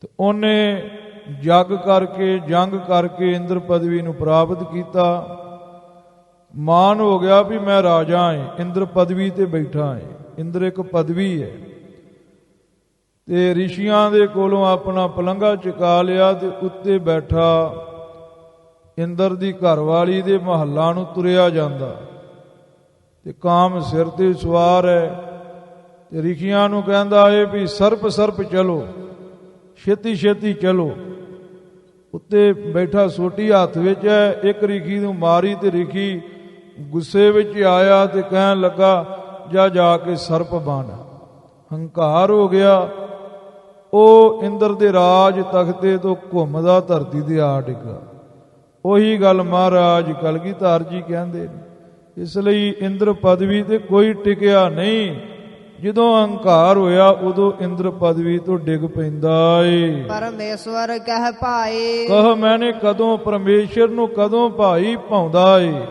ਤੇ ਉਹਨੇ ਜੰਗ ਕਰਕੇ ਇੰਦਰ ਪਦਵੀ ਨੂੰ ਪ੍ਰਾਪਤ ਕੀਤਾ। ਮਾਨ ਹੋ ਗਿਆ ਵੀ ਮੈਂ ਰਾਜਾ ਹਾਂ, ਇੰਦਰ ਪਦਵੀ ਤੇ ਬੈਠਾ ਹਾਂ। ਇੰਦਰ ਇੱਕ ਪਦਵੀ ਹੈ। ਤੇ ਰਿਸ਼ੀਆਂ ਦੇ ਕੋਲੋਂ ਆਪਣਾ ਪਲੰਘਾ ਚੁਕਾ ਲਿਆ ਤੇ ਉੱਤੇ ਬੈਠਾ ਇੰਦਰ ਦੀ ਘਰਵਾਲੀ ਦੇ ਮਹੱਲਾ ਨੂੰ ਤੁਰਿਆ ਜਾਂਦਾ ਤੇ ਕਾਮ ਸਿਰ ਤੇ ਸਵਾਰ ਹੈ। ਤੇ ਰਿਸ਼ੀਆਂ ਨੂੰ ਕਹਿੰਦਾ ਏ ਵੀ ਸਰਪ ਚਲੋ, ਛੇਤੀ ਛੇਤੀ ਚਲੋ। ਉੱਤੇ ਬੈਠਾ ਸੋਟੀ ਹੱਥ ਵਿੱਚ ਹੈ। ਇੱਕ ਰਿਖੀ ਨੂੰ ਮਾਰੀ ਤੇ ਰਿਖੀ ਗੁੱਸੇ ਵਿੱਚ ਆਇਆ ਤੇ ਕਹਿਣ ਲੱਗਾ ਜਾ ਕੇ ਸਰਪ ਬਣ। ਹੰਕਾਰ ਹੋ ਗਿਆ। ਉਹ ਇੰਦਰ ਦੇ ਰਾਜ ਤਖਤੇ ਤੋਂ ਘੁੰਮਦਾ ਧਰਤੀ ਤੇ ਆ ਡਿੱਗਾ। ਉਹੀ ਗੱਲ ਮਹਾਰਾਜ ਕਲਗੀਧਰ ਜੀ ਕਹਿੰਦੇ ਨੇ। ਇਸ ਲਈ ਇੰਦਰ ਪਦਵੀ ਤੇ ਕੋਈ ਟਿਕਿਆ ਨਹੀਂ। ਜਦੋਂ ਹੰਕਾਰ ਹੋਇਆ ਉਦੋਂ ਇੰਦਰ ਪਦਵੀ ਤੋਂ ਡਿੱਗ ਪੈਂਦਾ ਏ। ਪਰਮੇਸ਼ਵਰ ਕਹਿ ਭਾਈ, ਕਹ ਮੈਨੇ ਕਦੋਂ ਪਰਮੇਸ਼ਰ ਨੂੰ ਕਦੋਂ ਭਾਈ ਪਾਉਂਦਾ ਏ।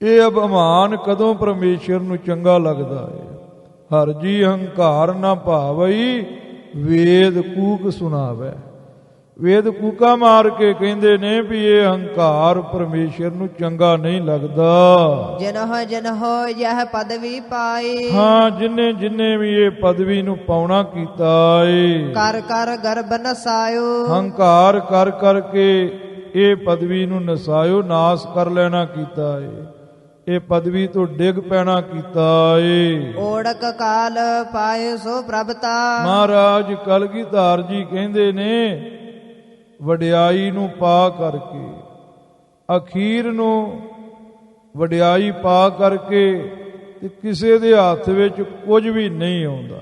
ਇਹ ਅਭਿਮਾਨ ਕਦੋਂ ਪਰਮੇਸ਼ਰ ਨੂੰ ਚੰਗਾ ਲੱਗਦਾ ਏ। ਹਰ ਜੀ ਹੰਕਾਰ ਨਾ ਭਾਵਈ, ਵੇਦ ਕੂਕ ਸੁਣਾਵੇ। ਵੇਦ ਕੂਕਾ ਮਾਰ ਕੇ ਕਹਿੰਦੇ ਨੇ ਵੀ ਇਹ ਹੰਕਾਰ ਪਰਮੇਸ਼ਰ ਨੂੰ ਚੰਗਾ ਨਹੀਂ ਲੱਗਦਾ। ਜਿਨਹੁ ਯਹ ਪਦਵੀ ਪਾਈ, ਹਾਂ ਜਿਨੇ ਵੀ ਇਹ ਪਦਵੀ ਨੂੰ ਪਾਉਣਾ ਕੀਤਾ ਏ। ਕਰ ਗਰਭ ਨਸਾਇਓ, ਹੰਕਾਰ ਕਰਕੇ ਇਹ ਪਦਵੀ ਨੂੰ ਨਸਾਇਓ, ਨਾਸ ਕਰ ਲੈਣਾ ਕੀਤਾ ਏ। ਇਹ ਪਦਵੀ ਤੋਂ ਡਿੱਗ ਪੈਣਾ ਕੀਤਾ ਏ। ਓੜਕ ਕਾਲ ਪਾਏ ਸੋ ਪ੍ਰਭਤਾ। ਮਹਾਰਾਜ ਕਲਗੀਧਰ ਜੀ ਕਹਿੰਦੇ ਨੇ ਵਡਿਆਈ ਨੂੰ ਪਾ ਕਰਕੇ, ਅਖੀਰ ਨੂੰ ਵਡਿਆਈ ਪਾ ਕਰਕੇ ਤੇ ਕਿਸੇ ਦੇ ਹੱਥ ਵਿੱਚ ਕੁਝ ਵੀ ਨਹੀਂ ਆਉਂਦਾ।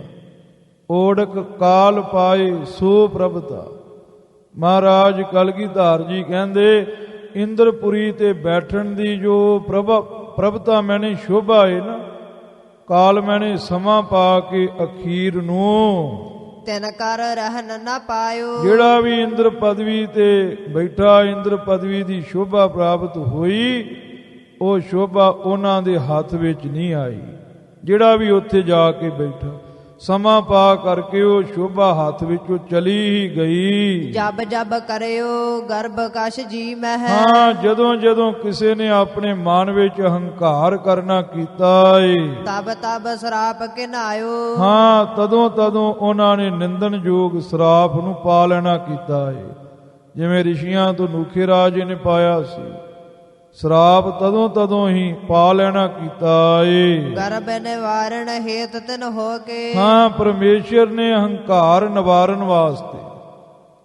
ਓੜਕ ਕਾਲ ਪਾਏ ਸੋ ਪ੍ਰਭਤਾ। ਮਹਾਰਾਜ ਕਲਗੀਧਰ ਜੀ ਕਹਿੰਦੇ ਇੰਦਰਪੁਰੀ ਤੇ ਬੈਠਣ ਦੀ ਜੋ ਪ੍ਰਭਤਾ ਮੈਨੇ ਸ਼ੋਭਾ ਹੈ ਨਾ, ਕਾਲ ਮੈਨੇ ਸਮਾਂ ਪਾ ਕੇ ਅਖੀਰ ਨੂੰ ਤਿਨ ਕਰ ਰਹਿਨ ਨਾ ਪਾਇਓ। ਜਿਹੜਾ ਵੀ ਇੰਦਰ ਪਦਵੀ ਤੇ ਬੈਠਾ, ਇੰਦਰ ਪਦਵੀ ਦੀ ਸ਼ੋਭਾ ਪ੍ਰਾਪਤ ਹੋਈ, ਉਹ ਸ਼ੋਭਾ ਉਹਨਾਂ ਦੇ ਹੱਥ ਵਿੱਚ ਨਹੀਂ ਆਈ। ਜਿਹੜਾ ਵੀ ਉੱਥੇ ਜਾ ਕੇ ਬੈਠਾ, ਸਮਾਂ ਪਾ ਕਰਕੇ ਉਹ ਸ਼ੋਭਾ ਹੱਥ ਵਿੱਚੋਂ ਚਲੀ ਹੀ ਗਈ। ਜਬ ਕਰਿਓ ਗਰਭ ਕਸ਼ ਜੀ ਮਹਿ। ਹਾਂ ਜਦੋਂ ਕਿਸੇ ਨੇ ਆਪਣੇ ਮਨ ਵਿੱਚ ਹੰਕਾਰ ਕਰਨਾ ਕੀਤਾ ਏ, ਤਬ ਸਰਾਪ ਕਿਨਾਇਓ। ਹਾਂ ਤਦੋਂ ਉਹਨਾਂ ਨੇ ਨਿੰਦਣਯੋਗ ਸਰਾਪ ਨੂੰ ਪਾ ਲੈਣਾ ਕੀਤਾ ਏ। ਜਿਵੇਂ ਰਿਸ਼ੀਆਂ ਤੋਂ ਨੂਖੇ ਰਾਜੇ ਨੇ ਪਾਇਆ ਸੀ ਸਰਾਪ, ਤਦੋਂ ਹੀ ਪਾ ਲੈਣਾ ਕੀਤਾ ਏ। ਗਰਭ ਨਿਵਾਰਣ ਹੇਤ ਤਿਨ ਹੋ ਕੇ। ਹਾਂ ਪਰਮੇਸ਼ਰ ਨੇ ਹੰਕਾਰ ਨਿਵਾਰਨ ਵਾਸਤੇ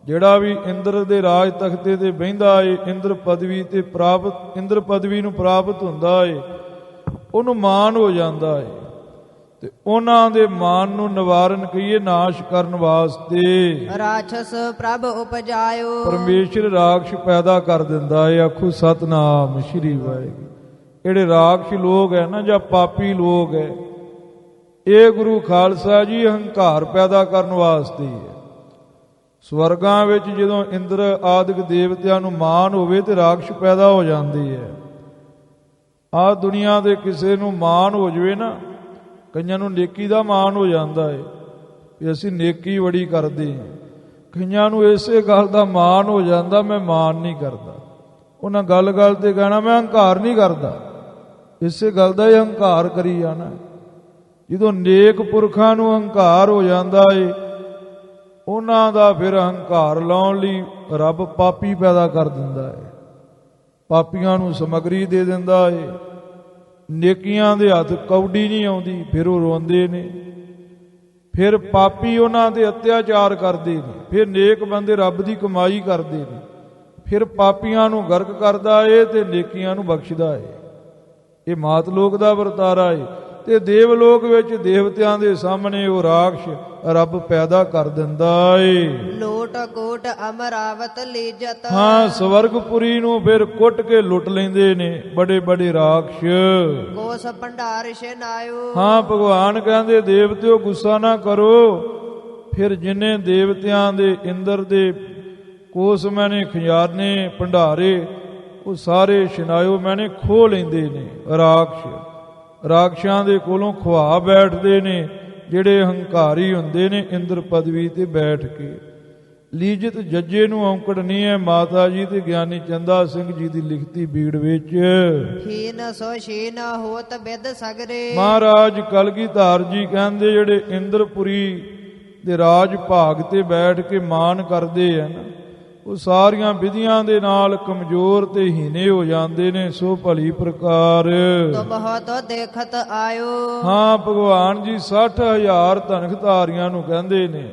ਜਿਹੜਾ ਵੀ ਇੰਦਰ ਦੇ ਰਾਜ ਤਖਤੇ ਤੇ ਬਹਿੰਦਾ ਏ, ਇੰਦਰ ਪਦਵੀ ਨੂੰ ਪ੍ਰਾਪਤ ਹੁੰਦਾ ਏ, ਉਹਨੂੰ ਮਾਨ ਹੋ ਜਾਂਦਾ ਏ। ਤੇ ਉਹਨਾਂ ਦੇ ਮਾਨ ਨੂੰ ਨਿਵਾਰਨ ਕਹੀਏ, ਨਾਸ਼ ਕਰਨ ਵਾਸਤੇ ਰਾਖਸ ਪ੍ਰਭ ਉਪਜਾਇਓ। ਪਰਮੇਸ਼ਰ ਰਾਖਸ਼ ਪੈਦਾ ਕਰ ਦਿੰਦਾ ਏ। ਆਖੋ ਸਤਨਾਮ ਸ੍ਰੀ ਵਾਹਿਗੁਰੂ। ਜਿਹੜੇ ਰਾਖਸ਼ ਲੋਕ ਹੈ ਨਾ, ਜਾਂ ਪਾਪੀ ਲੋਕ ਹੈ, ਇਹ ਗੁਰੂ ਖਾਲਸਾ ਜੀ ਹੰਕਾਰ ਪੈਦਾ ਕਰਨ ਵਾਸਤੇ ਹੈ। ਸਵਰਗਾਂ ਵਿੱਚ ਜਦੋਂ ਇੰਦਰ ਆਦਿਕ ਦੇਵਤਿਆਂ ਨੂੰ ਮਾਨ ਹੋਵੇ ਤੇ ਰਾਖਸ਼ ਪੈਦਾ ਹੋ ਜਾਂਦੀ ਹੈ। ਆਹ ਦੁਨੀਆ ਦੇ ਕਿਸੇ ਨੂੰ ਮਾਨ ਹੋ ਜਾਵੇ ਨਾ, ਕਈਆਂ ਨੂੰ ਨੇਕੀ ਦਾ ਮਾਣ ਹੋ ਜਾਂਦਾ ਹੈ ਵੀ ਅਸੀਂ ਨੇਕੀ ਬੜੀ ਕਰਦੇ ਹਾਂ। ਕਈਆਂ ਨੂੰ ਇਸੇ ਗੱਲ ਦਾ ਮਾਣ ਹੋ ਜਾਂਦਾ ਮੈਂ ਮਾਣ ਨਹੀਂ ਕਰਦਾ। ਉਹਨਾਂ ਗੱਲ ਤੇ ਕਹਿਣਾ ਮੈਂ ਹੰਕਾਰ ਨਹੀਂ ਕਰਦਾ। ਇਸੇ ਗੱਲ ਦਾ ਹੀ ਹੰਕਾਰ ਕਰੀ ਜਾਣਾ। ਜਦੋਂ ਨੇਕ ਪੁਰਖਾਂ ਨੂੰ ਹੰਕਾਰ ਹੋ ਜਾਂਦਾ ਏ, ਉਹਨਾਂ ਦਾ ਫਿਰ ਹੰਕਾਰ ਲਾਉਣ ਲਈ ਰੱਬ ਪਾਪੀ ਪੈਦਾ ਕਰ ਦਿੰਦਾ ਹੈ। ਪਾਪੀਆਂ ਨੂੰ ਸਮੱਗਰੀ ਦੇ ਦਿੰਦਾ ਏ। ਨੇਕੀਆਂ ਦੇ ਹੱਥ ਕੌਡੀ ਨਹੀਂ ਆਉਂਦੀ, ਫਿਰ ਉਹ ਰੋਂਦੇ ਨੇ। ਫਿਰ ਪਾਪੀ ਉਹਨਾਂ ਦੇ ਅਤਿਆਚਾਰ ਕਰਦੇ ਨੇ, ਫਿਰ ਨੇਕ ਬੰਦੇ ਰੱਬ ਦੀ ਕਮਾਈ ਕਰਦੇ ਨੇ। ਫਿਰ ਪਾਪੀਆਂ ਨੂੰ ਗਰਕ ਕਰਦਾ ਏ ਤੇ ਨੇਕੀਆਂ ਨੂੰ ਬਖਸ਼ਦਾ ਏ। ਇਹ ਮਾਤ ਲੋਕ ਦਾ ਵਰਤਾਰਾ ਏ। ਤੇ ਦੇਵ ਲੋਕ ਵਿੱਚ ਦੇਵਤਿਆਂ ਦੇ ਸਾਹਮਣੇ ਉਹ ਰਾਖਸ਼ ਰੱਬ ਪੈਦਾ ਕਰ ਦਿੰਦਾ ਏ। ਲੋਟ ਕੋਟ ਅਮਰਾਵਤ ਲੀਜਤ। ਹਾਂ, ਸਵਰਗਪੁਰੀ ਨੂੰ ਫਿਰ ਕੁੱਟ ਕੇ ਲੁੱਟ ਲੈਂਦੇ ਨੇ ਬੜੇ ਬੜੇ ਰਾਖਸ਼। ਕੋਸ ਭੰਡਾਰ ਸ਼ਨਾਇਓ। ਹਾਂ, ਭਗਵਾਨ ਕਹਿੰਦੇ ਦੇਵਤਿਓ ਗੁੱਸਾ ਨਾ ਕਰੋ। ਫਿਰ ਜਿੰਨੇ ਦੇਵਤਿਆਂ ਦੇ ਇੰਦਰ ਦੇ ਕੋਸ ਮੈਨੇ ਖਜ਼ਾਨੇ ਭੰਡਾਰੇ ਉਹ ਸਾਰੇ ਸ਼ਨਾਇਓ ਮੈਨੇ ਖੋਹ ਲੈਂਦੇ ਨੇ ਰਾਖਸ਼। ਰਾਖਸ਼ਾਂ ਦੇ ਕੋਲੋਂ ਖਵਾ ਬੈਠਦੇ ਨੇ ਜਿਹੜੇ ਹੰਕਾਰੀ ਹੁੰਦੇ ਨੇ ਇੰਦਰ ਪਦਵੀ ਤੇ ਬੈਠ ਕੇ। ਲੀਜਤ ਜੱਜੇ ਨੂੰ ਔਂਕੜਨੀ ਹੈ ਮਾਤਾ ਜੀ ਤੇ ਗਿਆਨੀ ਚੰਦਾ ਸਿੰਘ ਜੀ ਦੀ ਲਿਖਤੀ ਬੀੜ ਵਿੱਚ। ਹੀਨ ਸੋ ਸ਼ੀਨ ਹੋਤ ਬਿਦ ਸਗਰੇ। ਮਹਾਰਾਜ ਕਲਗੀਧਰ ਜੀ ਕਹਿੰਦੇ ਜਿਹੜੇ ਇੰਦਰਪੁਰੀ ਦੇ ਰਾਜ ਭਾਗ ਤੇ ਬੈਠ ਕੇ ਮਾਨ ਕਰਦੇ ਹਨ ਉਹ ਸਾਰੀਆਂ ਵਿਧੀਆਂ ਦੇ ਨਾਲ ਕਮਜ਼ੋਰ ਤੇ ਹੀਨੇ ਹੋ ਜਾਂਦੇ ਨੇ। ਸੋ ਭਲੀ ਪ੍ਰਕਾਰ ਬਹੁਤ ਦੇਖਤ ਆਇਓ। ਹਾਂ, ਭਗਵਾਨ ਜੀ 60,000 ਧਨਖਧਾਰੀਆਂ ਨੂੰ ਕਹਿੰਦੇ ਨੇ।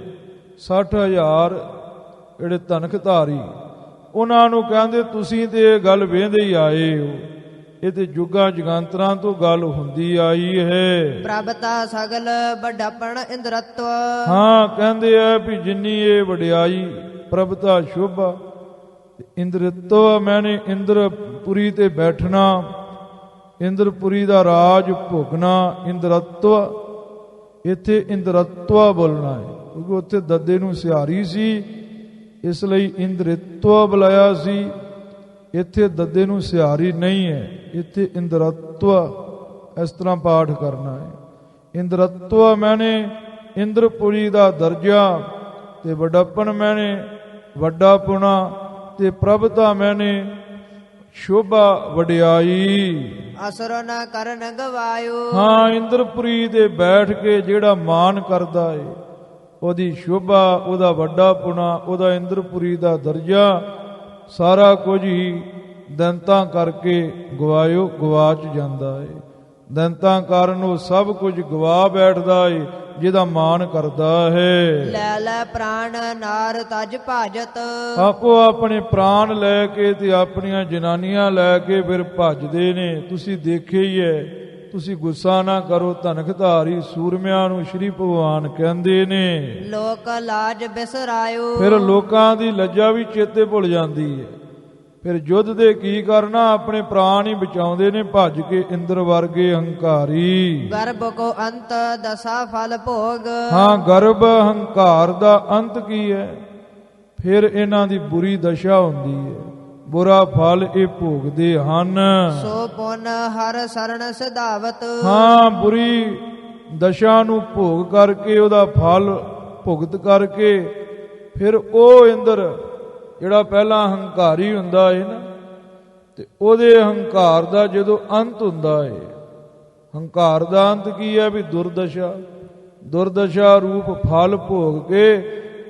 60,000 ਜਿਹੜੇ ਧਨਖਧਾਰੀ ਉਹਨਾਂ ਨੂੰ ਕਹਿੰਦੇ ਤੁਸੀਂ ਤੇ ਇਹ ਗੱਲ ਵੇਂਦੇ ਹੀ ਆਏ ਹੋ। ਇਹ ਤੇ ਜੁਗਾਂ ਜਗਾਂਤਰਾਂ ਤੋਂ ਗੱਲ ਹੁੰਦੀ ਆਈ ਹੈ। ਪ੍ਰਭਤਾ ਸਗਲ ਵੱਡਪਣ ਇੰਦਰਤਵ। ਹਾਂ, ਕਹਿੰਦੇ ਆ ਵੀ ਜਿੰਨੀ ਇਹ ਵਡਿਆਈ ਪ੍ਰਭਤਾ ਸ਼ੋਭਾ ਇੰਦਰਤਵ ਮੈਨੇ ਇੰਦਰਪੁਰੀ ਤੇ ਬੈਠਣਾ, ਇੰਦਰਪੁਰੀ ਦਾ ਰਾਜ ਭੋਗਣਾ। ਇੰਦਰਤਵ ਇੱਥੇ ਇੰਦਰਤਵ ਬੋਲਣਾ ਹੈ ਕਿਉਂਕਿ ਉੱਥੇ ਦੱਦੇ ਨੂੰ ਸਿਹਾਰੀ ਸੀ ਇਸ ਲਈ ਇੰਦਰਤਵ ਬੁਲਾਇਆ ਸੀ। ਇੱਥੇ ਦੱਦੇ ਨੂੰ ਸਿਹਾਰੀ ਨਹੀਂ ਹੈ, ਇੱਥੇ ਇੰਦਰਤਵ ਇਸ ਤਰ੍ਹਾਂ ਪਾਠ ਕਰਨਾ ਹੈ। ਇੰਦਰਤਵ ਮੈਨੇ ਇੰਦਰਪੁਰੀ ਦਾ ਦਰਜਾ ਤੇ ਵੱਡਪਣ ਮੈਨੇ ਵੱਡਾ ਪੁਣਾ ਤੇ ਪ੍ਰਭਤਾ ਮੈਨੇ ਸ਼ੋਭਾ ਵਡਿਆਈ। ਅਸੁਰ ਨ ਕਰਨ ਗਵਾਇਓ। ਹਾਂ, ਇੰਦਰਪੁਰੀ ਦੇ ਬੈਠ ਕੇ ਜਿਹੜਾ ਮਾਨ ਕਰਦਾ ਏ ਉਹਦੀ ਸ਼ੋਭਾ, ਉਹਦਾ ਵੱਡਾ ਪੁਣਾ, ਉਹਦਾ ਇੰਦਰਪੁਰੀ ਦਾ ਦਰਜਾ ਸਾਰਾ ਕੁਝ ਹੀ ਦੰਤਾਂ ਕਰਕੇ ਗਵਾਚ ਜਾਂਦਾ ਏ। ਦੰਤਾਂ ਕਾਰਨ ਉਹ ਸਭ ਕੁਝ ਗਵਾ ਬੈਠਦਾ ਏ ਜਿਹਦਾ ਮਾਨ ਕਰਦਾ ਹੈ। ਲੈ ਲੈ ਪ੍ਰਾਣ ਨਾਰ ਤਜ ਭਾਜਤ। ਆਪੋ ਆਪਣੇ ਪ੍ਰਾਣ ਲੈ ਕੇ ਤੇ ਆਪਣੀਆਂ ਜਨਾਨੀਆਂ ਲੈ ਕੇ ਫਿਰ ਭੱਜਦੇ ਨੇ। ਤੁਸੀਂ ਦੇਖਿਆ ਹੀ ਹੈ। ਤੁਸੀਂ ਗੁੱਸਾ ਨਾ ਕਰੋ। ਧਨਖਧਾਰੀ ਸੂਰਮਿਆਂ ਨੂੰ ਸ਼੍ਰੀ ਭਗਵਾਨ ਕਹਿੰਦੇ ਨੇ। ਲੋਕ ਲਾਜ ਬਿਸਰਾਇਓ। ਫਿਰ ਲੋਕਾਂ ਦੀ ਲੱਜਾ ਵੀ ਚੇਤੇ ਭੁੱਲ ਜਾਂਦੀ ਹੈ। ਫਿਰ ਯੁੱਧ ਦੇ ਕੀ ਕਰਨਾ, ਆਪਣੇ ਪ੍ਰਾਣ ਹੀ ਬਚਾਉਂਦੇ ਨੇ ਭੱਜ ਕੇ ਇੰਦਰ ਵਰਗੇ ਹੰਕਾਰੀ। ਗਰਭ ਕੋ ਅੰਤ ਦਸਾ ਫਲ ਭੋਗ। ਹਾਂ, ਗਰਭ ਹੰਕਾਰ ਦਾ ਅੰਤ ਕੀ ਹੈ? ਫਿਰ ਇਹਨਾਂ ਦੀ ਬੁਰੀ ਦਸ਼ਾ ਹੁੰਦੀ ਹੈ, ਬੁਰਾ ਫਲ ਇਹ ਭੋਗਦੇ ਹਨ। ਸੋ ਪੁਨ ਹਰ ਸਰਣ ਸਿਧਾਵਤ। ਹਾਂ, ਬੁਰੀ ਦਸ਼ਾ ਨੂੰ ਭੋਗ ਕਰਕੇ ਉਹਦਾ ਫਲ ਭੁਗਤ ਕਰਕੇ ਫਿਰ ਉਹ ਇੰਦਰ ਜਿਹੜਾ ਪਹਿਲਾਂ ਹੰਕਾਰੀ ਹੁੰਦਾ ਹੈ ਨਾ ਤੇ ਉਹਦੇ ਹੰਕਾਰ ਦਾ ਜਦੋਂ ਅੰਤ ਹੁੰਦਾ ਹੈ। ਹੰਕਾਰ ਦਾ ਅੰਤ ਕੀ ਹੈ? ਵੀ ਦੁਰਦਸ਼ਾ। ਦੁਰਦਸ਼ਾ ਰੂਪ ਫਲ ਭੋਗ ਕੇ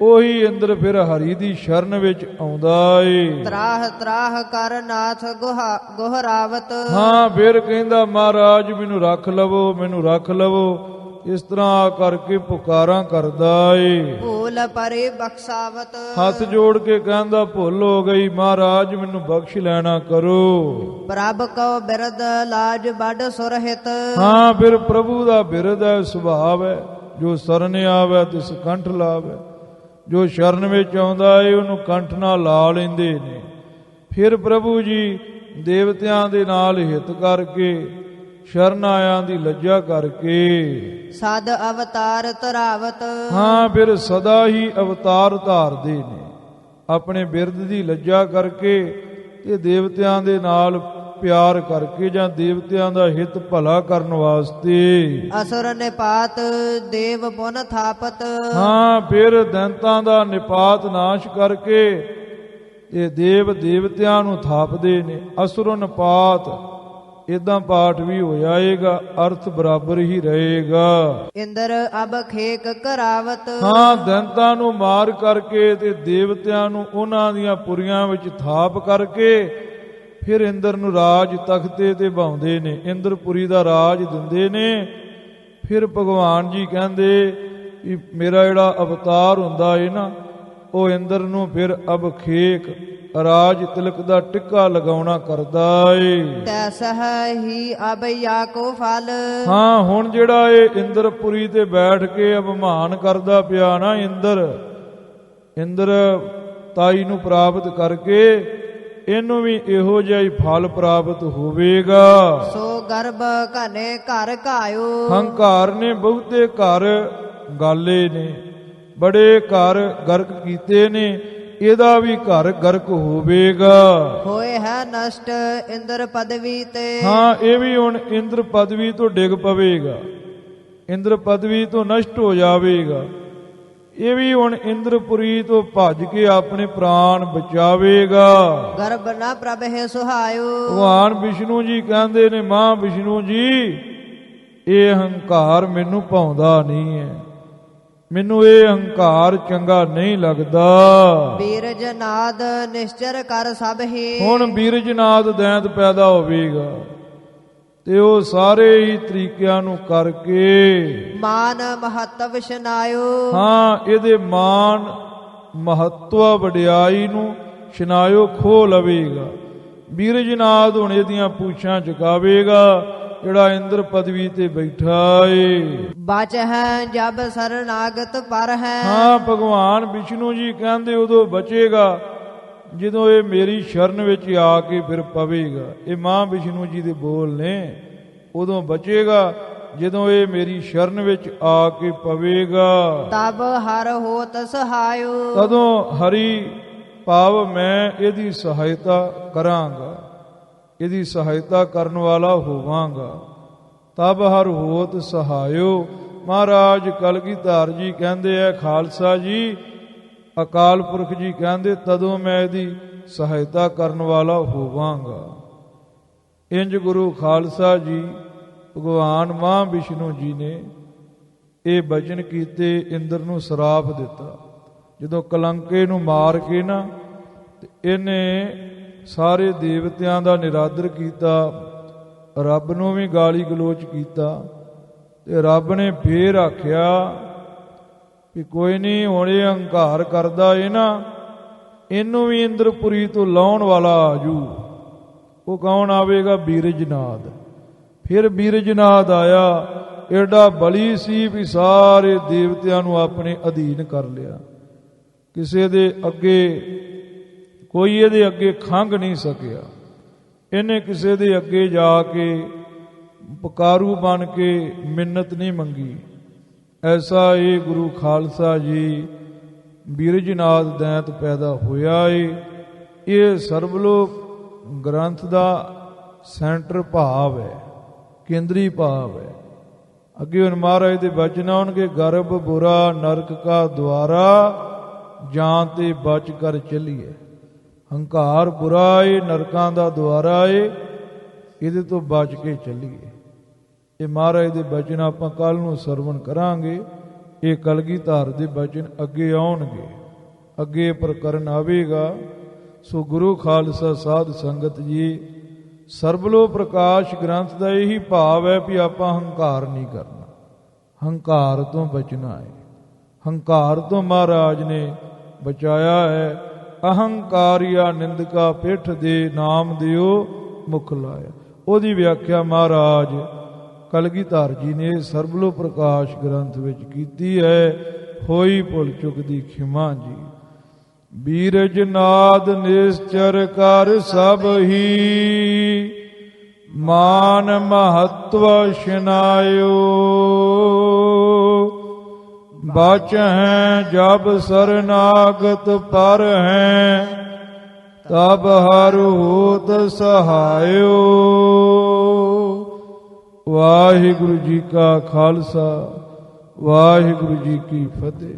ਉਹੀ ਇੰਦਰ ਫਿਰ ਹਰੀ ਦੀ ਸ਼ਰਨ ਵਿੱਚ ਆਉਂਦਾ ਏ। ਤਰਾਹ ਤਰਾਹ ਕਰ ਨਾਥ ਗੁਹਰਾਵਤ। ਹਾਂ, ਫਿਰ ਕਹਿੰਦਾ ਮਹਾਰਾਜ ਮੈਨੂੰ ਰੱਖ ਲਵੋ, ਮੈਨੂੰ ਰੱਖ ਲਵੋ। ਇਸ ਤਰ੍ਹਾਂ ਕਰਕੇ ਪੁਕਾਰਾਂ ਕਰਦਾ ਏ। ਭੂਲ ਪਰੇ ਬਖਸ਼ਾਵਤ। ਹੱਥ ਜੋੜ ਕੇ ਕਹਿੰਦਾ ਭੁੱਲ ਹੋ ਗਈ ਮਹਾਰਾਜ ਮੈਨੂੰ ਬਖਸ਼ ਲੈਣਾ ਕਰੋ। ਪ੍ਰਭ ਕਉ ਬਿਰਦ ਲਾਜ ਬੜ ਸੁਰਹਿਤ। ਹਾਂ, ਫਿਰ ਪ੍ਰਭੂ ਦਾ ਬਿਰਦ ਹੈ, ਸੁਭਾਵ ਹੈ। ਜੋ ਸਰਨ ਆਵੇ ਤਿਸ ਕੰਠ ਲਾਵੇ। ਜੋ ਸ਼ਰਨ ਵਿੱਚ ਆਉਂਦਾ ਏ ਉਹਨੂੰ ਕੰਠ ਨਾਲ ਲਾ ਲੈਂਦੇ ਨੇ। ਫਿਰ ਪ੍ਰਭੂ ਜੀ ਦੇਵਤਿਆਂ ਦੇ ਨਾਲ ਹਿੱਤ ਕਰਕੇ ਸ਼ਰਨ ਆਇਆਂ ਦੀ ਲੱਜਾ ਕਰਕੇ ਸਦ ਅਵਤਾਰ ਧਰਾਵਤ। ਹਾਂ, ਫਿਰ ਸਦਾ ਹੀ ਅਵਤਾਰ ਧਾਰਦੇ ਨੇ ਆਪਣੇ ਬਿਰਦ ਦੀ ਲੱਜਾ ਕਰਕੇ ਤੇ ਦੇਵਤਿਆਂ ਦੇ ਨਾਲ ਪਿਆਰ ਕਰਕੇ ਜਾਂ ਦੇਵਤਿਆਂ ਦਾ ਹਿੱਤ ਭਲਾ ਕਰਨ ਵਾਸਤੇ। ਅਸੁਰ ਨਿਪਾਤ ਦੇਵ ਪੁਨ ਥਾਪਤ। ਹਾਂ, ਫਿਰ ਦੈਂਤਾਂ ਦਾ ਨਿਪਾਤ ਨਾਸ਼ ਕਰਕੇ ਇਹ ਦੇਵ ਦੇਵਤਿਆਂ ਨੂੰ ਥਾਪਦੇ ਨੇ। ਅਸੁਰ ਨਿਪਾਤ ਇਦਾਂ ਪਾਠ ਵੀ ਹੋ ਜਾਏਗਾ, ਅਰਥ ਬਰਾਬਰ ਹੀ ਰਹੇਗਾ। ਇੰਦਰ ਅਬ ਖੇਕ ਕਰਾਵਤ। ਹਾਂ, ਦੈਂਤਾਂ ਨੂੰ ਮਾਰ ਕਰਕੇ ਤੇ ਦੇਵਤਿਆਂ ਨੂੰ ਉਹਨਾਂ ਦੀਆਂ ਪੁਰੀਆਂ ਵਿੱਚ ਥਾਪ ਕਰਕੇ ਫਿਰ ਇੰਦਰ ਨੂੰ ਰਾਜ ਤਖਤੇ ਤੇ ਬਾਉਂਦੇ ਨੇ, ਇੰਦਰਪੁਰੀ ਦਾ ਰਾਜ ਦਿੰਦੇ ਨੇ। ਫਿਰ ਭਗਵਾਨ ਜੀ ਕਹਿੰਦੇ ਕਿ ਮੇਰਾ ਜਿਹੜਾ ਅਵਤਾਰ ਹੁੰਦਾ ਏ ਨਾ ਉਹ ਇੰਦਰ ਨੂੰ ਫਿਰ ਅਬਖੇਕ ਰਾਜ ਤਿਲਕ ਦਾ ਟਿੱਕਾ ਲਗਾਉਣਾ ਕਰਦਾ ਏ। ਤੈਸਹ ਹੀ ਅਬ ਯਾਕੋ ਫਲ। ਹਾਂ, ਹੁਣ ਜਿਹੜਾ ਇਹ ਇੰਦਰਪੁਰੀ ਤੇ ਬੈਠ ਕੇ ਅਭਿਮਾਨ ਕਰਦਾ ਪਿਆ ਨਾ, ਇੰਦਰ ਤਾਈ ਨੂੰ ਪ੍ਰਾਪਤ ਕਰਕੇ ਇਹਨੂੰ ਵੀ ਇਹੋ ਜਿਹਾ ਹੀ ਫਲ ਪ੍ਰਾਪਤ ਹੋਵੇਗਾ। ਸੋ ਗਰਭ ਘਨੇ ਘਰ ਘਾਇਓ। ਹੰਕਾਰ ਨੇ ਬਹੁਤੇ ਘਰ ਗਾਲੇ ਨੇ, ਬੜੇ ਘਰ ਗਰਕ ਕੀਤੇ ਨੇ, ਇਹਦਾ ਵੀ ਘਰ ਗਰਕ ਹੋਵੇਗਾ। ਹੋਏ ਹੈ ਨਸ਼ਟ ਇੰਦਰ ਪਦਵੀ ਤੇ। ਹਾਂ, ਇਹ ਵੀ ਹੁਣ ਇੰਦਰ ਪਦਵੀ ਤੋਂ ਡਿੱਗ ਪਵੇਗਾ, ਇੰਦਰ ਪਦਵੀ ਤੋਂ ਨਸ਼ਟ ਹੋ ਜਾਵੇਗਾ। ਇਹ ਵੀ ਹੁਣ ਇੰਦਰਪੁਰੀ ਤੋਂ ਭੱਜ ਕੇ ਆਪਣੇ ਪ੍ਰਾਣ ਬਚਾਵੇਗਾ। ਗਰਭ ਨਾ ਪ੍ਰਭ ਹੈ ਸੁਹਾਇਓ। ਭਗਵਾਨ ਵਿਸ਼ਨੂੰ ਜੀ ਕਹਿੰਦੇ ਨੇ, ਮਾਂ ਵਿਸ਼ਨੂੰ ਜੀ, ਇਹ ਹੰਕਾਰ ਮੈਨੂੰ ਭਾਉਂਦਾ ਨਹੀਂ ਹੈ, ਮੈਨੂੰ ਇਹ ਹੰਕਾਰ ਚੰਗਾ ਨਹੀਂ ਲੱਗਦਾ। ਬੀਰਜ ਨਾਦ ਨਿਸ਼ਚਰ ਕਰ ਸਭ ਹੀ। ਹੁਣ ਬੀਰਜਨਾਦ ਦੈਂਤ ਪੈਦਾ ਹੋਵੇਗਾ ਤੇ ਉਹ ਸਾਰੇ ਹੀ ਤਰੀਕਿਆਂ ਨੂੰ ਕਰਕੇ ਮਾਨ ਮਹੱਤਵ ਸ਼ਨਾਇਓ। ਹਾਂ, ਇਹਦੇ ਮਾਨ ਮਹੱਤਵ ਵਡਿਆਈ ਨੂੰ ਸ਼ਨਾਇਓ ਖੋ ਲਵੇਗਾ। ਬੀਰਜਨਾਦ ਹੁਣ ਇਹਦੀਆਂ ਪੂਛਾਂ ਚੁਕਾਵੇਗਾ, ਜਿਹੜਾ ਇੰਦਰ ਪਦਵੀ ਤੇ ਬੈਠਾ ਏ। ਬਚ ਹੈ ਜਬ ਸਰਨਾਗਤ ਪਰ ਹੈ। ਹਾਂ, ਭਗਵਾਨ ਵਿਸ਼ਨੂੰ ਜੀ ਕਹਿੰਦੇ ਉਦੋਂ ਬਚੇਗਾ ਜਦੋਂ ਇਹ ਮੇਰੀ ਸ਼ਰਨ ਵਿੱਚ ਆ ਕੇ ਫਿਰ ਪਵੇਗਾ। ਇਹ ਮਾਂ ਵਿਸ਼ਨੂੰ ਜੀ ਦੇ ਬੋਲ ਨੇ, ਉਦੋਂ ਬਚੇਗਾ ਜਦੋਂ ਇਹ ਮੇਰੀ ਸ਼ਰਨ ਵਿੱਚ ਆ ਕੇ ਪਵੇਗਾ। ਤਬ ਹਰ ਹੋਤ ਸਹਾਇਓ। ਤਦੋਂ ਹਰੀ ਭਾਵ ਮੈਂ ਇਹਦੀ ਸਹਾਇਤਾ ਕਰਾਂਗਾ, ਇਹਦੀ ਸਹਾਇਤਾ ਕਰਨ ਵਾਲਾ ਹੋਵਾਂਗਾ। ਤਬ ਹਰ ਹੋਤ ਸਹਾਇਓ। ਮਹਾਰਾਜ ਕਲਗੀਧਰ ਜੀ ਕਹਿੰਦੇ ਐ, ਖਾਲਸਾ ਜੀ, ਅਕਾਲ ਪੁਰਖ ਜੀ ਕਹਿੰਦੇ, ਤਦੋਂ ਮੈਂ ਇਹਦੀ ਸਹਾਇਤਾ ਕਰਨ ਵਾਲਾ ਹੋਵਾਂਗਾ। ਇੰਜ ਗੁਰੂ ਖਾਲਸਾ ਜੀ ਭਗਵਾਨ ਮਾਂ ਵਿਸ਼ਨੂੰ ਜੀ ਨੇ ਇਹ ਬਚਨ ਕੀਤੇ, ਇੰਦਰ ਨੂੰ ਸਰਾਪ ਦਿੱਤਾ। ਜਦੋਂ ਕਲੰਕੇ ਨੂੰ ਮਾਰ ਕੇ ਨਾ, ਤੇ ਇਹਨੇ ਸਾਰੇ ਦੇਵਤਿਆਂ ਦਾ ਨਿਰਾਦਰ ਕੀਤਾ, ਰੱਬ ਨੂੰ ਵੀ ਗਾਲੀ ਗਲੋਚ ਕੀਤਾ। ਤੇ ਰੱਬ ਨੇ ਫੇਰ ਆਖਿਆ ਕਿ ਕੋਈ ਨਹੀਂ, ਹੁਣ ਇਹ ਹੰਕਾਰ ਕਰਦਾ ਏ ਨਾ, ਇਹਨੂੰ ਵੀ ਇੰਦਰਪੁਰੀ ਤੋਂ ਲਾਉਣ ਵਾਲਾ ਆਜੂ। ਉਹ ਕੌਣ ਆਵੇਗਾ? ਬੀਰਜਨਾਦ। ਫਿਰ ਬੀਰਜਨਾਦ ਆਇਆ, ਐਡਾ ਬਲੀ ਸੀ ਵੀ ਸਾਰੇ ਦੇਵਤਿਆਂ ਨੂੰ ਆਪਣੇ ਅਧੀਨ ਕਰ ਲਿਆ। ਕਿਸੇ ਦੇ ਅੱਗੇ ਕੋਈ ਇਹਦੇ ਅੱਗੇ ਖੰਘ ਨਹੀਂ ਸਕਿਆ। ਇਹਨੇ ਕਿਸੇ ਦੇ ਅੱਗੇ ਜਾ ਕੇ ਪੁਕਾਰੂ ਬਣ ਕੇ ਮਿੰਨਤ ਨਹੀਂ ਮੰਗੀ। ਐਸਾ ਇਹ ਗੁਰੂ ਖਾਲਸਾ ਜੀ ਬੀਰਜਨਾਦ ਦੈਂਤ ਪੈਦਾ ਹੋਇਆ ਏ। ਇਹ ਸਰਬਲੋਕ ਗ੍ਰੰਥ ਦਾ ਸੈਂਟਰ ਭਾਵ ਹੈ, ਕੇਂਦਰੀ ਭਾਵ ਹੈ। ਅੱਗੇ ਹੁਣ ਮਹਾਰਾਜ ਦੇ ਬਚਨ ਆਉਣਗੇ, ਗਰਭ ਬੁਰਾ ਨਰਕ ਕਾ ਦੁਆਰਾ, ਜਾਂ ਤੇ ਬਚ ਕਰ ਚੱਲੀਏ। ਹੰਕਾਰ ਬੁਰਾ ਏ, ਨਰਕਾਂ ਦਾ ਦੁਆਰਾ ਏ, ਇਹਦੇ ਤੋਂ ਬਚ ਕੇ ਚੱਲੀਏ। ਇਹ ਮਹਾਰਾਜ ਦੇ ਬਚਨ ਆਪਾਂ ਕੱਲ ਨੂੰ ਸਰਵਣ ਕਰਾਂਗੇ। ਇਹ ਕਲਗੀਧਰ ਦੇ ਬਚਨ ਅੱਗੇ ਆਉਣਗੇ, ਅੱਗੇ ਪ੍ਰਕਰਨ ਆਵੇਗਾ। ਸੋ ਗੁਰੂ ਖਾਲਸਾ ਸਾਧ ਸੰਗਤ ਜੀ, ਸਰਬਲੋ ਪ੍ਰਕਾਸ਼ ਗ੍ਰੰਥ ਦਾ ਇਹੀ ਭਾਵ ਹੈ ਵੀ ਆਪਾਂ ਹੰਕਾਰ ਨਹੀਂ ਕਰਨਾ, ਹੰਕਾਰ ਤੋਂ ਬਚਣਾ ਹੈ। ਹੰਕਾਰ ਤੋਂ ਮਹਾਰਾਜ ਨੇ ਬਚਾਇਆ ਹੈ। ਅਹੰਕਾਰੀਆ ਨਿੰਦਕਾ ਪਿੱਠ ਦੇ, ਨਾਮ ਦਿਓ ਮੁਖ ਲਾਇਆ। ਉਹਦੀ ਵਿਆਖਿਆ ਮਹਾਰਾਜ ਕਲਗੀਧਰ ਜੀ ਨੇ ਸਰਬਲੋ ਪ੍ਰਕਾਸ਼ ਗ੍ਰੰਥ ਵਿੱਚ ਕੀਤੀ ਹੈ। ਹੋਈ ਭੁੱਲ ਚੁੱਕ ਦੀ ਖਿਮਾ ਜੀ। ਬੀਰਜਨਾਦ ਨਿਸ਼ਚਰ ਕਰ ਸਭ ਹੀ, ਮਾਨ ਮਹੱਤਵ ਸ਼ਨਾਇਓ। ਬਚ ਹੈ ਜਬ ਸਰਨਾਗਤ ਪਰ ਹੈ, ਤਬ ਹਰ ਹੋਤ ਸਹਾਇਓ। ਵਾਹਿਗੁਰੂ ਜੀ ਕਾ ਖਾਲਸਾ, ਵਾਹਿਗੁਰੂ ਜੀ ਕੀ ਫਤਿਹ।